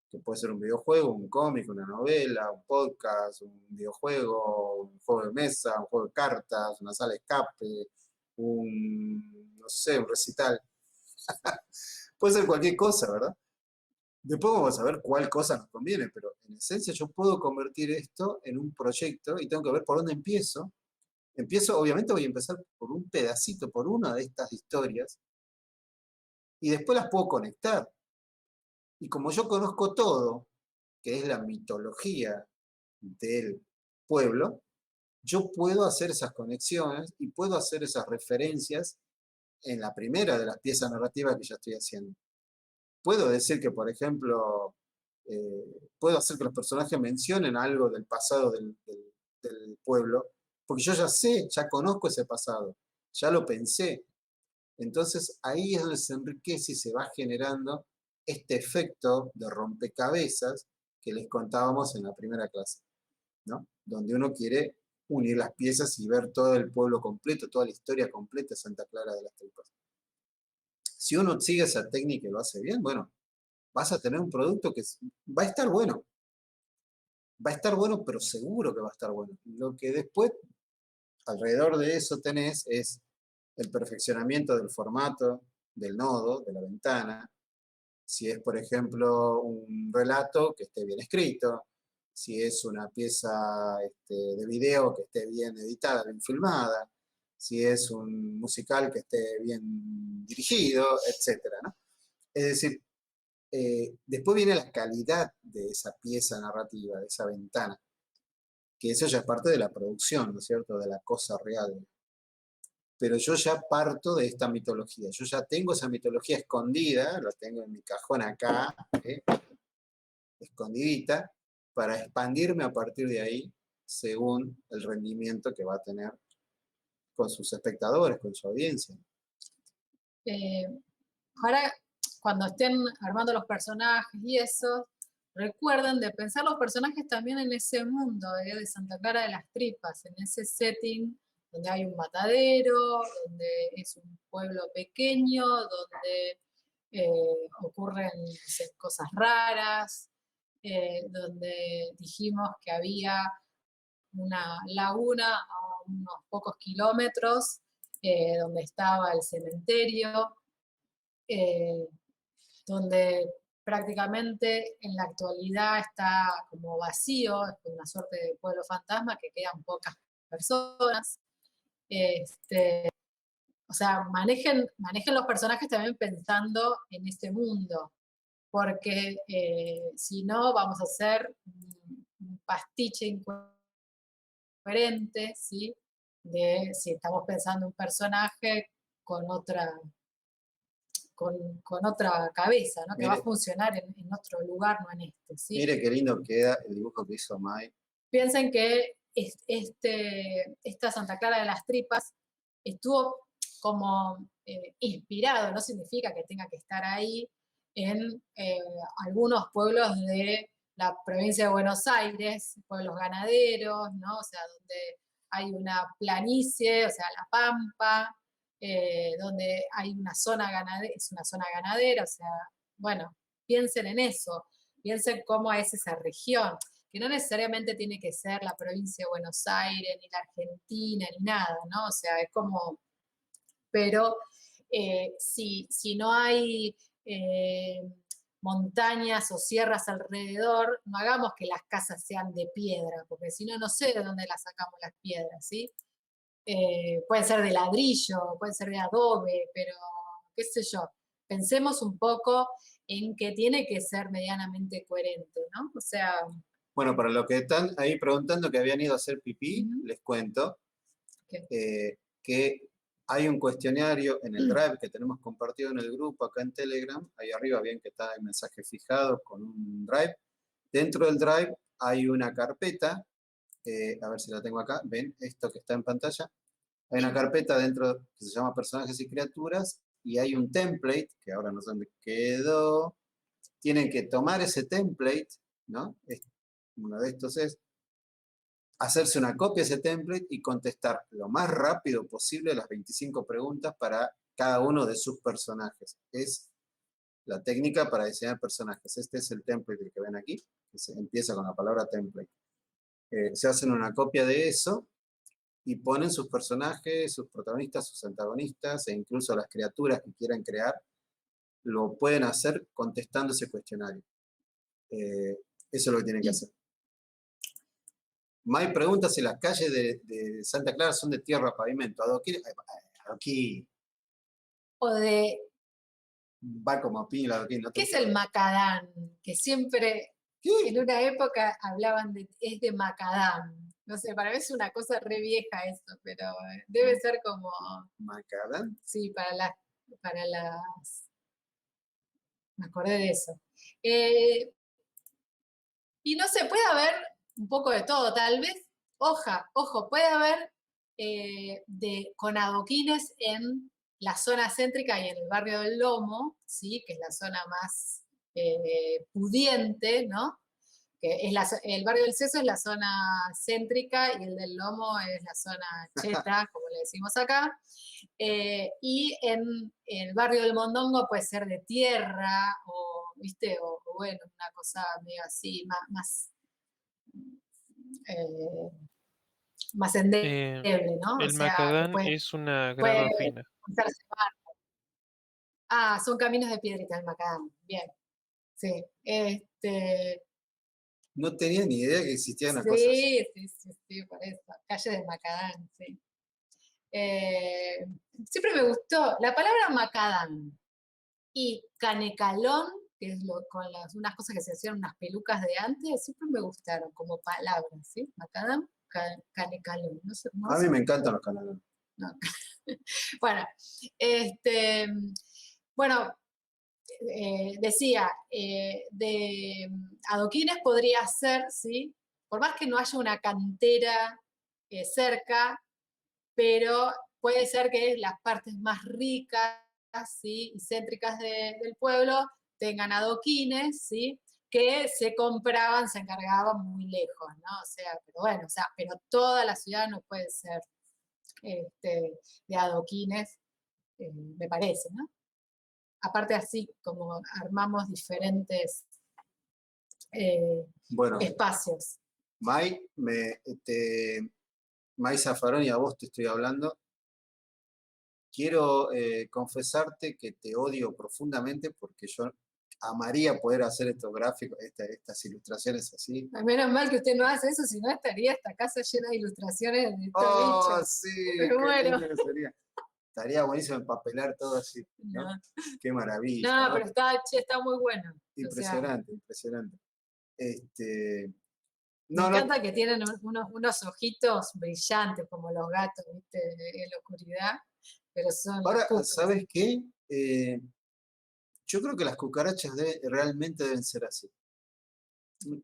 que puede ser un videojuego, un cómic, una novela, un podcast, un videojuego, un juego de mesa, un juego de cartas, una sala de escape, no sé, un recital. Puede ser cualquier cosa, ¿verdad? Después vamos a ver cuál cosa nos conviene, pero en esencia yo puedo convertir esto en un proyecto y tengo que ver por dónde empiezo. Obviamente voy a empezar por un pedacito, por una de estas historias, y después las puedo conectar. Y como yo conozco todo, que es la mitología del pueblo, yo puedo hacer esas conexiones y puedo hacer esas referencias en la primera de las piezas narrativas que ya estoy haciendo. Puedo decir que, por ejemplo, puedo hacer que los personajes mencionen algo del pasado del pueblo, porque yo ya sé, ya conozco ese pasado, ya lo pensé. Entonces ahí es donde se enriquece y se va generando este efecto de rompecabezas que les contábamos en la primera clase, ¿no? Donde uno quiere unir las piezas y ver todo el pueblo completo, toda la historia completa de Santa Clara de las Tripas. Si uno sigue esa técnica y lo hace bien, bueno, vas a tener un producto que va a estar bueno. Va a estar bueno, pero seguro que va a estar bueno. Lo que después, alrededor de eso tenés, es el perfeccionamiento del formato, del nodo, de la ventana. Si es, por ejemplo, un relato que esté bien escrito, si es una pieza de video que esté bien editada, bien filmada, si es un musical que esté bien dirigido, etcétera, ¿no? Es decir, después viene la calidad de esa pieza narrativa, de esa ventana, que eso ya es parte de la producción, ¿no es cierto?, de la cosa real. Pero yo ya parto de esta mitología, yo ya tengo esa mitología escondida, la tengo en mi cajón acá, escondidita, para expandirme a partir de ahí, según el rendimiento que va a tener con sus espectadores, con su audiencia. Ahora, cuando estén armando los personajes y eso, recuerden de pensar los personajes también en ese mundo de Santa Clara de las Tripas, en ese setting donde hay un matadero, donde es un pueblo pequeño, donde ocurren, no sé, cosas raras, donde dijimos que había una laguna a unos pocos kilómetros, donde estaba el cementerio, donde prácticamente en la actualidad está como vacío, es una suerte de pueblo fantasma que quedan pocas personas. O sea, manejen los personajes también pensando en ese mundo, porque si no vamos a hacer un pastiche incoherente, ¿sí? De si estamos pensando un personaje con otra cabeza, ¿no? Que va a funcionar en otro lugar, no en este, ¿sí? Mire qué lindo queda el dibujo que hizo Mai. Piensen que esta Santa Clara de las Tripas estuvo como inspirado, no significa que tenga que estar ahí, en algunos pueblos de la provincia de Buenos Aires, pueblos ganaderos, ¿no? O sea, donde hay una planicie, o sea, la Pampa, donde hay una zona ganadera, es una zona ganadera, o sea, bueno, piensen en eso, piensen cómo es esa región, que no necesariamente tiene que ser la provincia de Buenos Aires, ni la Argentina, ni nada, ¿no? O sea, es como, pero si no hay montañas o sierras alrededor, no hagamos que las casas sean de piedra, porque si no, no sé de dónde las sacamos las piedras, ¿sí? Pueden ser de ladrillo, pueden ser de adobe, pero qué sé yo, pensemos un poco en que tiene que ser medianamente coherente, ¿no? O sea... Bueno, para los que están ahí preguntando que habían ido a hacer pipí, les cuento que hay un cuestionario en el Drive que tenemos compartido en el grupo acá en Telegram. Ahí arriba, bien que está el mensaje fijado con un Drive. Dentro del Drive hay una carpeta, a ver si la tengo acá, ven esto que está en pantalla. Hay una carpeta dentro que se llama personajes y criaturas y hay un template, que ahora no sé dónde quedó. Tienen que tomar ese template, ¿no? Uno de estos es hacerse una copia de ese template y contestar lo más rápido posible las 25 preguntas para cada uno de sus personajes. Es la técnica para diseñar personajes. Este es el template que ven aquí, que empieza con la palabra template. Se hacen una copia de eso y ponen sus personajes, sus protagonistas, sus antagonistas e incluso las criaturas que quieran crear, lo pueden hacer contestando ese cuestionario. Eso es lo que tienen que hacer. May pregunta si las calles de Santa Clara son de tierra pavimento. Aquí O de, va como pila. Adoquín, no ¿qué es el macadam? Que siempre, ¿Qué? en una época hablaban de, es de macadam. No sé, para mí es una cosa re vieja eso, pero debe ser como, ¿Macadam? sí, para las, me acordé de eso. Y no sé, puede haber un poco de todo, tal vez, ojo, puede haber con adoquines en la zona céntrica y en el barrio del Lomo, ¿sí? Que es la zona más pudiente, ¿no? Que es el barrio del Seso es la zona céntrica y el del Lomo es la zona cheta, como le decimos acá. Y en el barrio del Mondongo puede ser de tierra o, ¿viste? O bueno, una cosa medio así, más endeble, ¿no? O El sea, que macadam es una puede grava fina. usarse barro. Ah, son caminos de piedrita el macadam, bien. Sí, No tenía ni idea que existía una cosa sí, así. sí, por eso. Calle de Macadam, sí. Siempre me gustó la palabra macadam y canecalón, que es con unas cosas que se hacían, unas pelucas de antes, siempre me gustaron como palabras, ¿sí? Macadam, canecalón. No sé, A mí me encantan los canales. no. Bueno, bueno, decía, de adoquines podría ser, ¿sí? Por más que no haya una cantera cerca, pero puede ser que las partes más ricas, ¿sí? Y céntricas del pueblo tengan adoquines, ¿sí? Que se compraban, se encargaban muy lejos, ¿no? O sea, pero bueno, o sea, pero toda la ciudad no puede ser de adoquines, me parece, ¿no? Aparte así como armamos diferentes Bueno, espacios. May Zafarón, y a vos te estoy hablando. Quiero confesarte que te odio profundamente porque yo amaría poder hacer estos gráficos, estas ilustraciones así. Menos mal que usted no hace eso, si no estaría esta casa llena de ilustraciones de estos ¡Oh, bichos. sí! Me ¡Qué muero. lindo que sería! Estaría buenísimo empapelar todo así, ¿no? No, ¡Qué maravilla! no, ¿no? pero está muy bueno. Impresionante, impresionante. Me No, encanta que tienen unos ojitos brillantes como los gatos, ¿viste? En la oscuridad, pero son ahora, los cucos. ¿sabes qué? Yo creo que las cucarachas realmente deben ser así.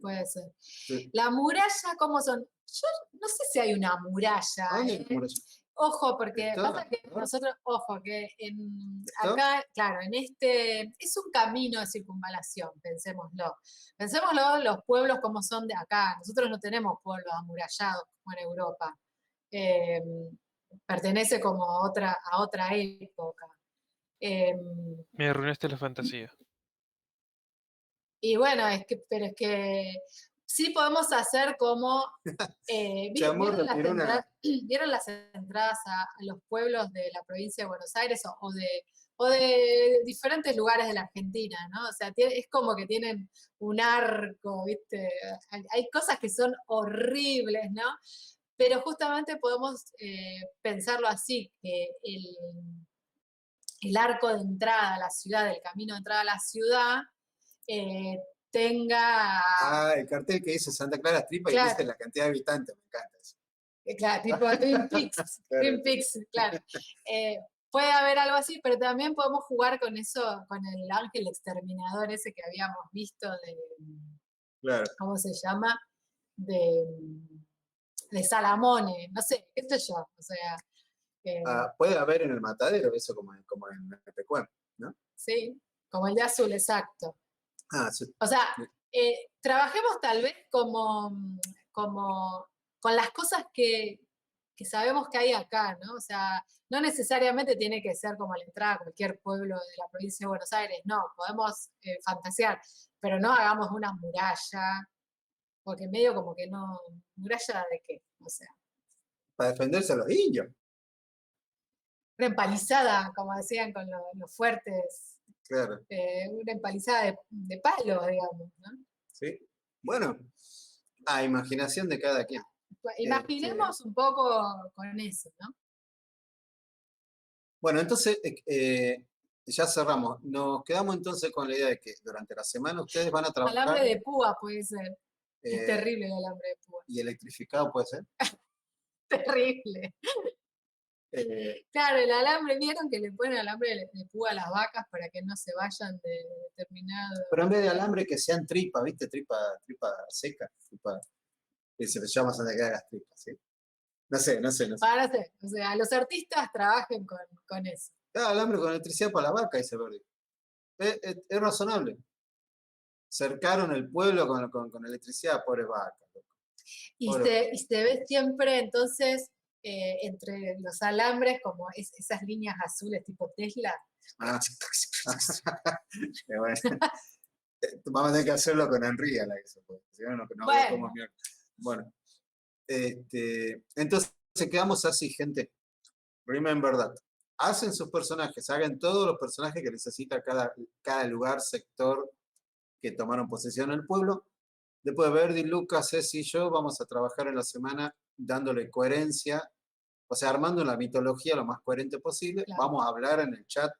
Puede ser. Sí. La muralla, ¿cómo son? Yo no sé si hay una muralla. ¿A dónde hay muralla? Ojo, porque ¿Esto? pasa que ¿No? nosotros, ojo, que ¿Esto? acá, claro, es un camino de circunvalación, pensémoslo. Pensémoslo los pueblos como son de acá. Nosotros no tenemos pueblos amurallados como en Europa. pertenece como a otra época. Me arruinaste la fantasía. Y bueno, pero es que sí podemos hacer como, Chamorro, ¿vieron las tiró una- entradas, ¿vieron las entradas a los pueblos de la provincia de Buenos Aires o de diferentes lugares de la Argentina, ¿no? O sea, es como que tienen un arco, ¿viste? Hay cosas que son horribles, ¿no? Pero justamente podemos pensarlo así, que el arco de entrada a la ciudad, el camino de entrada a la ciudad, tenga, Ah, el cartel que dice Santa Clara Tripa y Claro. dice la cantidad de habitantes, me encanta eso. claro, tipo Twin Peaks, Claro. Twin Peaks, claro. Puede haber algo así, pero también podemos jugar con eso, con el ángel exterminador ese que habíamos visto Claro. ¿cómo se llama? De Salamone, no sé, qué sé yo, o sea, Puede haber en el matadero, eso como en el Pecuén, ¿no? sí, como el de azul, exacto. Sí. O sea, trabajemos tal vez como con las cosas que sabemos que hay acá, ¿no? O sea, no necesariamente tiene que ser como la entrada a cualquier pueblo de la provincia de Buenos Aires, no, podemos fantasear, pero no hagamos una muralla, porque medio como que no, ¿muralla de qué? O sea, Para defenderse a los indios. una empalizada, como decían con los fuertes, Claro. una empalizada de palos, digamos, ¿no? ¿Sí? Bueno, a imaginación de cada quien. Imaginemos un poco con eso, ¿no? Bueno, entonces ya cerramos. Nos quedamos entonces con la idea de que durante la semana ustedes van a trabajar. Alambre de púa puede ser. Es terrible el alambre de púa. Y electrificado puede ser. Terrible. Claro, el alambre, ¿vieron que le ponen alambre de púa a las vacas para que no se vayan de determinado? Pero en vez de alambre que sean tripa, ¿viste? Tripa seca. Que se les llama Santa Clara las tripas, ¿sí? No sé. Para hacer, o sea, los artistas trabajen con eso. Alambre con electricidad para la vaca, dice Verdi. Es razonable. Cercaron el pueblo con electricidad, pobre vaca. Y se ve siempre, entonces, entre los alambres, como esas líneas azules tipo Tesla. Bueno. Vamos a tener que hacerlo con Unreal, eso, porque si no, no Bueno. veo cómo mierda. Bueno. Entonces quedamos así, gente. Remember that. Hacen sus personajes, hagan todos los personajes que necesita cada lugar, sector que tomaron posesión en el pueblo. Después Verdi, Lucas, Ceci y yo vamos a trabajar en la semana dándole coherencia, o sea, armando la mitología lo más coherente posible. Claro. Vamos a hablar en el chat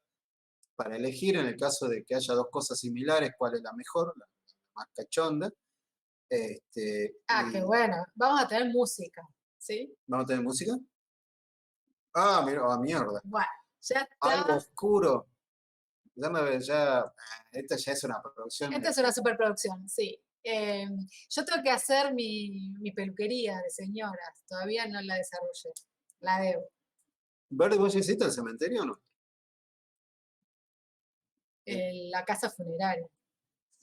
para elegir, en el caso de que haya dos cosas similares, cuál es la mejor, la más cachonda. Qué bueno. Vamos a tener música, ¿sí? ¿Vamos a tener música? Mira, mierda. Bueno, ya está. Algo oscuro. Esta ya es una producción. Esta es una superproducción, sí. Yo tengo que hacer mi peluquería de señoras. Todavía no la desarrollé. La debo. ¿Verde vos ya hiciste el cementerio o no? La casa funeraria.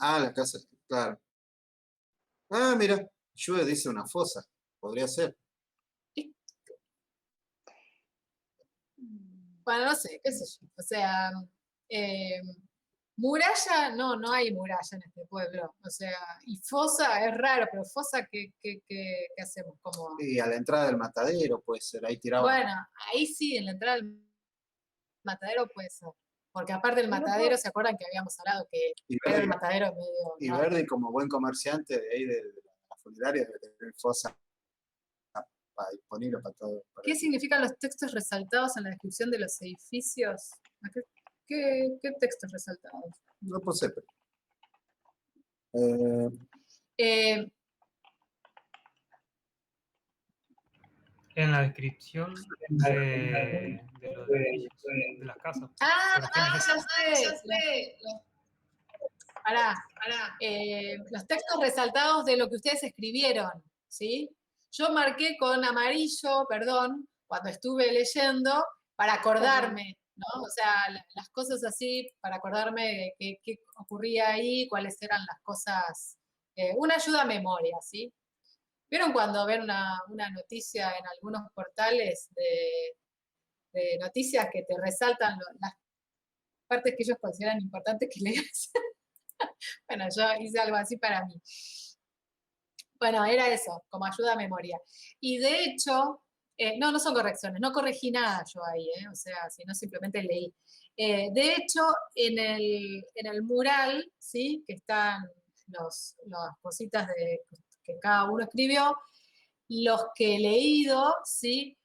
La casa, claro. Mira, Juve dice una fosa. Podría ser. Bueno, no sé, qué sé yo. O sea, muralla, no hay muralla en este pueblo. O sea, y fosa es raro, pero fosa, ¿qué hacemos? Como... Y a la entrada del matadero puede ser, ahí tirado. Bueno, ahí sí, en la entrada del matadero puede ser. Porque aparte del matadero, ¿se acuerdan que habíamos hablado que era el matadero medio... Y Verdi, como buen comerciante de ahí de la funeraria, debe tener fosa para disponible para todo. ¿Qué significan los textos resaltados en la descripción de los edificios? ¿Qué textos resaltados? No posee, pero. En la descripción de las casas. Ya sé. Pará. Los textos resaltados de lo que ustedes escribieron, ¿sí? Yo marqué con amarillo, perdón, cuando estuve leyendo, para acordarme, ¿no? O sea, las cosas así, para acordarme de qué ocurría ahí, cuáles eran las cosas, una ayuda a memoria, ¿sí? ¿Vieron cuando ven una noticia en algunos portales de noticias que te resaltan las partes que ellos consideran importantes que leas? Bueno, yo hice algo así para mí. Bueno, era eso, como ayuda a memoria. Y de hecho, no son correcciones, no corregí nada yo ahí, o sea, sino simplemente leí. De hecho, en el mural, ¿sí? Que están las cositas que cada uno escribió, los que he leído, ¿sí?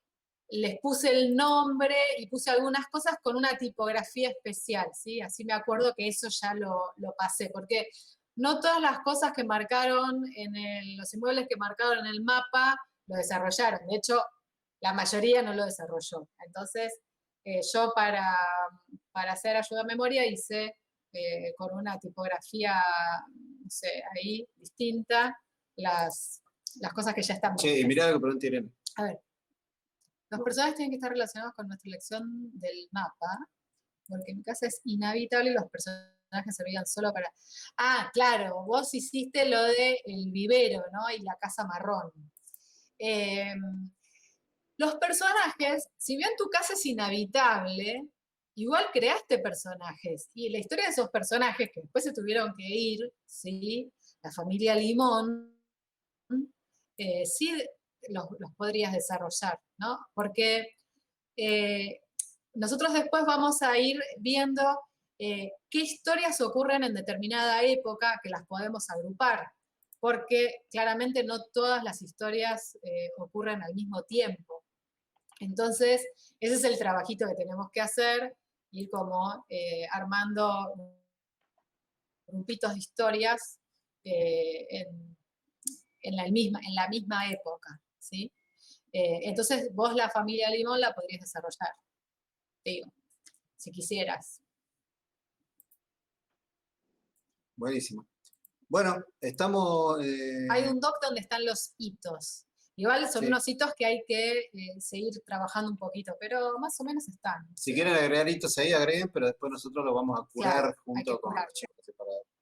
Les puse el nombre y puse algunas cosas con una tipografía especial, ¿sí? Así me acuerdo que eso ya lo pasé, porque no todas las cosas que marcaron los inmuebles que marcaron en el mapa lo desarrollaron. De hecho, la mayoría no lo desarrolló. Entonces, yo para hacer ayuda a memoria hice con una tipografía, no sé, ahí distinta, las cosas que ya están. Che, y mirá lo que pregunté Irene. A ver. Los personajes tienen que estar relacionados con nuestra elección del mapa, porque en mi casa es inhabitable y los personajes servían solo para... Ah, claro, vos hiciste lo de el vivero, ¿no? Y la casa marrón. Los personajes, si bien tu casa es inhabitable, igual creaste personajes. Y la historia de esos personajes, que después se tuvieron que ir, ¿sí? La familia Limón, sí los podrías desarrollar, ¿no? Porque nosotros después vamos a ir viendo qué historias ocurren en determinada época que las podemos agrupar, porque claramente no todas las historias ocurren al mismo tiempo. Entonces, ese es el trabajito que tenemos que hacer, ir como armando grupitos de historias en la misma época, ¿sí? Entonces, vos la familia Limón la podrías desarrollar, digo, si quisieras. Buenísimo. Bueno, estamos... Hay un doc donde están los hitos. Igual son Sí. unos hitos que hay que seguir trabajando un poquito, pero más o menos están. Si quieren agregar hitos ahí, agreguen, pero después nosotros lo vamos a curar Claro, hay junto que con curar. los chicos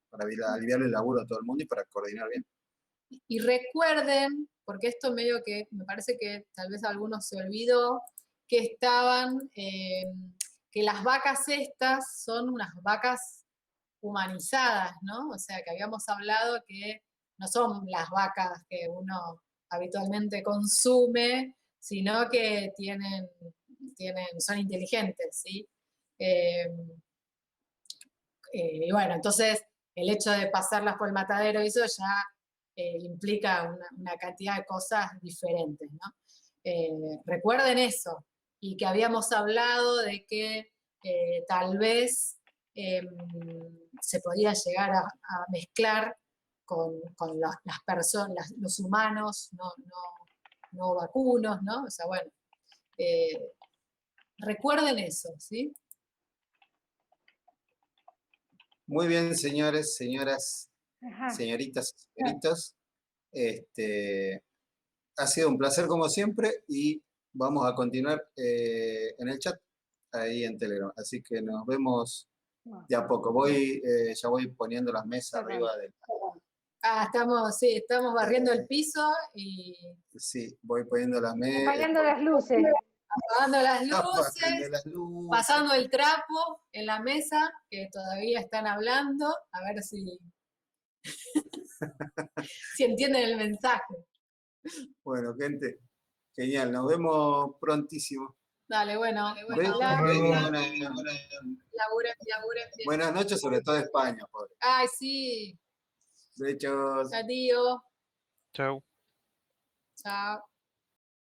para aliviarle el laburo a todo el mundo y para coordinar bien. Y recuerden, porque esto medio que me parece que tal vez a algunos se olvidó, que estaban, que las vacas estas son unas vacas humanizadas, ¿no? O sea, que habíamos hablado que no son las vacas que uno habitualmente consume, sino que son inteligentes, ¿sí? Y bueno, entonces el hecho de pasarlas por el matadero y eso ya implica una cantidad de cosas diferentes, ¿no? Recuerden eso, y que habíamos hablado de que tal vez se podía llegar a mezclar con las personas, los humanos, no vacunos, ¿no? O sea, bueno, recuerden eso, ¿sí? Muy bien, señores, señoras, Ajá. señoritas, señoritos. Ha sido un placer como siempre y vamos a continuar en el chat ahí en Telegram. Así que nos vemos de a poco. Ya voy poniendo las mesas arriba del... Ah, estamos barriendo el piso y Sí, voy poniendo las mesas. Apagando las luces. apagando las Apagando luces, las luces. pasando el trapo en la mesa, que todavía están hablando, a ver si, si entienden el mensaje. Bueno, gente, genial. Nos vemos prontísimo. Dale, bueno. Laburen. Buenas noches, sobre todo España, pobre. Ay, sí. De hecho... Adiós. Chau. Chao.